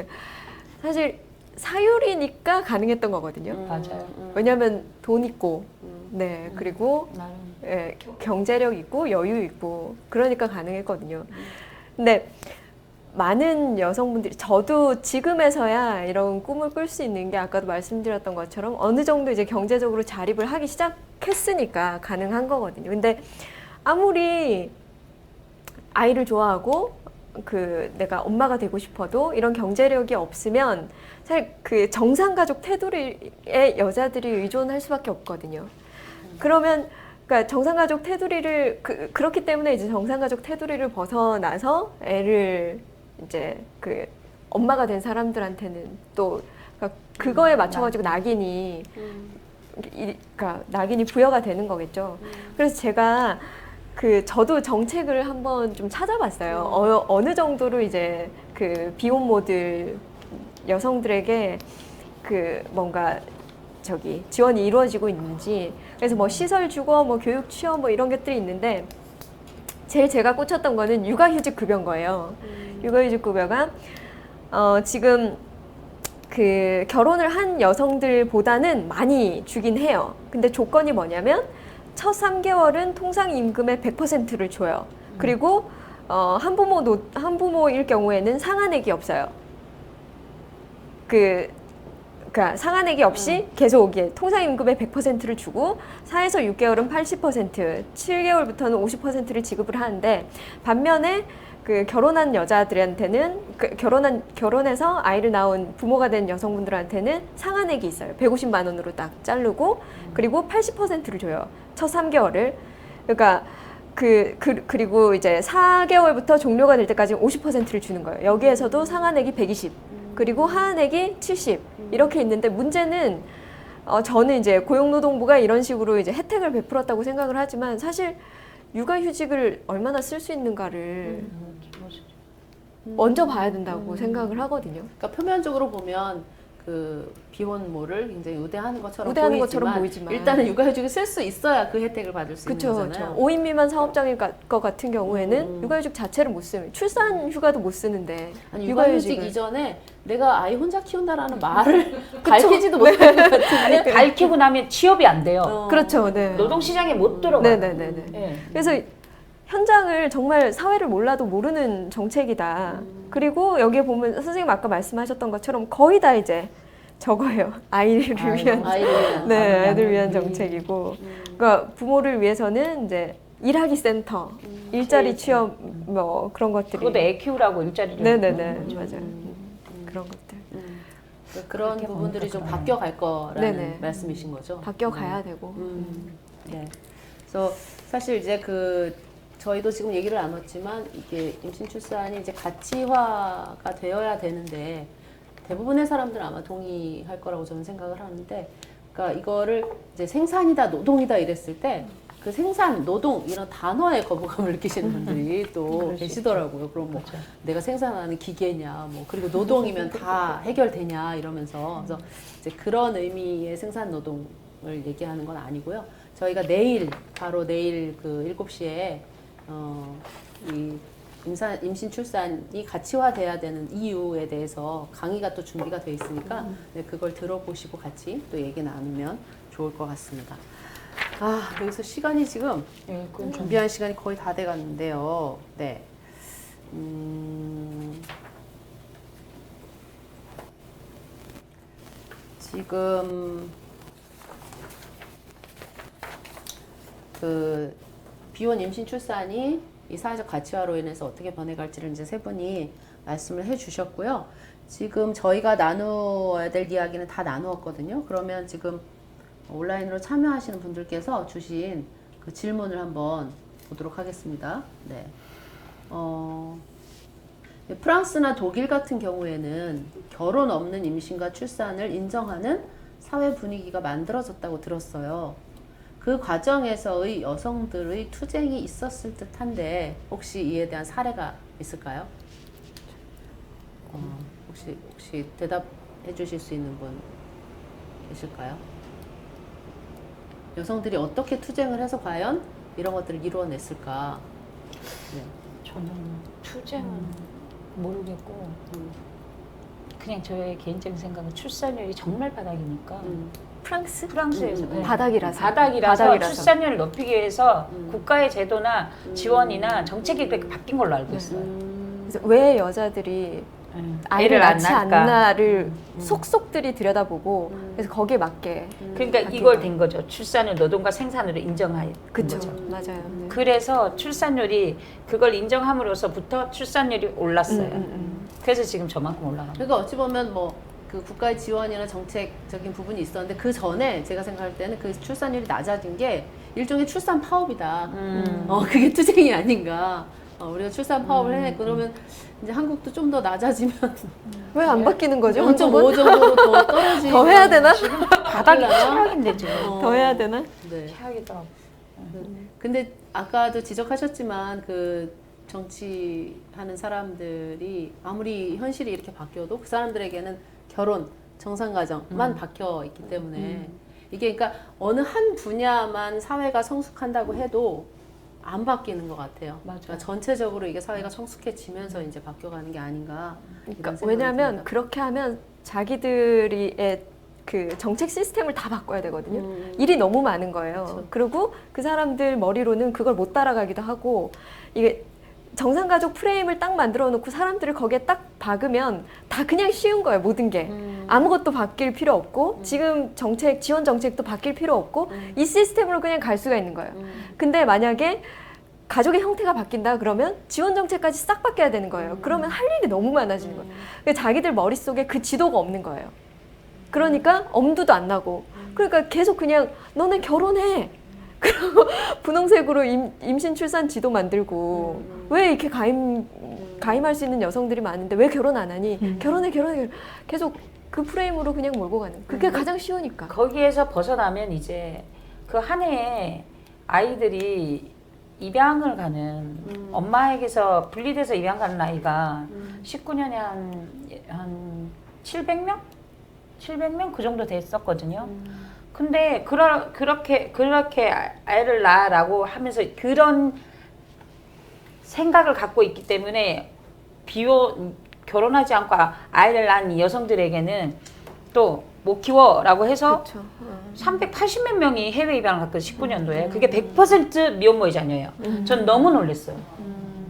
Speaker 4: 사실 사유리니까 가능했던 거거든요.
Speaker 3: 맞아요.
Speaker 4: 왜냐하면 돈 있고, 네, 그리고
Speaker 3: 나는
Speaker 4: 예, 경제력 있고 여유 있고 그러니까 가능했거든요. 근데 많은 여성분들이 저도 지금에서야 이런 꿈을 꿀 수 있는 게 아까도 말씀드렸던 것처럼 어느 정도 이제 경제적으로 자립을 하기 시작했으니까 가능한 거거든요. 근데 아무리 아이를 좋아하고 내가 엄마가 되고 싶어도 이런 경제력이 없으면 사실 그 정상가족 테두리에 여자들이 의존할 수밖에 없거든요. 그러면 그러니까 정상가족 테두리를 그렇기 때문에 이제 정상가족 테두리를 벗어나서 애를 이제 엄마가 된 사람들한테는 또 그러니까 그거에 맞춰가지고 낙인이 그러니까 낙인이 부여가 되는 거겠죠. 그래서 제가 저도 정책을 한번 좀 찾아봤어요. 어느 정도로 이제 비혼모들 여성들에게 뭔가 지원이 이루어지고 있는지. 그래서 뭐 시설 주거, 뭐 교육 취업 뭐 이런 것들이 있는데 제일 제가 꽂혔던 거는 육아휴직 급여인 거예요. 육아휴직 급여가 지금 결혼을 한 여성들보다는 많 주긴 해요. 근데 조건이 뭐냐면 첫 3개월은 통상 임금의 100%를 줘요. 그리고 한부모일 경우에는 상한액이 없어요. 그러니까 상한액이 없이 계속 통상 임금의 100%를 주고 4에서 6개월은 80%, 7개월부터는 50%를 지급을 하는데 반면에 결혼한 여자들한테는 결혼해서 아이를 낳은 부모가 된 여성분들한테는 상한액이 있어요. 150만 원으로 딱 자르고 그리고 80%를 줘요. 첫 3개월을. 그러니까 그리고 이제 4개월부터 종료가 될 때까지 50%를 주는 거예요. 여기에서도 상한액이 120, 그리고 하한액이 70 이렇게 있는데 문제는 저는 이제 고용노동부가 이런 식으로 이제 혜택을 베풀었다고 생각을 하지만 사실 육아휴직을 얼마나 쓸 수 있는가를 먼저 봐야 된다고 생각을 하거든요.
Speaker 1: 그러니까 표면적으로 보면 비혼모를 굉장히 우대하는 것처럼
Speaker 4: 보이지만
Speaker 1: 일단은 육아휴직을 쓸 수 있어야 그 혜택을 받을 수 있는 거잖아요.
Speaker 4: 5인 미만 사업장일 것 같은 경우에는 육아휴직 자체를 못 쓰면 출산 휴가도 못 쓰는데
Speaker 1: 아니, 육아휴직 이전에 내가 아이 혼자 키운다라는 말을 밝히지도
Speaker 4: 네.
Speaker 1: 못할 것 같은데
Speaker 3: 밝히고 나면 취업이 안 돼요.
Speaker 4: 그렇죠. 네.
Speaker 3: 노동시장에 못 들어가요.
Speaker 4: 네네네.
Speaker 3: 네.
Speaker 4: 그래서 현장을 정말 사회를 몰라도 모르는 정책이다. 그리고 여기에 보면 선생님 아까 말씀하셨던 것처럼 거의 다 이제 저거예요. 아이를 위한 아이들 위한 정책이고, 그러니까 부모를 위해서는 이제 일하기 센터, 일자리 취업 뭐 그런 것들이.
Speaker 3: 그것도 애 키우라고 일자리를.
Speaker 4: 네네네 맞아요. 그런 것들.
Speaker 1: 그런 부분들이 좀 바뀌어 갈 거라는
Speaker 4: 네네.
Speaker 1: 말씀이신 거죠.
Speaker 4: 바뀌어 가야 되고.
Speaker 1: 네. 그래서 사실 이제 저희도 지금 얘기를 나눴지만 이게 임신 출산이 이제 가치화가 되어야 되는데 대부분의 사람들은 아마 동의할 거라고 저는 생각을 하는데, 그러니까 이거를 이제 생산이다 노동이다 이랬을 때 그 생산, 노동 이런 단어에 거부감을 느끼시는 분들이 또 계시더라고요. 그럼 뭐 내가 생산하는 기계냐, 뭐 그리고 노동이면 다 해결되냐 이러면서 그래서 이제 그런 의미의 생산 노동을 얘기하는 건 아니고요. 저희가 내일 바로 내일 그 7시에 이 임신 출산이 가치화돼야 되는 이유에 대해서 강의가 또 준비가 돼 있으니까 네, 그걸 들어보시고 같이 또 얘기 나누면 좋을 것 같습니다. 아, 여기서 시간이 지금
Speaker 3: 네, 그건 좀
Speaker 1: 준비한 시간이 거의 다 돼갔는데요. 네. 지금 그 비혼 임신 출산이 이 사회적 가치화로 인해서 어떻게 변해갈지를 이제 세 분이 말씀을 해주셨고요. 지금 저희가 나누어야 될 이야기는 다 나누었거든요. 그러면 지금 온라인으로 참여하시는 분들께서 주신 그 질문을 한번 보도록 하겠습니다. 네. 프랑스나 독일 같은 경우에는 결혼 없는 임신과 출산을 인정하는 사회 분위기가 만들어졌다고 들었어요. 그 과정에서의 여성들의 투쟁이 있었을 듯한데 혹시 이에 대한 사례가 있을까요? 혹시 대답해 주실 수 있는 분 계실까요? 여성들이 어떻게 투쟁을 해서 과연 이런 것들을 이루어냈을까? 네.
Speaker 5: 저는 투쟁은 모르겠고 그냥 저의 개인적인 생각은 출산율이 정말 바닥이니까 프랑스에서 네.
Speaker 4: 바닥이라서.
Speaker 5: 바닥이라서 출산율을 높이기 위해서 국가의 제도나 지원이나 정책이 그렇게 바뀐 걸로 알고 있어요.
Speaker 4: 그래서 왜 여자들이 아이를 낳지 않나를 속속들이 들여다보고 그래서 거기에 맞게
Speaker 5: 그러니까 이걸 된 거죠. 출산을 노동과 생산으로 인정한
Speaker 4: 그쵸
Speaker 5: 거죠.
Speaker 4: 맞아요. 네.
Speaker 5: 그래서 출산율이 그걸 인정함으로써부터 출산율이 올랐어요. 그래서 지금 저만큼 올라간 거예요.
Speaker 1: 그러니까 어찌 보면 뭐 그 국가의 지원이나 정책적인 부분이 있었는데 그 전에 제가 생각할 때는 그 출산율이 낮아진 게 일종의 출산 파업이다. 그게 투쟁이 아닌가. 우리가 출산 파업을 해냈고 그러면 이제 한국도 좀 더 낮아지면
Speaker 4: 왜 안 바뀌는 거죠?
Speaker 1: 0.5 정도로 더 떨어지면
Speaker 4: 더 해야 되나?
Speaker 5: 바닥이 최악인데 지금.
Speaker 4: 더 해야 되나?
Speaker 1: 네.
Speaker 5: 최악이더라고.
Speaker 1: 근데 아까도 지적하셨지만 그 정치하는 사람들이 아무리 현실이 이렇게 바뀌어도 그 사람들에게는 결혼, 정상가정만 박혀 있기 때문에 이게 그러니까 어느 한 분야만 사회가 성숙한다고 해도 안 바뀌는 것 같아요.
Speaker 5: 맞아요.
Speaker 1: 그러니까 전체적으로 이게 사회가 성숙해지면서 이제 바뀌어가는 게 아닌가.
Speaker 4: 그러니까
Speaker 1: 이런 생각이
Speaker 4: 왜냐하면
Speaker 1: 듭니다.
Speaker 4: 그렇게 하면 자기들의 그 정책 시스템을 다 바꿔야 되거든요. 일이 너무 많은 거예요.
Speaker 1: 그쵸.
Speaker 4: 그리고 그 사람들 머리로는 그걸 못 따라가기도 하고 이게 정상가족 프레임을 딱 만들어 놓고 사람들을 거기에 딱 박으면 다 그냥 쉬운 거예요. 모든 게. 아무것도 바뀔 필요 없고 지금 정책, 지원 정책도 바뀔 필요 없고 이 시스템으로 그냥 갈 수가 있는 거예요. 근데 만약에 가족의 형태가 바뀐다 그러면 지원 정책까지 싹 바뀌어야 되는 거예요. 그러면 할 일이 너무 많아지는 거예요. 그러니까 자기들 머릿속에 그 지도가 없는 거예요. 그러니까 엄두도 안 나고 그러니까 계속 그냥 너네 결혼해. 그리고 분홍색으로 임신 출산 지도 만들고 왜 이렇게 가임할 수 있는 여성들이 많은데 왜 결혼 안 하니? 결혼해 계속 그 프레임으로 그냥 몰고 가는 그게 가장 쉬우니까.
Speaker 5: 거기에서 벗어나면 이제 그 한 해에 아이들이 입양을 가는 엄마에게서 분리돼서 입양 가는 아이가 19년에 한 700명? 700명 그 정도 됐었거든요. 근데 그렇게 아이를 낳아라고 하면서 그런 생각을 갖고 있기 때문에 결혼하지 않고 아이를 낳은 여성들에게는 또 못 키워라고 해서
Speaker 4: 그쵸.
Speaker 5: 380몇 명이 해외 입양을 갔거든요. 19년도에. 그게 100% 미혼모의 자녀예요. 전 너무 놀랐어요.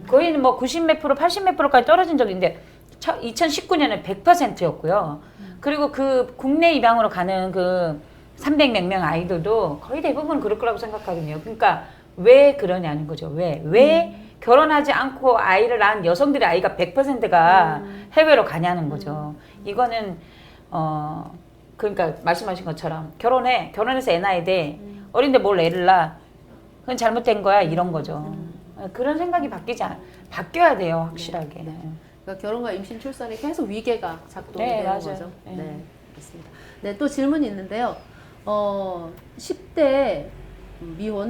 Speaker 5: 거의 뭐 90몇 프로, 80몇 프로까지 떨어진 적이 있는데 2019년에 100%였고요. 그리고 그 국내 입양으로 가는 그 300몇 명 아이들도 거의 대부분 그럴 거라고 생각하거든요. 그러니까 왜 그러냐는 거죠. 왜 결혼하지 않고 아이를 낳은 여성들의 아이가 100%가 해외로 가냐는 거죠. 이거는 그러니까 말씀하신 것처럼 결혼해서 애 낳아야 돼. 어린데 뭘 애를 낳아. 그건 잘못된 거야. 이런 거죠. 그런 생각이 바뀌어야 돼요. 확실하게.
Speaker 1: 그러니까 결혼과 임신 출산에 계속 위계가 작동이
Speaker 5: 네,
Speaker 1: 되는
Speaker 5: 맞아요.
Speaker 1: 거죠.
Speaker 5: 네.
Speaker 1: 네, 그렇습니다. 네, 또 질문이 있는데요. 10대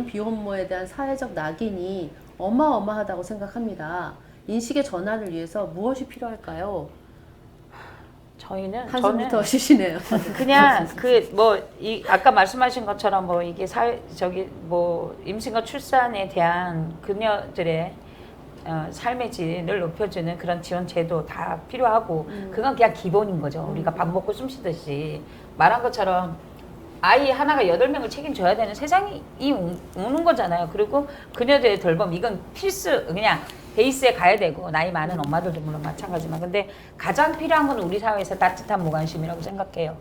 Speaker 1: 비혼모에 대한 사회적 낙인이 어마어마하다고 생각합니다. 인식의 전환을 위해서 무엇이 필요할까요?
Speaker 5: 저희는
Speaker 1: 한숨부터 쉬시네요.
Speaker 5: 그냥 그 뭐 이 아까 말씀하신 것처럼 뭐 이게 사회 저기 뭐 임신과 출산에 대한 그녀들의 삶의 질을 높여주는 그런 지원 제도 다 필요하고 그건 그냥 기본인 거죠. 우리가 밥 먹고 숨 쉬듯이 말한 것처럼 아이 하나가 8명을 책임져야 되는 세상이 오는 거잖아요. 그리고 그녀들의 돌봄 이건 필수 그냥 베이스에 가야 되고 나이 많은 엄마들도 물론 마찬가지지만 근데 가장 필요한 건 우리 사회에서 따뜻한 무관심이라고 생각해요.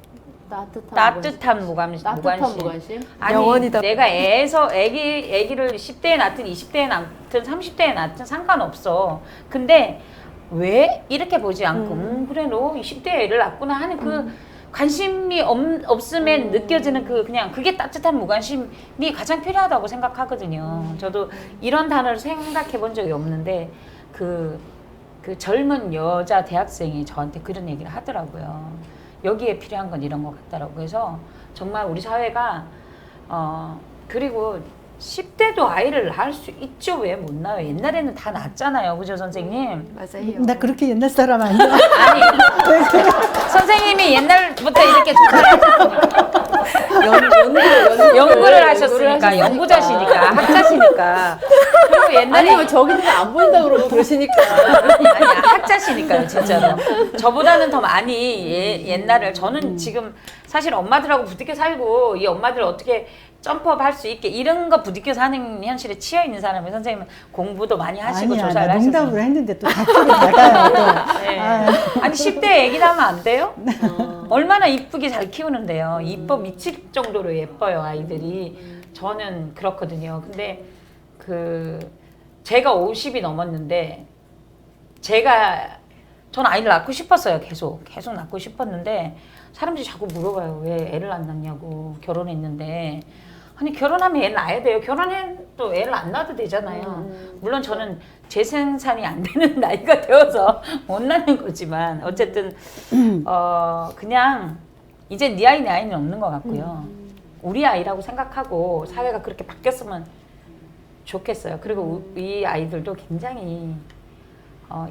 Speaker 5: 따뜻한 무관심. 아니
Speaker 4: 영원이다.
Speaker 5: 내가 애기를 10대에 낳든 20대에 낳든 30대에 낳든 상관없어. 근데 왜 이렇게 보지 않고 그래 너 20대에 애를 낳구나 하는 그 관심이 없으면 느껴지는 그 그냥 그게 따뜻한 무관심이 가장 필요하다고 생각하거든요. 저도 이런 단어를 생각해 본 적이 없는데 그 젊은 여자 대학생이 저한테 그런 얘기를 하더라고요. 여기에 필요한 건 이런 것 같다라고 해서 정말 우리 사회가 그리고 10대도 아이를 낳을 수 있죠. 왜 못 낳아요? 옛날에는 다 낳았잖아요. 그죠 선생님?
Speaker 4: 맞아요.
Speaker 2: 나 그렇게 옛날 사람 아니야.
Speaker 5: 아니 선생님이 옛날부터 이렇게 연구를 하셨으니까 연구자시니까 학자시니까 그리고 옛날에
Speaker 1: 아니면 저기는 안 보인다 그러고 그러시니까.
Speaker 5: 아니야 학자시니까요 진짜로 저보다는 더 많이 옛날을 저는 지금 사실 엄마들하고 부딪혀 살고 이 엄마들 어떻게 점프업 할 수 있게 이런 거 부딪혀 사는 현실에 치여 있는 사람이 선생님은 공부도 많이 하시고
Speaker 2: 아니야,
Speaker 5: 조사를
Speaker 2: 나
Speaker 5: 하시고
Speaker 2: 농담으로 했는데 또 다투게 나가요. 또.
Speaker 5: 네.
Speaker 2: 아.
Speaker 5: 아니 10대 애기 낳으면 안 돼요? 얼마나 이쁘게 잘 키우는데요. 이뻐 미칠 정도로 예뻐요 아이들이. 저는 그렇거든요. 근데 제가 50이 넘었는데 전 아이를 낳고 싶었어요. 계속 낳고 싶었는데 사람들이 자꾸 물어봐요. 왜 애를 안 낳냐고 결혼했는데. 아니 결혼하면 애를 낳아야 돼요. 결혼해도 애를 안 낳아도 되잖아요. 물론 저는 재생산이 안 되는 나이가 되어서 못 낳는 거지만 어쨌든 그냥 이제 네 아이 내 아이는 없는 것 같고요. 우리 아이라고 생각하고 사회가 그렇게 바뀌었으면 좋겠어요. 그리고 이 아이들도 굉장히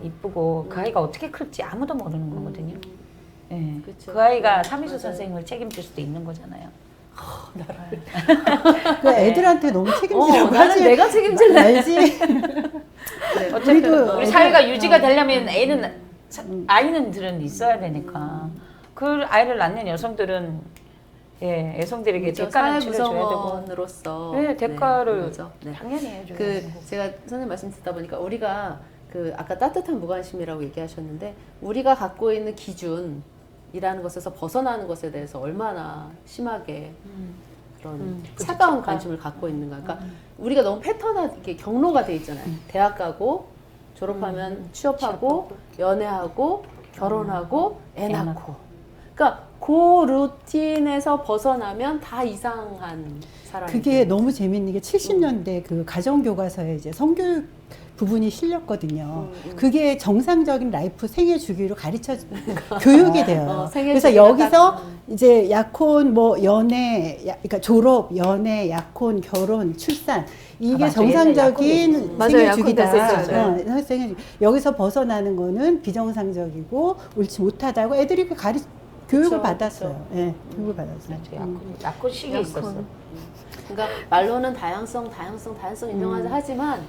Speaker 5: 이쁘고 그 아이가 어떻게 클지 아무도 모르는 거거든요. 네. 그 아이가 삼이수 선생님을 책임질 수도 있는 거잖아요.
Speaker 2: 그 애들한테 너무 책임지라고
Speaker 1: 나는
Speaker 2: 하지.
Speaker 1: 내가 책임질래.
Speaker 2: 알지?
Speaker 5: 어쨌든
Speaker 2: 우리도
Speaker 5: 우리 사회가 유지가 되려면 아이들은 있어야 되니까 그 아이를 낳는 여성들은 여성들에게 대가를 치러줘야 되고
Speaker 1: 구성원으로서
Speaker 5: 대가를
Speaker 1: 그거죠.
Speaker 5: 당연히 해줘야
Speaker 1: 그
Speaker 5: 되고
Speaker 1: 제가 선생님 말씀 듣다 보니까 우리가 아까 따뜻한 무관심이라고 얘기하셨는데 우리가 갖고 있는 기준이라는 것에서 벗어나는 것에 대해서 얼마나 심하게 그런 차가운 관심을 갖고 있는가. 그러니까 우리가 너무 패턴하게 경로가 돼 있잖아요. 대학 가고 졸업하면 취업하고 연애하고 결혼하고 애 낳고. 그러니까 그 루틴에서 벗어나면 다 이상한 사람이.
Speaker 2: 그게 너무 재밌는 게 70년대 그 가정교과서에 이제 성교육 부분이 실렸거든요. 그게 정상적인 라이프 생애 주기로 가르쳐 교육이 돼요. 그래서 여기서 이제 약혼, 뭐 연애, 그러니까 졸업, 연애, 약혼, 결혼, 출산 이게
Speaker 5: 맞아,
Speaker 2: 정상적인
Speaker 4: 맞아요,
Speaker 2: 생애
Speaker 4: 약혼
Speaker 2: 주기다.
Speaker 4: 됐었어요.
Speaker 2: 생애 주기. 여기서 벗어나는 거는 비정상적이고 옳지 못하다고 애들이 교육을
Speaker 1: 그쵸,
Speaker 2: 받았어요. 예, 교육을 받았어요.
Speaker 5: 약혼 시기에 있었어.
Speaker 1: 그러니까 말로는 다양성 인정하자 하지만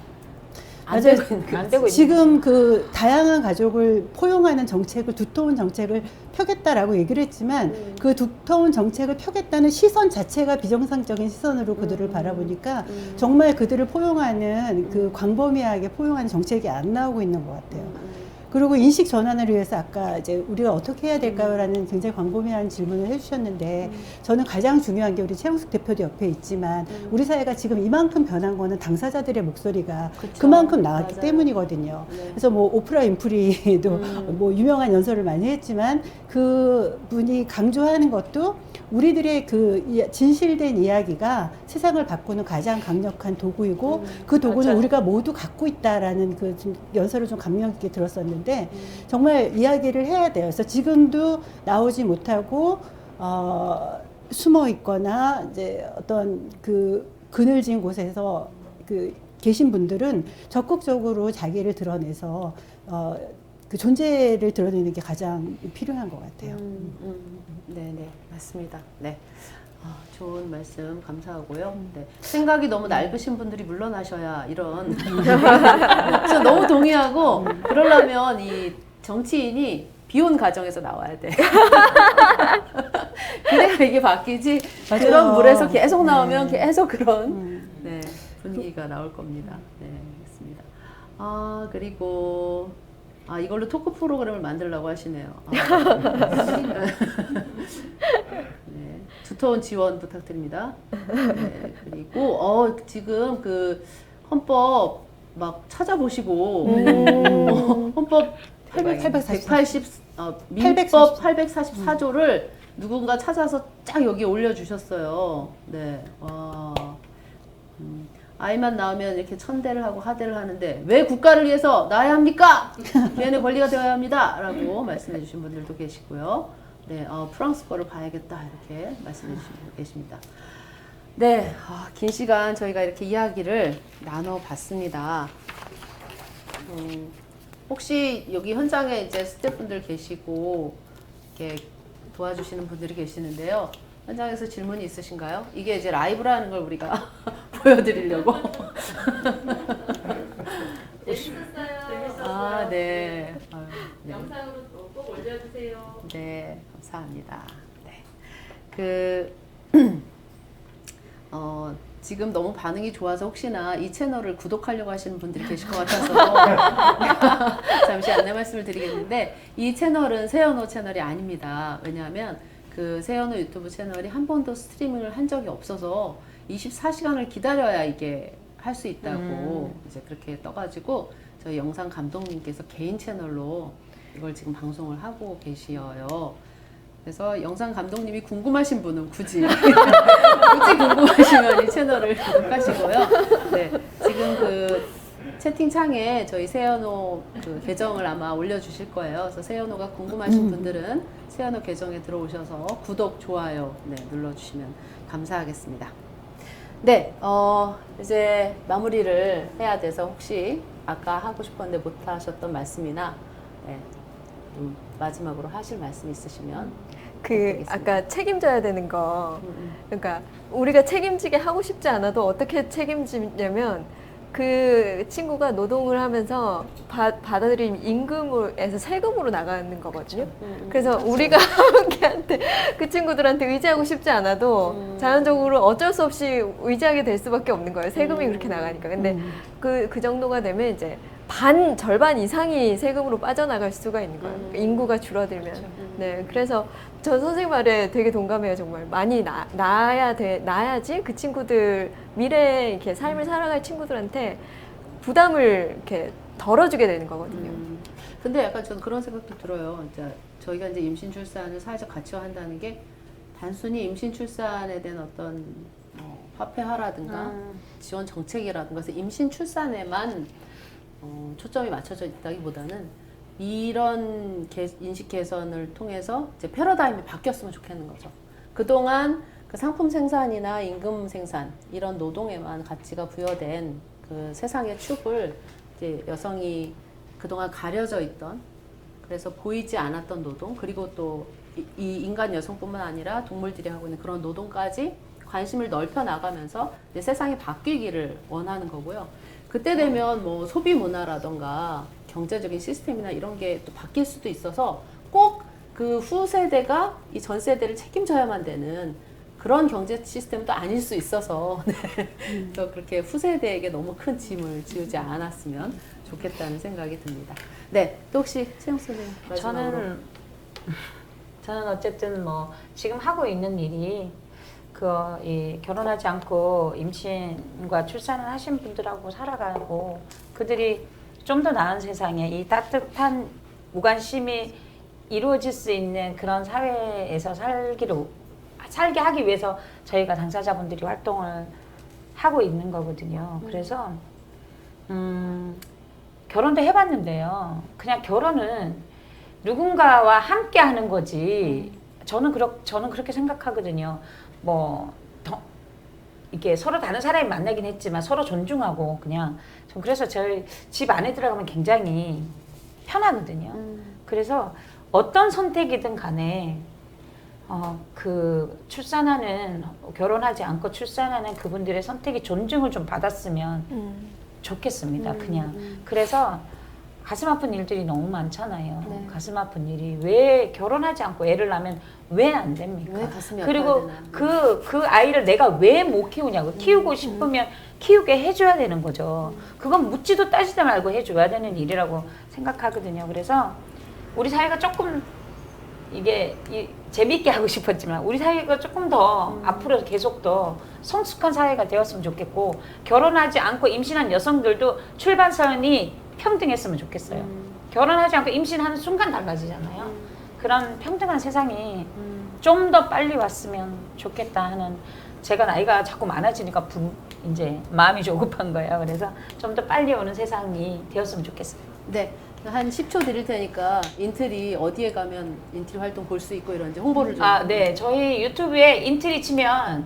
Speaker 1: 안
Speaker 2: 맞아요.
Speaker 1: 되고 있는
Speaker 5: 안 되고
Speaker 2: 지금 그 다양한 가족을 포용하는 정책을 두터운 정책을 펴겠다라고 얘기를 했지만 그 두터운 정책을 펴겠다는 시선 자체가 비정상적인 시선으로 그들을 바라보니까 정말 그들을 포용하는 그 광범위하게 포용하는 정책이 안 나오고 있는 것 같아요. 그리고 인식 전환을 위해서 아까 이제 우리가 어떻게 해야 될까요라는 굉장히 광범위한 질문을 해주셨는데 저는 가장 중요한 게 우리 최영숙 대표도 옆에 있지만 우리 사회가 지금 이만큼 변한 거는 당사자들의 목소리가 그만큼 나왔기
Speaker 1: 맞아요.
Speaker 2: 때문이거든요.
Speaker 1: 네.
Speaker 2: 그래서 뭐 오프라 윈프리도 뭐 유명한 연설을 많이 했지만 그 분이 강조하는 것도 우리들의 그 진실된 이야기가 세상을 바꾸는 가장 강력한 도구이고 그 도구는
Speaker 5: 맞아요.
Speaker 2: 우리가 모두 갖고 있다라는 그 좀 연설을 좀 감명 깊게 들었었는데 정말 이야기를 해야 돼요. 그래서 지금도 나오지 못하고 숨어 있거나 이제 어떤 그 그늘진 곳에서 계신 분들은 적극적으로 자기를 드러내서 그 존재를 드러내는 게 가장 필요한 것 같아요.
Speaker 1: 네네, 맞습니다. 네. 아, 좋은 말씀 감사하고요. 네. 생각이 너무 낡으신 분들이 물러나셔야 이런. 저 너무 동의하고, 그러려면 이 정치인이 비혼 가정에서 나와야 돼. 그래야 이게 바뀌지.
Speaker 2: 맞아요.
Speaker 1: 그런 물에서 계속 나오면 계속 그런 네, 분위기가 나올 겁니다. 네, 알겠습니다. 아, 그리고 이걸로 토크 프로그램을 만들려고 하시네요. 네, 두터운 지원 부탁드립니다. 네, 그리고 지금 그 헌법 막 찾아보시고 헌법 民법 844조를 누군가 찾아서 쫙 여기 올려주셨어요. 네. 아이만 낳으면 이렇게 천대를 하고 하대를 하는데 왜 국가를 위해서 낳아야 합니까? 개인의 권리가 되어야 합니다. 라고 말씀해 주신 분들도 계시고요. 네, 프랑스 거를 봐야겠다. 이렇게 말씀해 주신 분 계십니다. 네, 긴 시간 저희가 이렇게 이야기를 나눠봤습니다. 혹시 여기 현장에 이제 스태프분들 계시고 이렇게 도와주시는 분들이 계시는데요. 현장에서 질문이 있으신가요? 이게 이제 라이브라는 걸 우리가 보여드리려고. 재밌었어요. 네. 네. 영상으로 꼭 올려주세요. 네, 감사합니다. 네. 지금 너무 반응이 좋아서 혹시나 이 채널을 구독하려고 하시는 분들이 계실 것 같아서 잠시 안내 말씀을 드리겠는데, 이 채널은 세연호 채널이 아닙니다. 왜냐하면 그 세연호 유튜브 채널이 한 번도 스트리밍을 한 적이 없어서 24시간을 기다려야 이게 할 수 있다고 이제 그렇게 떠가지고 저희 영상 감독님께서 개인 채널로 이걸 지금 방송을 하고 계시어요. 그래서 영상 감독님이 궁금하신 분은 굳이 궁금하시면 이 채널을 구독하시고요. 네, 지금 그 채팅창에 저희 세연호 그 계정을 아마 올려주실 거예요. 그래서 세연호가 궁금하신 분들은 세연호 계정에 들어오셔서 구독, 좋아요 눌러주시면 감사하겠습니다. 네, 이제 마무리를 해야 돼서 혹시 아까 하고 싶었는데 못 하셨던 말씀이나 마지막으로 하실 말씀 있으시면
Speaker 4: 아까 책임져야 되는 거, 그러니까 우리가 책임지게 하고 싶지 않아도 어떻게 책임지냐면 그 친구가 노동을 하면서 받아들인 임금에서 세금으로 나가는 거거든요. 그래서 우리가 걔한테 그 친구들한테 의지하고 싶지 않아도 자연적으로 어쩔 수 없이 의지하게 될 수밖에 없는 거예요. 세금이 그렇게 나가니까. 근데 그 정도가 되면 이제 절반 이상이 세금으로 빠져나갈 수가 있는 거예요. 그러니까 인구가 줄어들면. 네, 그래서 저 선생님 말에 되게 동감해요. 정말 많이 나야지 그 친구들 미래에 이렇게 삶을 살아갈 친구들한테 부담을 이렇게 덜어주게 되는 거거든요.
Speaker 1: 근데 약간 저는 그런 생각도 들어요. 이제 저희가 이제 임신 출산을 사회적 가치화한다는 게 단순히 임신 출산에 대한 어떤 화폐화라든가 지원 정책이라든가 해서 임신 출산에만 초점이 맞춰져 있다기보다는 이런 인식 개선을 통해서 이제 패러다임이 바뀌었으면 좋겠는 거죠. 그동안 그 상품 생산이나 임금 생산 이런 노동에만 가치가 부여된 그 세상의 축을 이제 여성이 그동안 가려져 있던, 그래서 보이지 않았던 노동, 그리고 또 이 인간 여성뿐만 아니라 동물들이 하고 있는 그런 노동까지 관심을 넓혀 나가면서 이제 세상이 바뀌기를 원하는 거고요. 그때 되면 뭐 소비 문화라던가 경제적인 시스템이나 이런 게 또 바뀔 수도 있어서 꼭 그 후세대가 이 전 세대를 책임져야만 되는 그런 경제 시스템도 아닐 수 있어서 또 그렇게 후세대에게 너무 큰 짐을 지우지 않았으면 좋겠다는 생각이 듭니다. 네, 또 혹시 최영 선생님 마지막으로.
Speaker 5: 저는 어쨌든 뭐 지금 하고 있는 일이 이 결혼하지 않고 임신과 출산을 하신 분들하고 살아가고 그들이 좀 더 나은 세상에 이 따뜻한 무관심이 이루어질 수 있는 그런 사회에서 살게 하기 위해서 저희가 당사자분들이 활동을 하고 있는 거거든요. 그래서 결혼도 해봤는데요. 그냥 결혼은 누군가와 함께 하는 거지. 저는 그렇게 생각하거든요. 이게 서로 다른 사람이 만나긴 했지만 서로 존중하고 그냥 전 그래서 저희 집 안에 들어가면 굉장히 편하거든요. 그래서 어떤 선택이든 간에 그 출산하는 결혼하지 않고 출산하는 그분들의 선택이 존중을 좀 받았으면 좋겠습니다. 그냥 그래서 가슴 아픈 일들이 너무 많잖아요.
Speaker 1: 네.
Speaker 5: 가슴 아픈 일이 왜 결혼하지 않고 애를 낳으면 왜 안 됩니까?
Speaker 1: 왜 가슴이
Speaker 5: 그리고
Speaker 1: 아파야 되나.
Speaker 5: 그 아이를 내가 왜 못 키우냐고. 키우고 싶으면 키우게 해줘야 되는 거죠. 그건 묻지도 따지도 말고 해줘야 되는 일이라고 생각하거든요. 그래서 우리 사회가 조금 이게 재미있게 하고 싶었지만 우리 사회가 조금 더 앞으로 계속 더 성숙한 사회가 되었으면 좋겠고, 결혼하지 않고 임신한 여성들도 출산선이 평등했으면 좋겠어요. 결혼하지 않고 임신하는 순간 달라지잖아요. 그런 평등한 세상이 좀 더 빨리 왔으면 좋겠다 하는, 제가 나이가 자꾸 많아지니까 이제 마음이 조급한 거예요. 그래서 좀 더 빨리 오는 세상이 되었으면 좋겠어요.
Speaker 1: 네. 한 10초 드릴 테니까 인트리 어디에 가면 인트리 활동 볼 수 있고 이런지 홍보를 좀.
Speaker 5: 네. 저희 유튜브에 인트리 치면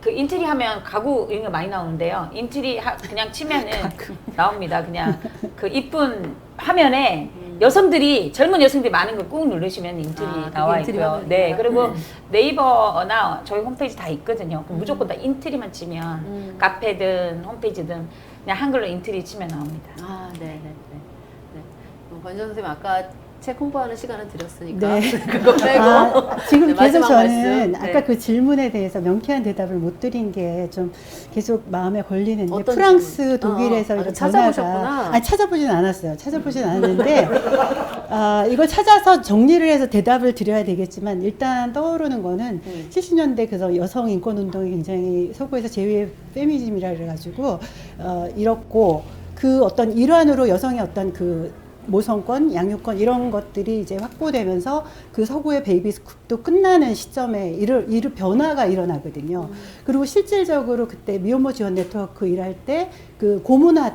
Speaker 5: 그 인트리 하면 가구 이런 거 많이 나오는데요. 인트리 그냥 치면은 나옵니다. 그냥 그 이쁜 화면에 여성들이, 젊은 여성들이 많은 걸 꾹 누르시면 인트리
Speaker 1: 그게
Speaker 5: 나와
Speaker 1: 인트리
Speaker 5: 있고요.
Speaker 1: 화면이구나.
Speaker 5: 네. 그리고 네이버나 저희 홈페이지 다 있거든요. 그럼 무조건 다 인트리만 치면 카페든 홈페이지든 그냥 한글로 인트리 치면 나옵니다.
Speaker 1: 네네네. 권지현 선생님 아까 책 홍보하는 시간을 드렸으니까
Speaker 2: 네.
Speaker 1: 그거 빼고
Speaker 2: 지금
Speaker 1: 네,
Speaker 2: 계속
Speaker 1: 마지막
Speaker 2: 저는
Speaker 1: 말씀.
Speaker 2: 아까 그 질문에 대해서 명쾌한 대답을 못 드린 게 좀 계속 마음에 걸리는데,
Speaker 1: 어떤
Speaker 2: 프랑스,
Speaker 1: 질문?
Speaker 2: 독일에서 이런
Speaker 1: 찾아보셨구나.
Speaker 2: 찾아보진 않았어요. 찾아보진 않았는데 이걸 찾아서 정리를 해서 대답을 드려야 되겠지만, 일단 떠오르는 거는 70년대 그래서 여성 인권 운동이 굉장히 서구에서 제2의 페미니즘이라 그래가지고 이렇고, 그 어떤 일환으로 여성의 어떤 그 모성권, 양육권 이런 것들이 이제 확보되면서 그 서구의 베이비 스쿱도 끝나는 시점에 변화가 일어나거든요. 그리고 실질적으로 그때 미혼모 지원 네트워크 일할 때 그 고문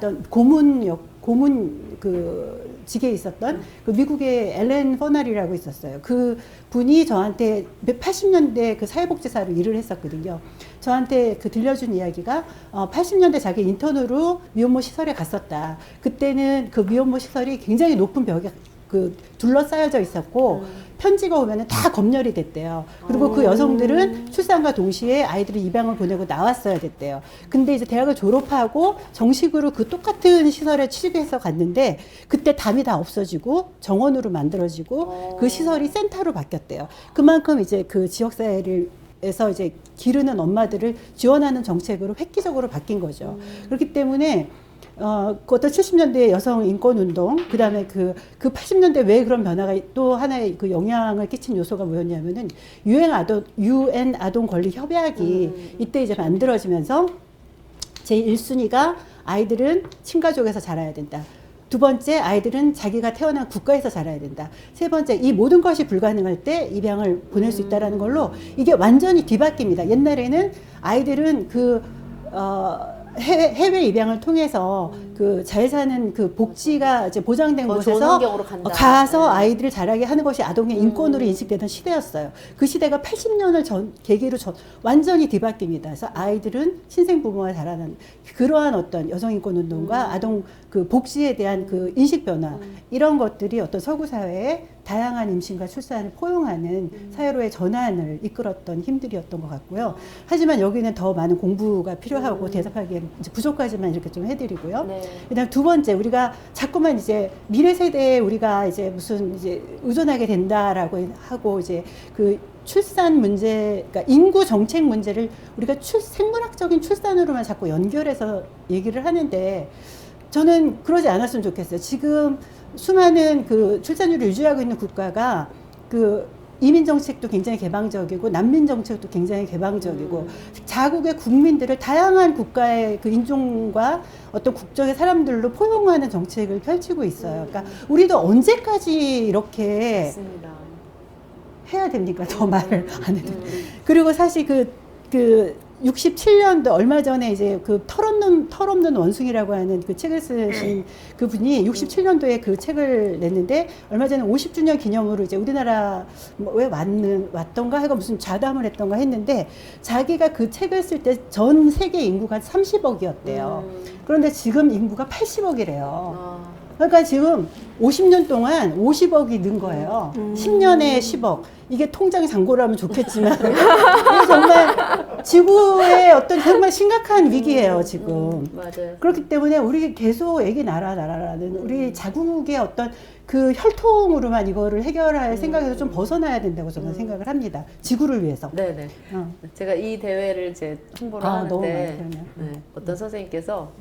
Speaker 2: 그 직에 있었던 그 미국의 엘렌 퍼널이라고 있었어요. 그 분이 저한테 80년대 그 사회복지사로 일을 했었거든요. 저한테 그 들려준 이야기가 80년대 자기 인턴으로 미혼모 시설에 갔었다. 그때는 그 미혼모 시설이 굉장히 높은 벽에 그 둘러싸여져 있었고 편지가 오면은 다 검열이 됐대요. 그리고 그 여성들은 출산과 동시에 아이들을 입양을 보내고 나왔어야 됐대요. 근데 이제 대학을 졸업하고 정식으로 그 똑같은 시설에 취직해서 갔는데 그때 담이 다 없어지고 정원으로 만들어지고 그 시설이 센터로 바뀌었대요. 그만큼 이제 그 지역사회를 에서 이제 기르는 엄마들을 지원하는 정책으로 획기적으로 바뀐 거죠. 그렇기 때문에 그 어떤 70년대의 여성 인권 운동, 그 다음에 그 80년대 왜 그런 변화가 또 하나의 그 영향을 끼친 요소가 뭐였냐면은 UN 아동 권리 협약이 이때 이제 만들어지면서 제 1순위가 아이들은 친가족에서 자라야 된다. 두 번째, 아이들은 자기가 태어난 국가에서 자라야 된다. 세 번째, 이 모든 것이 불가능할 때 입양을 보낼 수 있다라는 걸로 이게 완전히 뒤바뀝니다. 옛날에는 아이들은 해외 입양을 통해서 그 잘 사는 그 복지가 이제 보장된
Speaker 1: 더 좋은
Speaker 2: 곳에서
Speaker 1: 환경으로 간다.
Speaker 2: 가서
Speaker 1: 네.
Speaker 2: 아이들을 자라게 하는 것이 아동의 인권으로 인식되던 시대였어요. 그 시대가 80년을 계기로 완전히 뒤바뀝니다. 그래서 아이들은 신생 부모와 자라는 그러한 어떤 여성 인권 운동과 아동 그 복지에 대한 그 인식 변화, 이런 것들이 어떤 서구 사회에 다양한 임신과 출산을 포용하는 사회로의 전환을 이끌었던 힘들이었던 것 같고요. 하지만 여기는 더 많은 공부가 필요하고 대답하기에는 이제 부족하지만 이렇게 좀 해드리고요.
Speaker 1: 네.
Speaker 2: 그다음 두 번째, 우리가 자꾸만 이제 미래 세대에 우리가 이제 무슨 이제 의존하게 된다라고 하고 이제 그 출산 문제, 그러니까 인구 정책 문제를 우리가 생물학적인 출산으로만 자꾸 연결해서 얘기를 하는데, 저는 그러지 않았으면 좋겠어요. 지금 수많은 그 출산율을 유지하고 있는 국가가 그 이민 정책도 굉장히 개방적이고 난민 정책도 굉장히 개방적이고 자국의 국민들을 다양한 국가의 그 인종과 어떤 국적의 사람들로 포용하는 정책을 펼치고 있어요. 그러니까 우리도 언제까지 이렇게
Speaker 1: 맞습니다.
Speaker 2: 해야 됩니까? 더 말을 안 해도. 그리고 사실 그 67년도 얼마 전에 이제 그 털없는 원숭이라고 하는 그 책을 쓰신 그 분이 67년도에 그 책을 냈는데 얼마 전에 50주년 기념으로 이제 우리나라 왜 왔던가 해가 무슨 좌담을 했던가 했는데 자기가 그 책을 쓸 때 전 세계 인구가 30억이었대요. 그런데 지금 인구가 80억이래요. 그러니까 지금 50년 동안 50억이 는 거예요. 10년에 10억. 이게 통장 잔고라면 좋겠지만 이게 정말 지구의 어떤 정말 심각한 위기예요, 지금.
Speaker 1: 맞아요.
Speaker 2: 그렇기 때문에 우리 계속 애기 나라라는 우리 자국의 어떤 그 혈통으로만 이거를 해결할 생각에서 좀 벗어나야 된다고 저는 생각을 합니다. 지구를 위해서.
Speaker 1: 네네. 제가 이 대회를 이제 홍보를
Speaker 2: 너무 많이
Speaker 1: 하는데
Speaker 2: 그러네요.
Speaker 1: 네, 어떤 선생님께서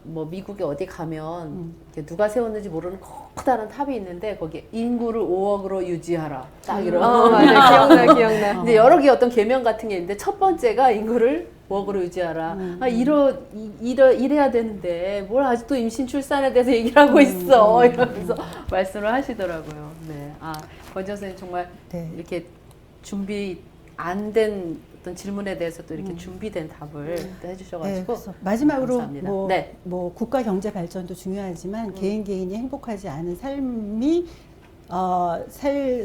Speaker 1: 뭐 미국에 어디 가면 이렇게 누가 세웠는지 모르는 커다란 탑이 있는데 거기에 인구를 5억으로 유지하라. 딱 이런.
Speaker 4: 맞아. 기억나.
Speaker 1: 근데 여러 개 어떤 계명 같은 게 있는데 첫 번째가 인구를 5억으로 유지하라. 이래야 되는데 뭘 아직도 임신 출산에 대해서 얘기를 하고 있어. 이러면서 말씀을 하시더라고요. 네. 권지영 선생님 정말
Speaker 2: 네.
Speaker 1: 이렇게 준비 안 된 어떤 질문에 대해서 또 이렇게 준비된 답을 또
Speaker 2: 네,
Speaker 1: 해주셔가지고
Speaker 2: 그래서 마지막으로
Speaker 1: 감사합니다.
Speaker 2: 뭐,
Speaker 1: 네.
Speaker 2: 뭐 국가 경제 발전도 중요하지만 개인이 행복하지 않은 삶이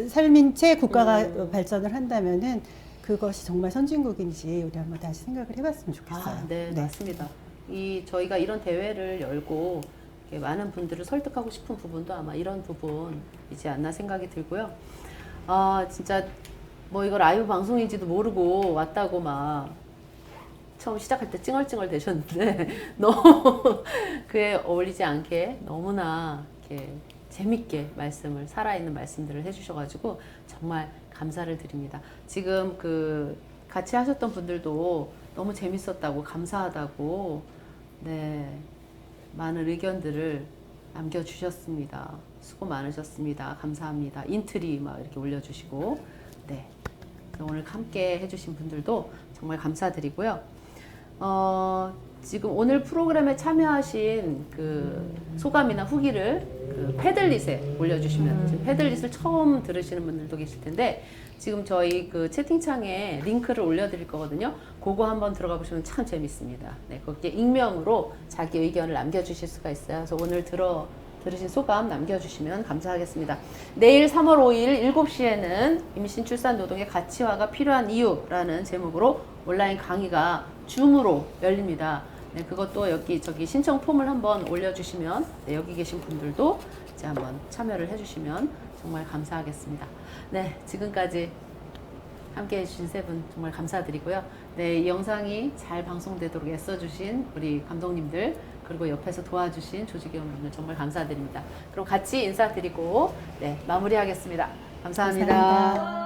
Speaker 2: 삶인 채 국가가 발전을 한다면은 그것이 정말 선진국인지 우리 한번 다시 생각을 해봤으면 좋겠어요.
Speaker 1: 네, 맞습니다. 저희가 이런 대회를 열고 이렇게 많은 분들을 설득하고 싶은 부분도 아마 이런 부분이지 않나 생각이 들고요. 진짜 뭐 이거 라이브 방송인지도 모르고 왔다고 막 처음 시작할 때 찡얼찡얼 되셨는데 너무 그에 어울리지 않게 너무나 이렇게 재밌게 살아있는 말씀들을 해주셔가지고 정말 감사를 드립니다. 지금 같이 하셨던 분들도 너무 재밌었다고 감사하다고 네 많은 의견들을 남겨주셨습니다. 수고 많으셨습니다. 감사합니다. 인트리 막 이렇게 올려주시고 네 오늘 함께 해주신 분들도 정말 감사드리고요. 지금 오늘 프로그램에 참여하신 그 소감이나 후기를 패들릿에 올려주시면 지금 패들릿을 처음 들으시는 분들도 계실 텐데 지금 저희 그 채팅창에 링크를 올려드릴 거거든요. 그거 한번 들어가 보시면 참 재밌습니다. 네, 거기에 익명으로 자기 의견을 남겨주실 수가 있어요. 그래서 오늘 들으신 소감 남겨주시면 감사하겠습니다. 내일 3월 5일 7시에는 임신 출산 노동의 가치화가 필요한 이유라는 제목으로 온라인 강의가 줌으로 열립니다. 네, 그것도 저기 신청 폼을 한번 올려주시면 네, 여기 계신 분들도 이제 한번 참여를 해주시면 정말 감사하겠습니다. 네, 지금까지 함께 해주신 세 분 정말 감사드리고요. 네, 이 영상이 잘 방송되도록 애써주신 우리 감독님들 그리고 옆에서 도와주신 조직위원분들 정말 감사드립니다. 그럼 같이 인사드리고 네, 마무리하겠습니다. 감사합니다.
Speaker 2: 감사합니다.